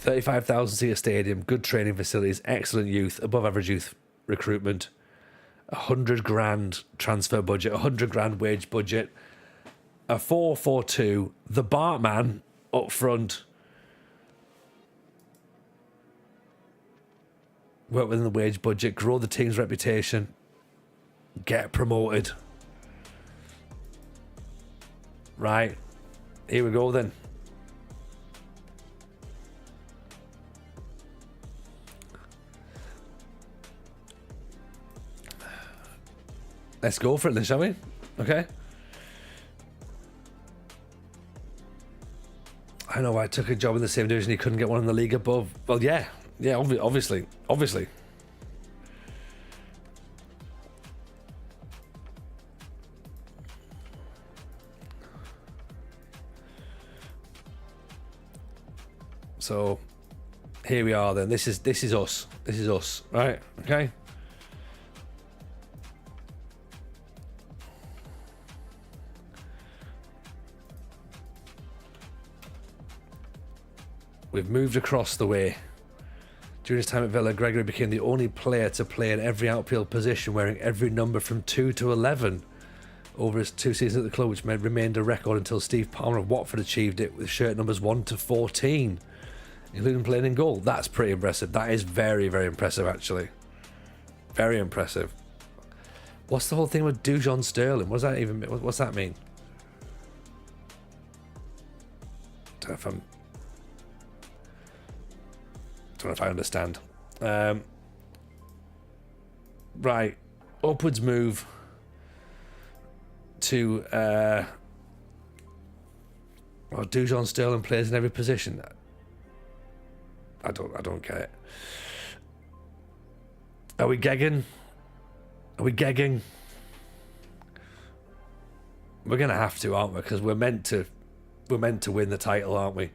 $35,000-seat stadium, good training facilities, excellent youth, above average youth recruitment, $100,000 transfer budget, $100,000 wage budget, a 4-4-2, the Bartman up front, work within the wage budget, grow the team's reputation, get promoted. Right, here we go then. Let's go for it then, shall we? Okay. I know I took a job in the same division, he couldn't get one in the league above. Well, yeah, obviously. So here we are then. This is us. This is us, right? Okay. We've moved across the way. During his time at Villa, Gregory became the only player to play in every outfield position, wearing every number from 2 to 11 over his 2 seasons at the club, which remained a record until Steve Palmer of Watford achieved it with shirt numbers 1 to 14, including playing in goal. That's pretty impressive. That is very, very impressive, actually. Very impressive. What's the whole thing with Dujon Sterling? What does that even mean? What's that mean? Don't know if I understand. Right, upwards move to Dujon Sterling plays in every position. I don't get it. Are we gegging? We're gonna have to, aren't we? Because we're meant to win the title, aren't we?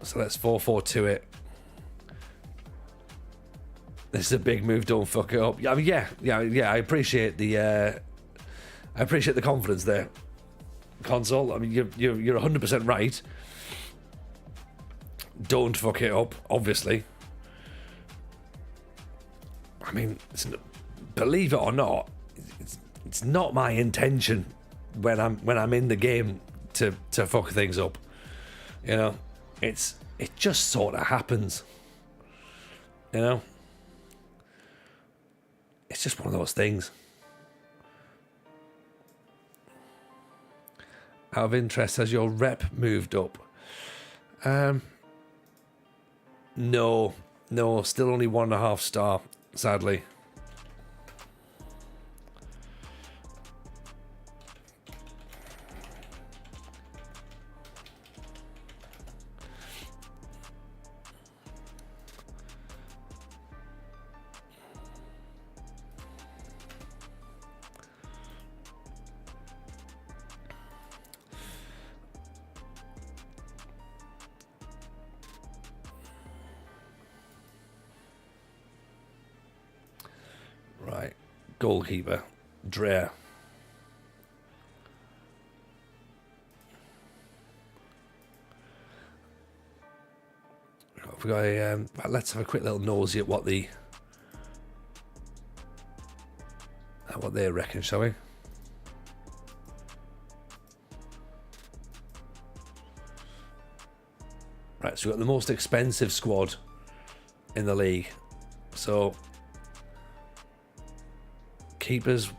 So let's 4-4-2 it. This is a big move. Don't fuck it up. I mean, yeah. I appreciate the confidence there, Console. I mean, you're 100% right. Don't fuck it up. Obviously. I mean, believe it or not, it's not my intention when I'm in the game to fuck things up. You know. It just sort of happens, you know. It's just one of those things. Out of interest, has your rep moved up? No, still only 1.5 star, sadly. Right, goalkeeper, Dreher. We got a, let's have a quick little nosy at what they reckon, shall we? Right, so we've got the most expensive squad in the league. So keepers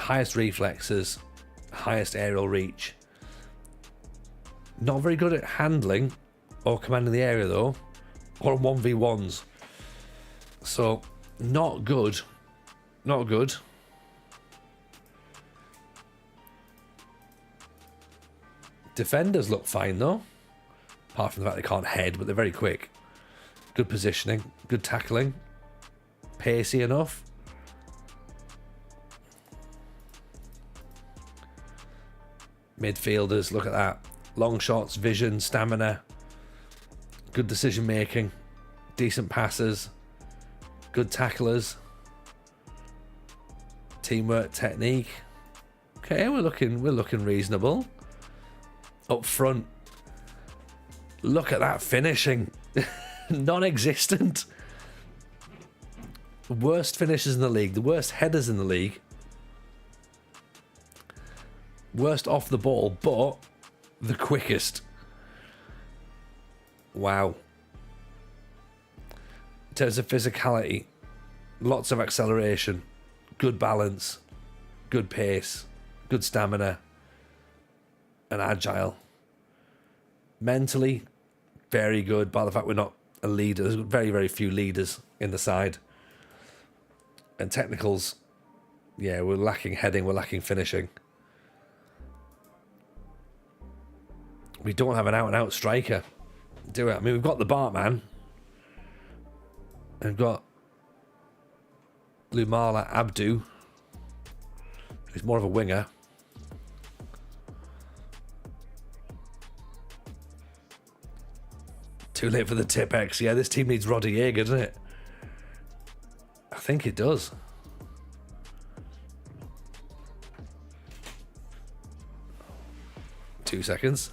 highest reflexes, highest aerial reach. Not very good at handling or commanding the area though, or on 1v1s. So, not good. Not good. Defenders look fine though, apart from the fact they can't head, but they're very quick. Good positioning, good tackling, pacey enough. Midfielders, look at that. Long shots, vision, stamina, good decision making, decent passes, good tacklers, teamwork, technique. Okay, we're looking reasonable. Up front, look at that finishing. Non-existent. Worst finishers in the league, the worst headers in the league, worst off the ball, but the quickest. Wow. In terms of physicality, lots of acceleration, good balance, good pace, good stamina, and agile. Mentally, very good, by the fact we're not a leader. There's very, very few leaders in the side. And technicals, yeah, we're lacking heading, we're lacking finishing. We don't have an out-and-out striker, do we? I mean, we've got the Bartman. And we've got Lumala Abdu, who's more of a winger. Too late for the Tipex. Yeah, this team needs Roddy Jaeger, doesn't it? I think it does. Two seconds.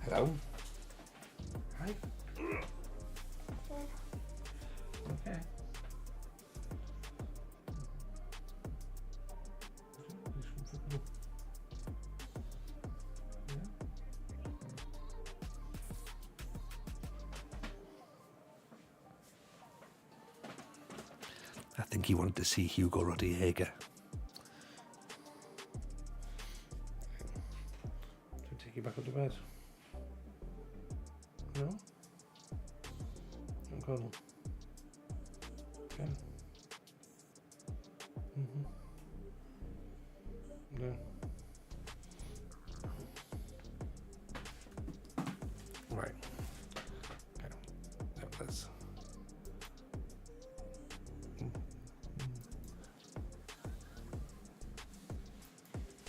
Hello. Hi. Okay. I think he wanted to see Hugo Rodriguez. Take you back up to bed. No? I'm cuddle. Okay. No. Right. Okay. Yep, that's.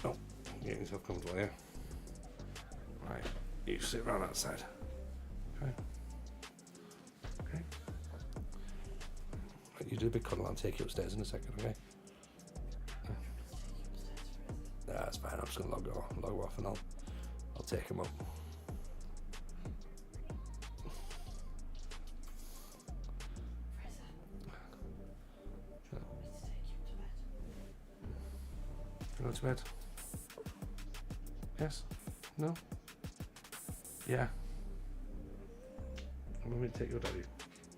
Oh, get yourself comfortable here. Right, you sit around that side. Okay. Okay. Right, you do a big cuddle. I'll take you upstairs in a second, okay? That's fine. I'm just gonna log off and I'll take him up. Go to bed. Yes? No? Yeah. I'm going to take your daddy.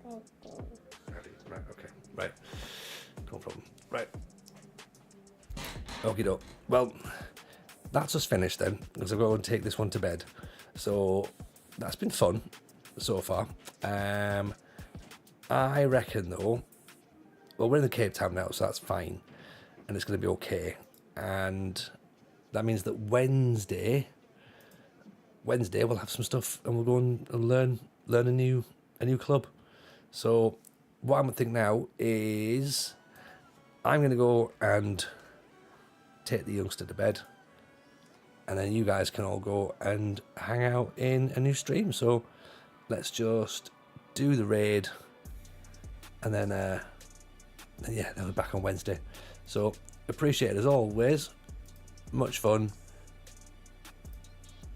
Daddy, right, okay. Right. No problem. Right. Okie doke. Well, that's us finished then, because I've got to go and take this one to bed. So, that's been fun so far. I reckon though, well, we're in the Cape Town now, so that's fine. And it's going to be okay. And that means that Wednesday we'll have some stuff and we'll go and learn a new club. So what I'm gonna think now is I'm gonna go and take the youngster to bed, and then you guys can all go and hang out in a new stream. So let's just do the raid, and then yeah, they'll be back on Wednesday. So appreciate it as always. Much fun.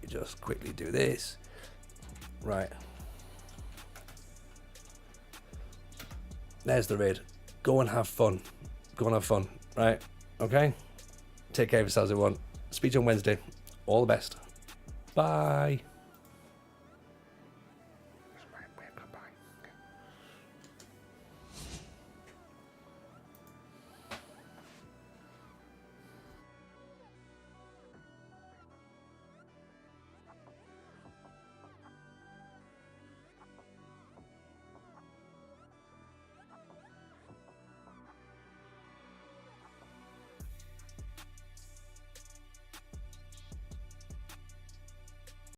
You just quickly do this. Right. There's the raid. Go and have fun. Go and have fun. Right. Okay. Take care of yourselves, everyone. Speak to you on Wednesday. All the best. Bye.